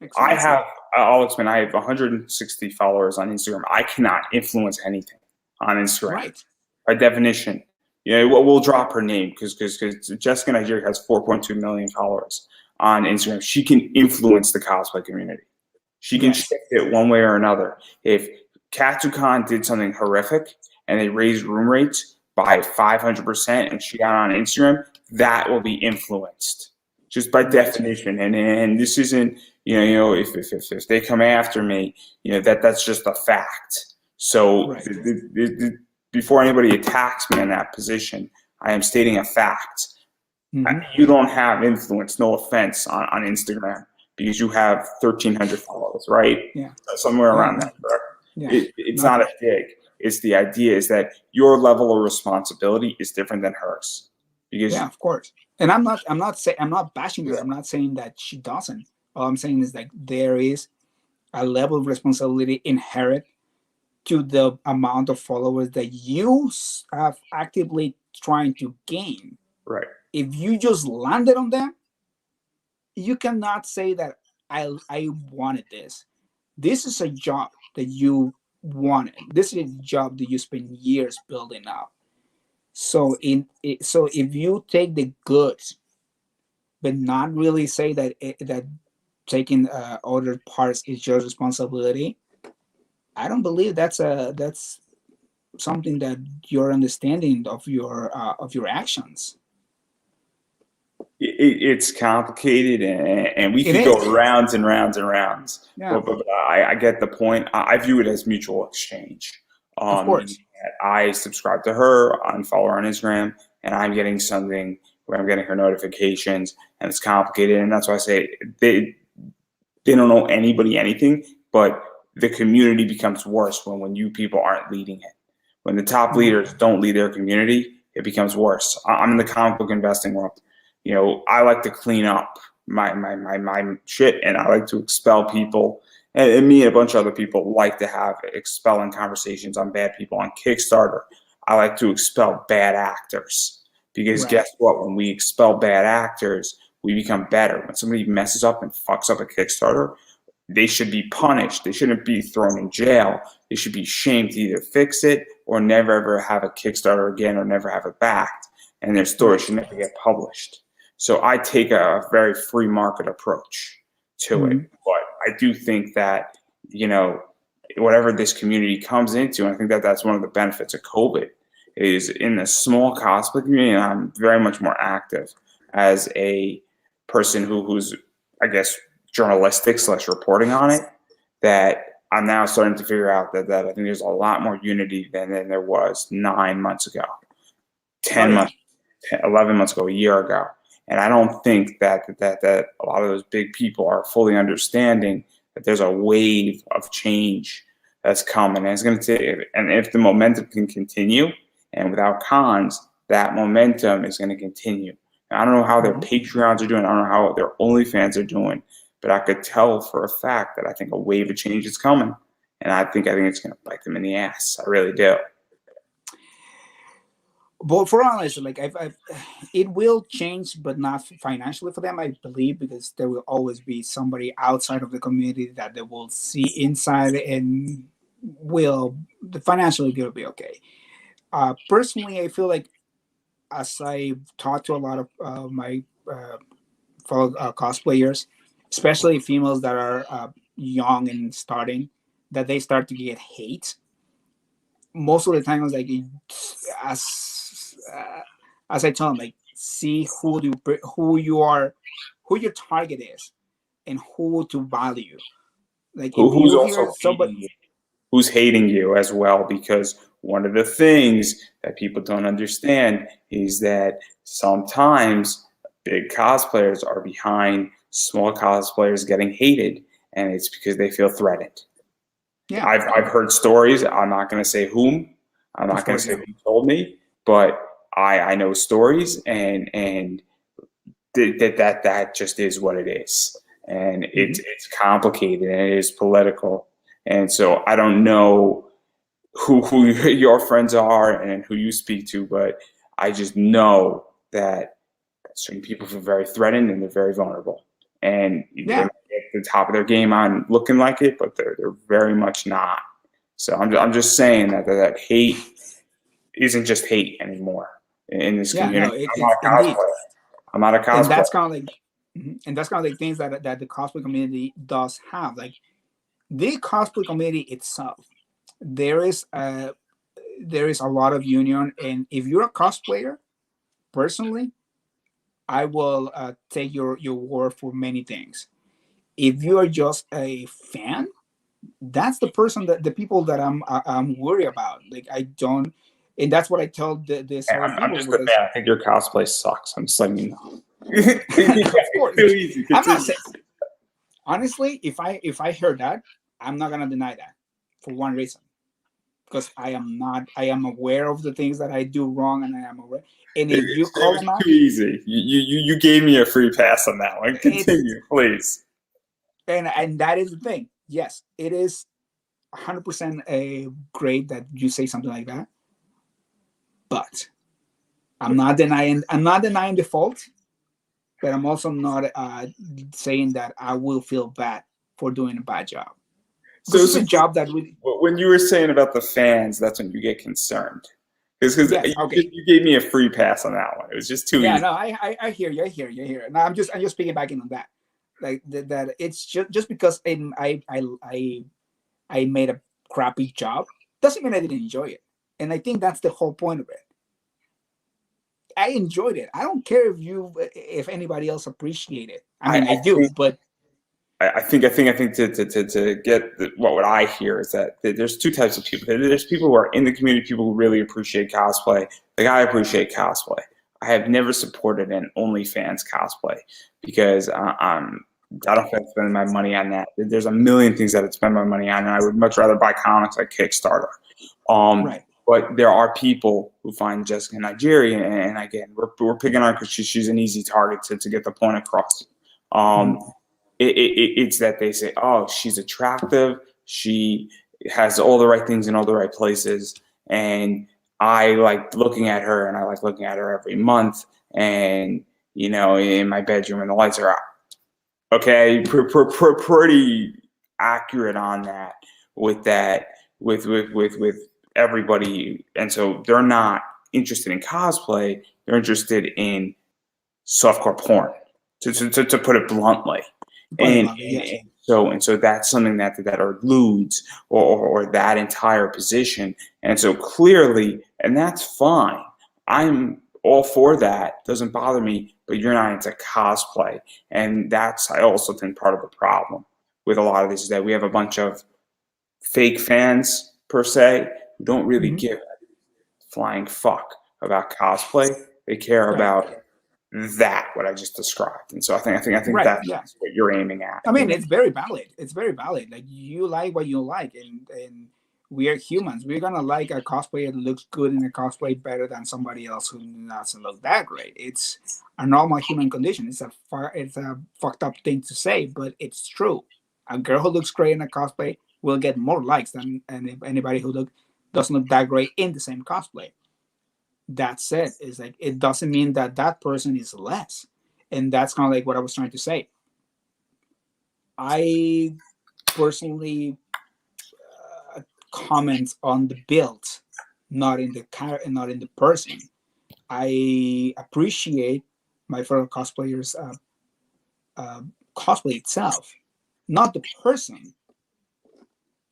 Exactly. I'll explain. I have 160 followers on Instagram. I cannot influence anything on Instagram. Right. By definition. We'll drop her name because Jessica Nigeria has 4.2 million followers on Instagram. She can influence the cosplay community. She can shift it one way or another. If Katsucon did something horrific and they raised room rates by 500% and she got on Instagram, that will be influenced just by definition. And this isn't, if they come after me, that's just a fact. So before anybody attacks me in that position, I am stating a fact. Mm-hmm. You don't have influence, no offense, on Instagram, because you have 1,300 followers, right? Yeah. Somewhere around that. Yeah. It's not a dig. It's the idea is that your level of responsibility is different than hers. Because of course. And I'm not bashing her. I'm not saying that she doesn't. All I'm saying is that there is a level of responsibility inherent to the amount of followers that you have actively trying to gain. Right. If you just landed on them, you cannot say that I wanted this. this is a job that you wanted. This is a job that you spend years building up. So so if you take the goods, but not really say that that taking other parts is your responsibility, I don't believe that's something that your understanding of your actions. It's complicated, and we It could go is, rounds and rounds and rounds. yeah, But I get the point. I view it as mutual exchange. of Meaning course, that I subscribe to her, unfollow her on Instagram, and I'm getting something where I'm getting her notifications, and it's complicated. And that's why I say they don't know anybody anything, but the community becomes worse when you people aren't leading it. When the top Mhm. leaders don't lead their community, it becomes worse. I'm in the comic book investing world. I like to clean up my shit, and I like to expel people. And me and a bunch of other people like to have expelling conversations on bad people on Kickstarter. I like to expel bad actors because Right, guess what? When we expel bad actors, we become better. When somebody messes up and fucks up a Kickstarter, they should be punished. They shouldn't be thrown in jail. They should be shamed to either fix it or never ever have a Kickstarter again or never have it backed. And their story right. should never get published. So I take a very free market approach to it. Mhm. But I do think that, you know, whatever this community comes into, and I think that that's one of the benefits of COVID, is in the small cosplay community, and I'm very much more active as a person who's, I guess, journalistic slash reporting on it, that I'm now starting to figure out that I think there's a lot more unity than there was 9 months ago, Oh 10 yeah, months, 10, 11 months ago, a year ago. And I don't think that a lot of those big people are fully understanding that there's a wave of change that's coming. And it's going to take, and if the momentum can continue, and without cons, that momentum is going to continue. And I don't know how their mhm. Patreons are doing. I don't know how their OnlyFans are doing, but I could tell for a fact that I think a wave of change is coming, and I think it's going to bite them in the ass. I really do. But for honest, like it will change, but not financially for them, I believe, because there will always be somebody outside of the community that they will see inside and will financially they'll be okay. Personally, I feel like as I talk to a lot of my fellow cosplayers, especially females that are young and starting, that they start to get hate. Most of the time, it's like as I tell them, like see who you are, who your target is, and who to value. Like if Who's you hear also somebody, hating you? Who's hating you as well? Because one of the things that people don't understand is that sometimes big cosplayers are behind small cosplayers getting hated, and it's because they feel threatened. yeah, I've heard stories. I'm not going to say whom. I'm of not going to course, say yeah. who told me, but I know stories, and that just is what it is, and Hmm. it's complicated and it is political, and so I don't know who your friends are and who you speak to, but I just know that certain people feel very threatened and they're very vulnerable, and they Yeah, might get the top of their game on looking like it, but they're very much not. So I'm just saying that hate isn't just hate anymore in this yeah, no, community. I'm not it's a indeed, cosplayer. I'm not a and cosplayer. that's kind of like, mhm, and that's kind of like things that the cosplay community does have. Like the cosplay community itself, there is a lot of union, and if you're a cosplayer, personally, I will take your word for many things. If you are just a fan, that's the person that the people that I'm worried about. Like I don't, and that's what I tell these other I'm people just a because, fan. I think your cosplay sucks. I'm just letting you know. Yeah, of it's course, too easy. I'm not Continue. saying honestly. If I heard that, I'm not gonna deny that for one reason because I am not. I am aware of the things that I do wrong, and I am aware. And if you It call was them out, too easy. You gave me a free pass on that one. it's Continue, please. and that is the thing. Yes, it is 100% a great that you say something like that, but I'm not denying the fault, but I'm also not saying that I will feel bad for doing a bad job. because So, it's so a job that we. when you were saying about the fans, that's when you get concerned. Because Yes. Okay. you gave me a free pass on that one. It was just too Yeah. easy. No. I hear you. I hear you. I hear. No. I'm just piggybacking on that. Like that. It's just because I made a crappy job doesn't mean I didn't enjoy it. And I think that's the whole point of it. I enjoyed it. I don't care if anybody else appreciate it. I I, mean, I I do, think but I think to get what I hear is that there's two types of people. There's people who are in the community, people who really appreciate cosplay. Like I appreciate cosplay. I have never supported an OnlyFans cosplay because I don't feel like spending my money on that. There's a million things that I'd spend my money on, and I would much rather buy comics like Kickstarter. right. But there are people who find Jessica Nigeria, and again, we're picking on her because she's an easy target to get the point across. Um, Mhm. it's that they say, oh, she's attractive, she has all the right things in all the right places, and I like looking at her, and I like looking at her every month, and in my bedroom, and the lights are out. Okay, pretty accurate on that with that with everybody, and so they're not interested in cosplay. They're interested in softcore porn, to put it bluntly. Put it And, bluntly, and, yes. and so that's something that eludes or that entire position. And so clearly, and that's fine. I'm all for that. Doesn't bother me, but you're not into cosplay. And that's, I also think, part of the problem with a lot of this is that we have a bunch of fake fans per se who don't really Mhm. give a flying fuck about cosplay. They care Right. about that what I just described. And so I think Right. that's Yeah. what you're aiming at. I mean, it's very valid. It's very valid. Like you like what you like, and we are humans. We're gonna like a cosplayer that looks good in a cosplay better than somebody else who doesn't look that great. It's a normal human condition. It's a fucked up thing to say, but it's true. A girl who looks great in a cosplay will get more likes than anybody who doesn't look that great in the same cosplay. That said, is like it doesn't mean that that person is less, and that's kind of like what I was trying to say. I personally comment on the build, not in the not in the person. I appreciate my fellow cosplayers' uh, cosplay itself, not the person.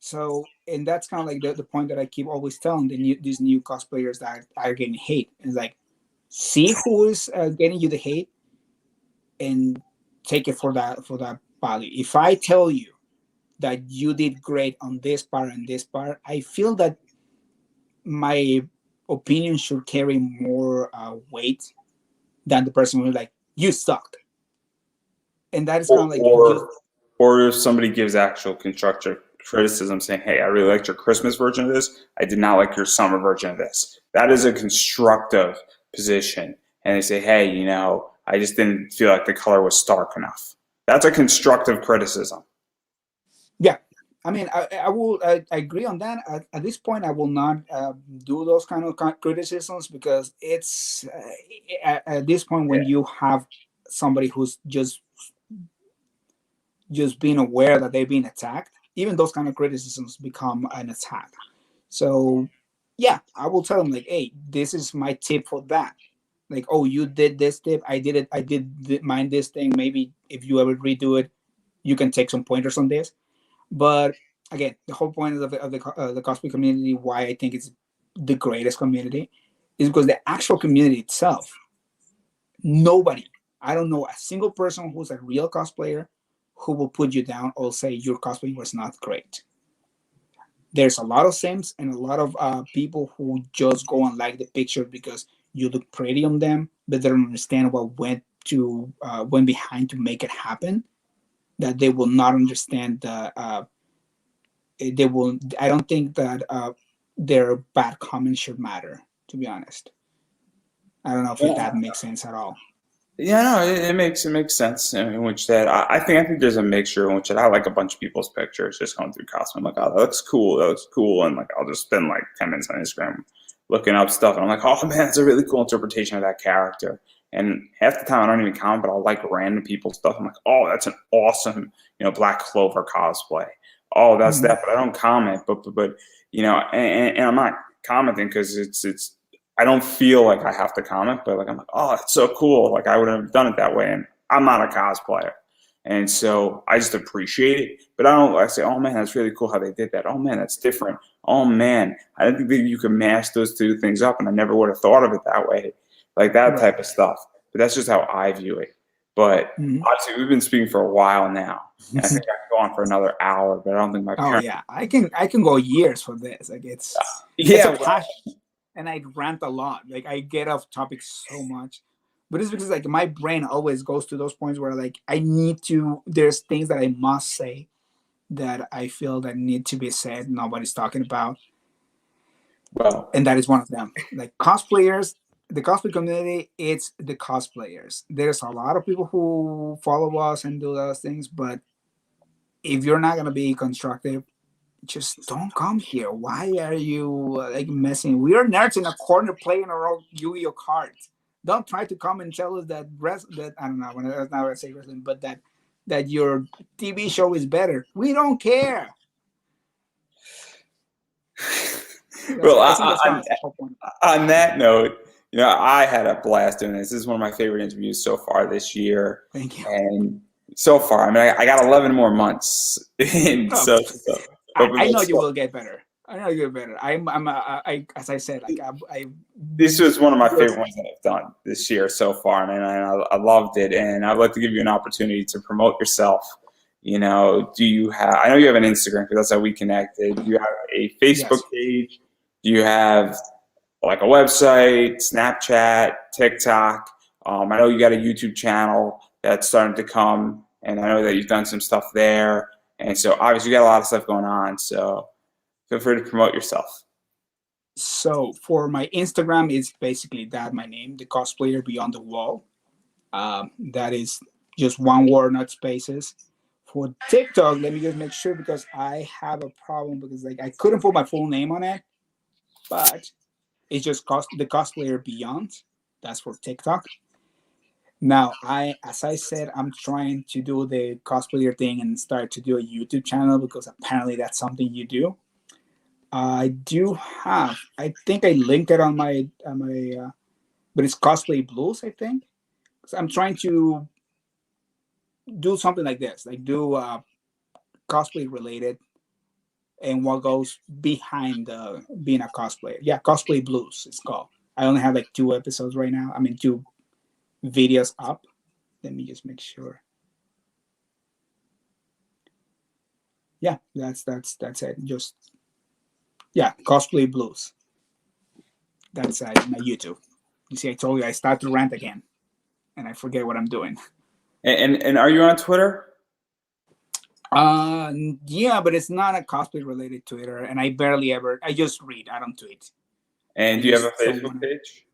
So, and that's kind of like the point that I keep always telling these new cosplayers that are getting hate. It's like, see who is getting you the hate and take it for that value. If I tell you that you did great on this part and this part, I feel that my opinion should carry more weight than the person who's like, you sucked. And that is kind or, of like just, or or if somebody gives actual constructive criticism saying, hey, I really liked your Christmas version of this, I did not like your summer version of this. That is a constructive position. And they say, hey, I just didn't feel like the color was stark enough. That's a constructive criticism. yeah. I mean, I agree on that. At this point, I will not do those kind of criticisms because it's at this point when Yeah. you have somebody who's just being aware that they're being attacked, even those kind of criticisms become an attack. So, yeah, I will tell them like, "Hey, this is my tip for that." Like, "Oh, you did this tip. I did it. I did mine this thing. Maybe if you ever redo it, you can take some pointers on this." But again, the whole point of the cosplay community, why I think it's the greatest community, is because the actual community itself, nobody, I don't know a single person who's a real cosplayer who will put you down or say your cosplay was not great. There's a lot of sims and a lot of people who just go and like the picture because you look pretty on them, but they don't understand what went behind to make it happen. That they will not understand the they will. I don't think that their bad comments should matter. To be honest, I don't know if that makes sense at all. Yeah, no, it makes sense in which that I think there's a mixture in which that I like a bunch of people's pictures just going through costume. I'm like, oh, that looks cool, and like I'll just spend like 10 minutes on Instagram looking up stuff, and I'm like, oh man, that's a really cool interpretation of that character. And half the time I don't even comment, but I'll like random people's stuff. I'm like, oh, that's an awesome, Black Clover cosplay. oh, that's Mhm. that, but I don't comment. But you know, and I'm not commenting because it's I don't feel like I have to comment, but like I'm like, oh, it's so cool. Like I would have done it that way, and I'm not a cosplayer, and so I just appreciate it. But I don't. I say, oh man, that's really cool how they did that. Oh man, that's different. Oh man, I didn't think that you could mash those two things up, and I never would have thought of it that way, like that Right. type of stuff. But that's just how I view it. But Mhm. obviously, we've been speaking for a while now, and I think I could go on for another hour, but I don't think my Oh parents. yeah, I can go years for this. Like it's a Yeah, passion, and I rant a lot. Like I get off topic so much, but it's because like my brain always goes to those points where like I need to. There's things that I must say that I feel that need to be said. Nobody's talking about, well, and that is one of them. Like cosplayers, the cosplay community, it's the cosplayers. There's a lot of people who follow us and do those things, but if you're not gonna be constructive, just don't come here. Why are you like messing? We are nerds in a corner playing our own Yu-Gi-Oh cards. Don't try to come and tell us that that I don't know. That's not what I say wrestling, but that your TV show is better. We don't care. well, I think that's kind of the whole point. on that note, you know, I had a blast doing this. This is one of my favorite interviews so far this year, Thank you. and so far, I mean, I got 11 more months, and Oh, so I know but you will get better. I know you will get better. As I said, like I this was one of my favorite ones that I've done this year so far, man. And I loved it, and I'd like to give you an opportunity to promote yourself. You know, do you have? I know you have an Instagram because that's how we connected. Do you have a Facebook yes. page? Do you have like a website, Snapchat, TikTok? I know you got a YouTube channel that's starting to come, and I know that you've done some stuff there. And so obviously you got a lot of stuff going on. So feel free to promote yourself. So for my Instagram, it's basically that my name, the cosplayer beyond the wall. That is just one word, not spaces. For TikTok, let me just make sure because I have a problem because like I couldn't put my full name on it, but it's just the cosplayer beyond. That's for TikTok. Now, as I said, I'm trying to do the cosplayer thing and start to do a YouTube channel because apparently that's something you do. I do have. I think I linked it on my, but it's cosplay blues. I think. So I'm trying to do something like this, like do cosplay related and what goes behind being a cosplayer. Yeah, cosplay blues. It's called. I only have like 2 episodes right now. I mean, 2 videos up. Let me just make sure. Yeah, that's it. Just yeah, cosplay blues. That's my YouTube. You see, I told you I start to rant again, and I forget what I'm doing. And are you on Twitter? Yeah, but it's not a cosplay related Twitter, and I barely ever. I just read. I don't tweet. I And do you have a just don't Facebook want to. page?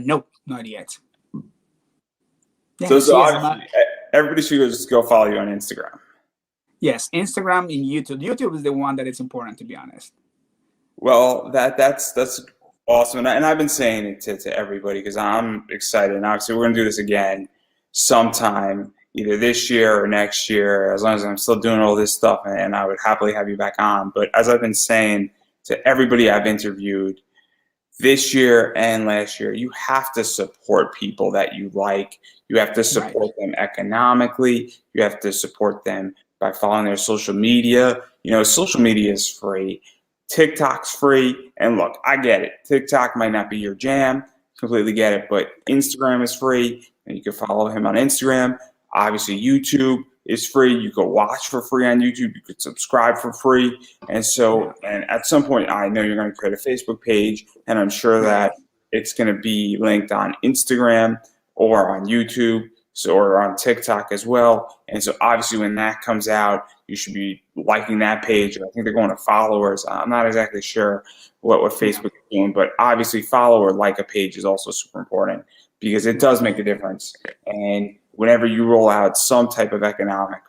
Nope, not yet. Yeah, So see, as obviously my everybody should just go follow you on Instagram. yes, Instagram and YouTube. YouTube is the one that is important, to be honest. Well, that's awesome, and I've been saying it to everybody because I'm excited. And obviously, we're gonna do this again sometime, either this year or next year, as long as I'm still doing all this stuff. And I would happily have you back on. But as I've been saying to everybody I've interviewed this year and last year, you have to support people that you like. You have to Right. support them economically. You have to support them by following their social media. You know, social media is free. TikTok's free. And look, I get it. TikTok might not be your jam. Completely get it. But Instagram is free. And you can follow him on Instagram. Obviously, YouTube is free. You can watch for free on YouTube. You could subscribe for free. And so, and at some point, I know you're going to create a Facebook page, and I'm sure that it's going to be linked on Instagram or on YouTube, so or on TikTok as well. And so, obviously, when that comes out, you should be liking that page. I think they're going to followers. I'm not exactly sure what Facebook is doing, but obviously, follow or like a page is also super important because it does make a difference. And whenever you roll out some type of economic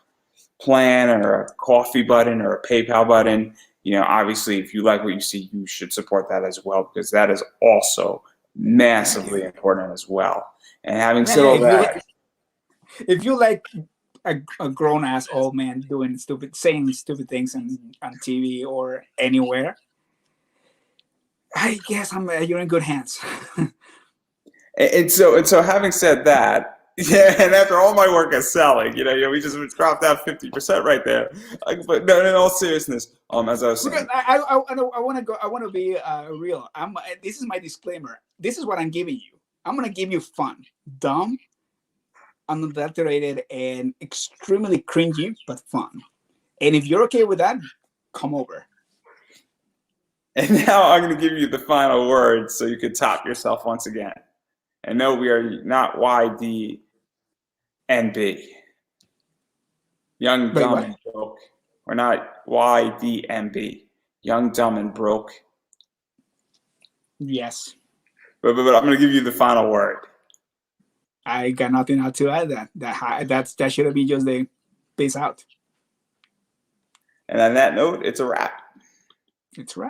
plan or a coffee button or a PayPal button, you know, obviously if you like what you see, you should support that as well because that is also massively important as well. And having said all If you that, if you like a grown ass old man saying stupid things on TV or anywhere, I guess you're in good hands. And so having said that, yeah, and after all my work at selling, we just dropped out 50% right there. But no, in all seriousness, as I was saying, I want to go. I want to be real. This is my disclaimer. This is what I'm giving you. I'm gonna give you fun, dumb, unadulterated, and extremely cringy, but fun. And if you're okay with that, come over. and now I'm going to give you the final word so you can top yourself once again. And no, we are not YDNB. Young, Wait, dumb, what? and broke. We're not YDNB. Young, dumb, and broke. Yes. But I'm going to give you the final word. I got nothing else to add. That should have been just the peace out. And on that note, it's a wrap. It's right.